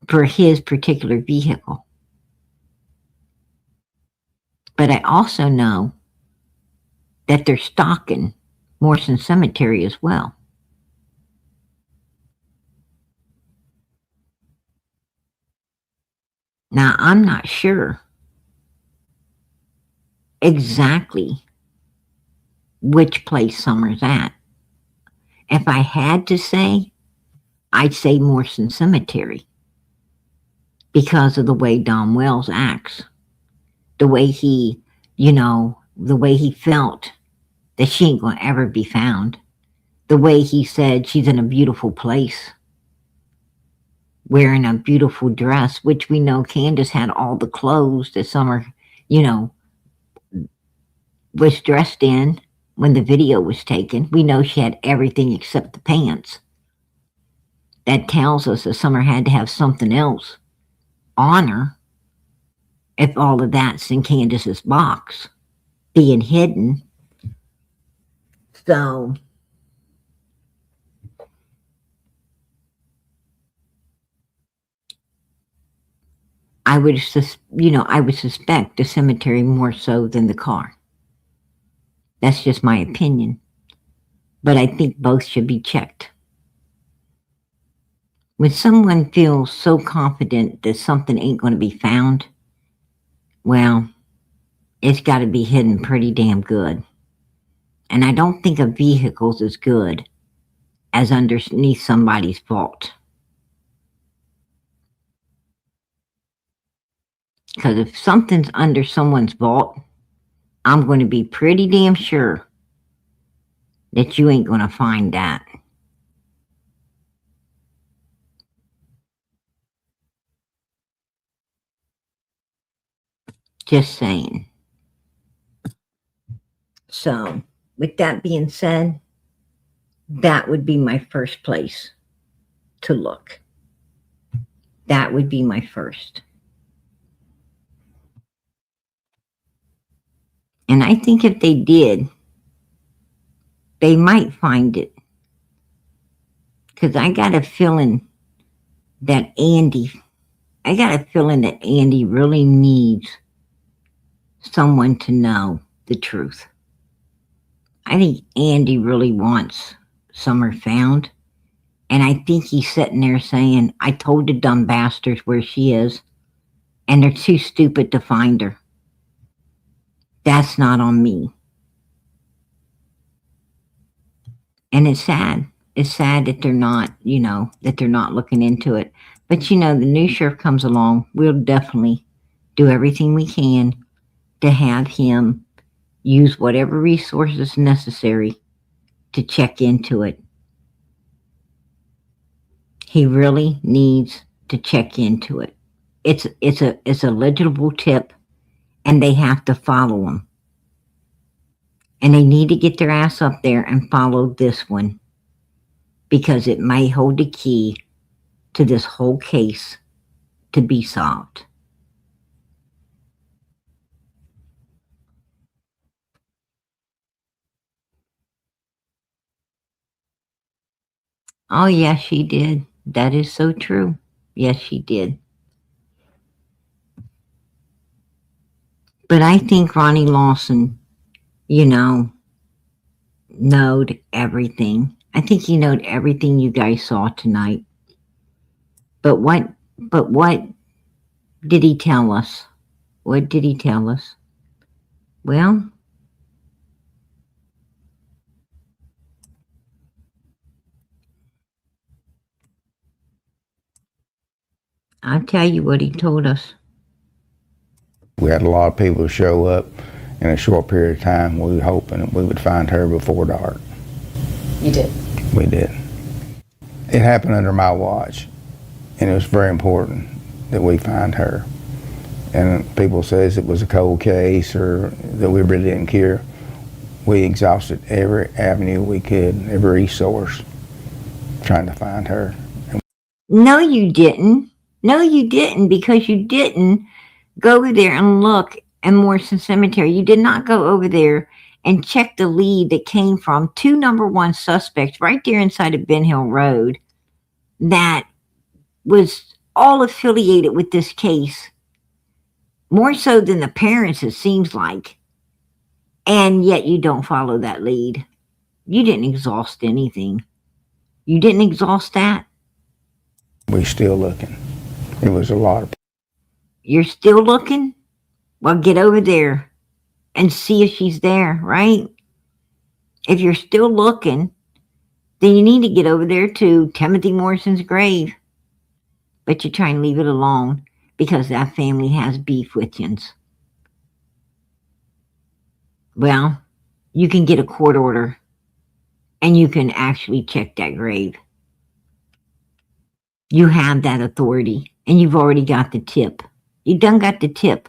for his particular vehicle. But I also know that they're stocking Morrison Cemetery as well. Now, I'm not sure exactly which place Summer's at. If I had to say, I'd say Morrison Cemetery because of the way Don Wells acts. The way he, the way he felt that she ain't gonna ever be found. The way he said she's in a beautiful place. wearing a beautiful dress, which we know Candace had all the clothes that Summer, you know, was dressed in when the video was taken. We know she had everything except the pants. That tells us that Summer had to have something else on her if all of that's in Candace's box being hidden. So I would suspect the cemetery more so than the car. That's just my opinion. But I think both should be checked. When someone feels so confident that something ain't going to be found, well, it's got to be hidden pretty damn good. And I don't think a vehicle's as good as underneath somebody's vault. Because if something's under someone's vault, I'm going to be pretty damn sure that you ain't going to find that. Just saying. So, with that being said, that would be my first place to look. That would be my first. And I think if they did, they might find it. Because I got a feeling that Andy really needs someone to know the truth. I think Andy really wants Summer found. And I think he's sitting there saying, I told the dumb bastards where she is, and they're too stupid to find her. That's not on me. And it's sad. It's sad that they're not, that they're not looking into it. But, the new sheriff comes along. We'll definitely do everything we can to have him use whatever resources necessary to check into it. He really needs to check into it. It's a legible tip, and they have to follow them. And they need to get their ass up there and follow this one, because it may hold the key to this whole case to be solved. Oh, yes, she did. That is so true. Yes, she did. But I think Ronnie Lawson, knowed everything. I think he knowed everything you guys saw tonight. But what did he tell us? What did he tell us? Well, I'll tell you what he told us. We had a lot of people show up in a short period of time. We were hoping that we would find her before dark. You did? We did. It happened under my watch, and it was very important that we find her. And people says it was a cold case or that we really didn't care. We exhausted every avenue we could, every resource, trying to find her. No, you didn't. No, you didn't, because you didn't go over there and look in Morrison Cemetery. You did not go over there and check the lead that came from 2 number 1 suspects right there inside of Ben Hill Road that was all affiliated with this case, more so than the parents, it seems like. And yet you don't follow that lead. You didn't exhaust anything. You didn't exhaust that. We're still looking. It was a lot of. You're still looking? Well, get over there and see if she's there, right? If you're still looking, then you need to get over there to Timothy Morrison's grave. But you try and leave it alone because that family has beef with you. Well, you can get a court order and you can actually check that grave. You have that authority, and you've already got the tip. You done got the tip.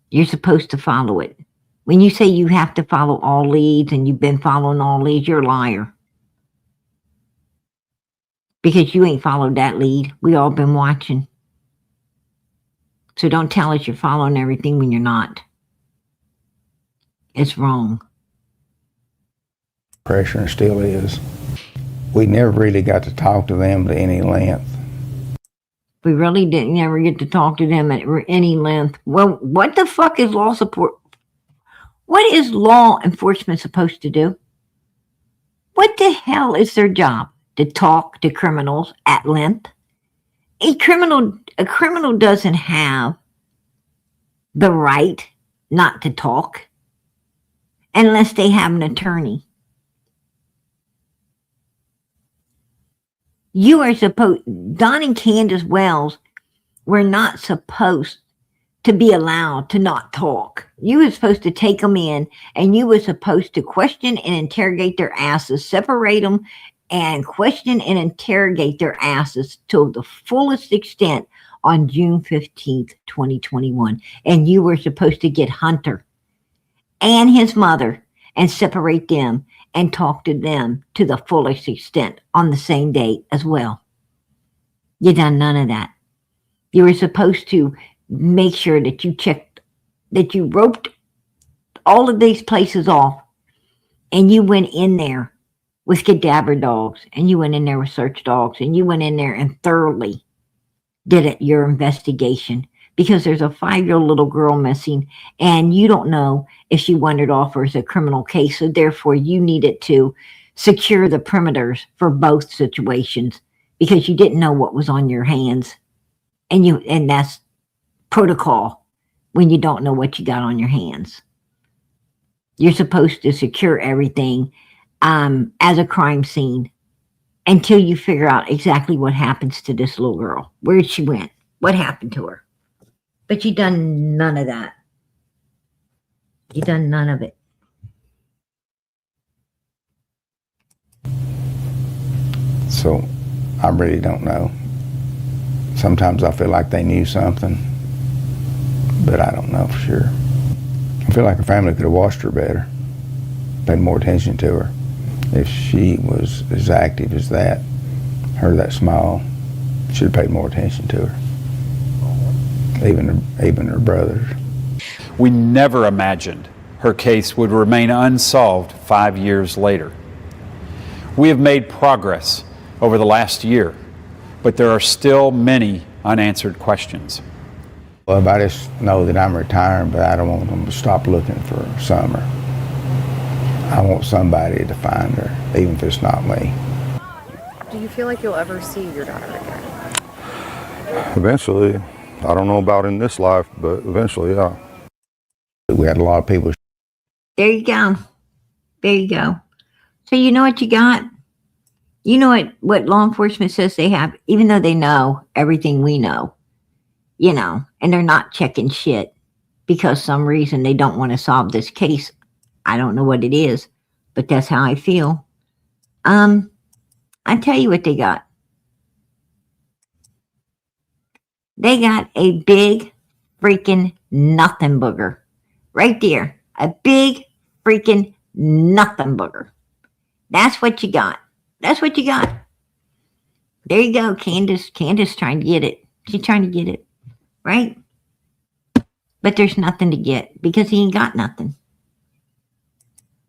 You're supposed to follow it. When you say you have to follow all leads and you've been following all leads, you're a liar. Because you ain't followed that lead. We all been watching. So don't tell us you're following everything when you're not. It's wrong. Pressure and still is. We never really got to talk to them to any length. We really didn't ever get to talk to them at any length. Well, what the fuck is law support? What is law enforcement supposed to do? What the hell is their job? To talk to criminals at length? A criminal doesn't have the right not to talk unless they have an attorney. You are supposed, Don and Candace Wells were not supposed to be allowed to not talk. You were supposed to take them in and you were supposed to question and interrogate their asses, separate them and question and interrogate their asses to the fullest extent on June 15th, 2021. And you were supposed to get Hunter and his mother and separate them and talk to them to the fullest extent on the same date as well. You done none of that. You were supposed to make sure that you checked, that you roped all of these places off and you went in there with cadaver dogs and you went in there with search dogs and you went in there and thoroughly did it, your investigation, because there's a 5-year-old little girl missing and you don't know if she wandered off or is a criminal case. So therefore you needed to secure the perimeters for both situations because you didn't know what was on your hands. And that's protocol when you don't know what you got on your hands. You're supposed to secure everything as a crime scene until you figure out exactly what happens to this little girl. Where she went, what happened to her. But you done none of that. You done none of it. So I really don't know. Sometimes I feel like they knew something, but I don't know for sure. I feel like her family could have watched her better, paid more attention to her. If she was as active as that, her that small, should have paid more attention to her. Even her brothers. We never imagined her case would remain unsolved 5 years later. We have made progress over the last year, but there are still many unanswered questions. Well, I just know that I'm retiring, but I don't want them to stop looking for Summer. I want somebody to find her, even if it's not me. Do you feel like you'll ever see your daughter again? Eventually. I don't know about in this life, but eventually, yeah. We had a lot of people. There you go. There you go. So you know what you got? You know what law enforcement says they have, even though they know everything we know, you know, and they're not checking shit because some reason they don't want to solve this case. I don't know what it is, but that's how I feel. I tell you what they got. They got a big freaking nothing booger right there. A big freaking nothing booger. That's what you got. That's what you got. There you go, Candace. Candace trying to get it. She's trying to get it, right? But there's nothing to get because he ain't got nothing.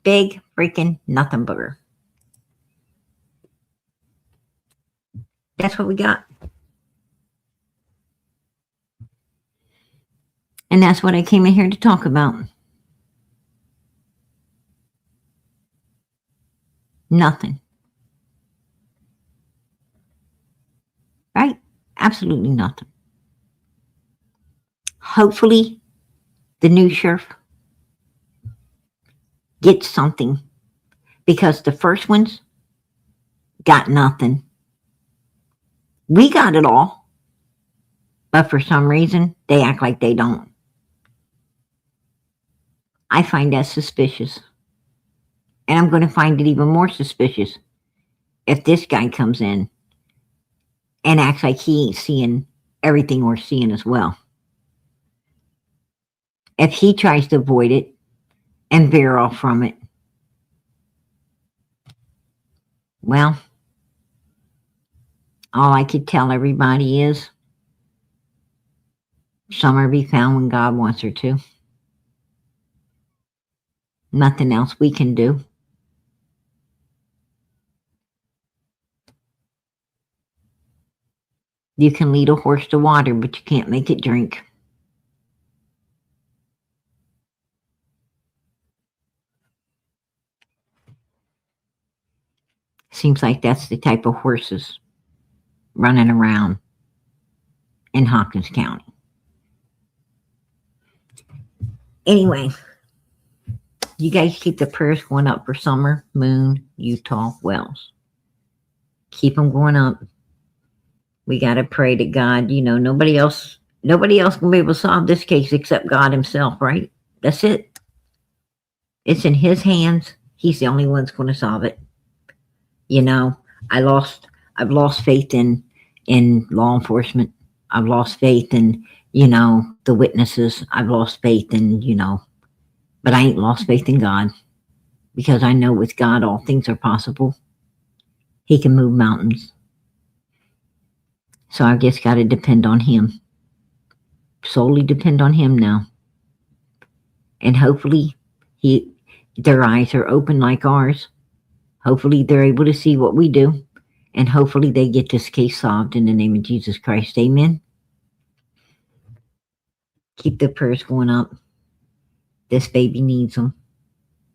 Big freaking nothing booger. That's what we got. And that's what I came in here to talk about. Nothing. Right? Absolutely nothing. Hopefully, the new sheriff gets something because the first ones got nothing. We got it all, but for some reason, they act like they don't. I find that suspicious. And I'm going to find it even more suspicious if this guy comes in and acts like he ain't seeing everything we're seeing as well. If he tries to avoid it and veer off from it, well, all I could tell everybody is Summer be found when God wants her to. Nothing else we can do. You can lead a horse to water, but you can't make it drink. Seems like that's the type of horses running around in Hawkins County. Anyway, you guys keep the prayers going up for Summer, Moon, Utah, Wells. Keep them going up. We got to pray to God. You know, nobody else can be able to solve this case except God himself, right? That's it. It's in his hands. He's the only one that's going to solve it. You know, I've lost faith in law enforcement. I've lost faith in, you know, the witnesses. I've lost faith in, you know, but I ain't lost faith in God, because I know with God all things are possible. He can move mountains. So I just got to depend on him. Solely depend on him now. And hopefully their eyes are open like ours. Hopefully they're able to see what we do. And hopefully they get this case solved in the name of Jesus Christ. Amen. Keep the prayers going up. This baby needs them.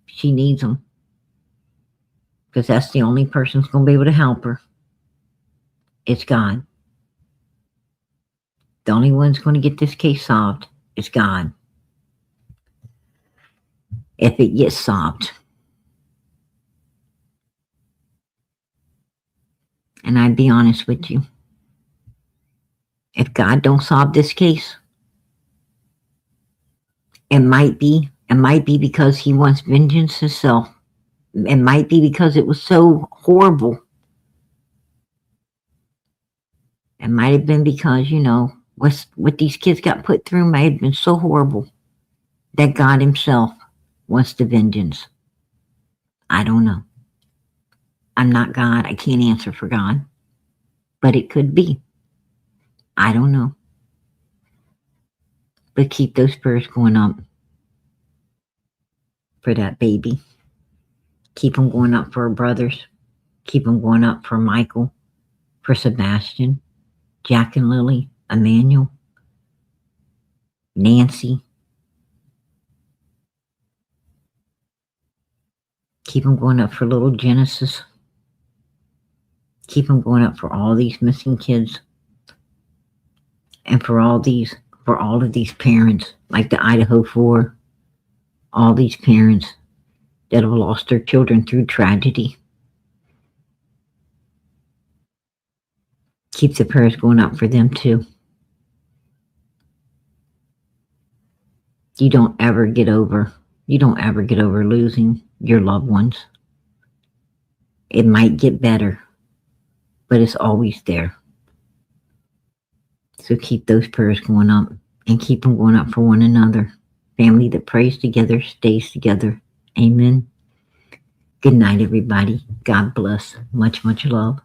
She needs them. Because that's the only person who's going to be able to help her. It's God. The only one's going to get this case solved is God. If it gets solved. And I'd be honest with you. If God don't solve this case, it might be because he wants vengeance himself. It might be because it was so horrible. It might have been because, you know, what these kids got put through might have been so horrible that God himself wants the vengeance. I don't know. I'm not God. I can't answer for God. But it could be. I don't know. But keep those prayers going up for that baby. Keep them going up for our brothers. Keep them going up for Michael, for Sebastian, Jack and Lily, Emmanuel, Nancy. Keep them going up for little Genesis. Keep them going up for all these missing kids. And for all of these parents, like the Idaho 4, all these parents that have lost their children through tragedy. Keep the prayers going up for them too. You don't ever get over losing your loved ones. It might get better, but it's always there. So keep those prayers going up, and keep them going up for one another. Family that prays together stays together. Amen. Good night, everybody. God bless. Much, much love.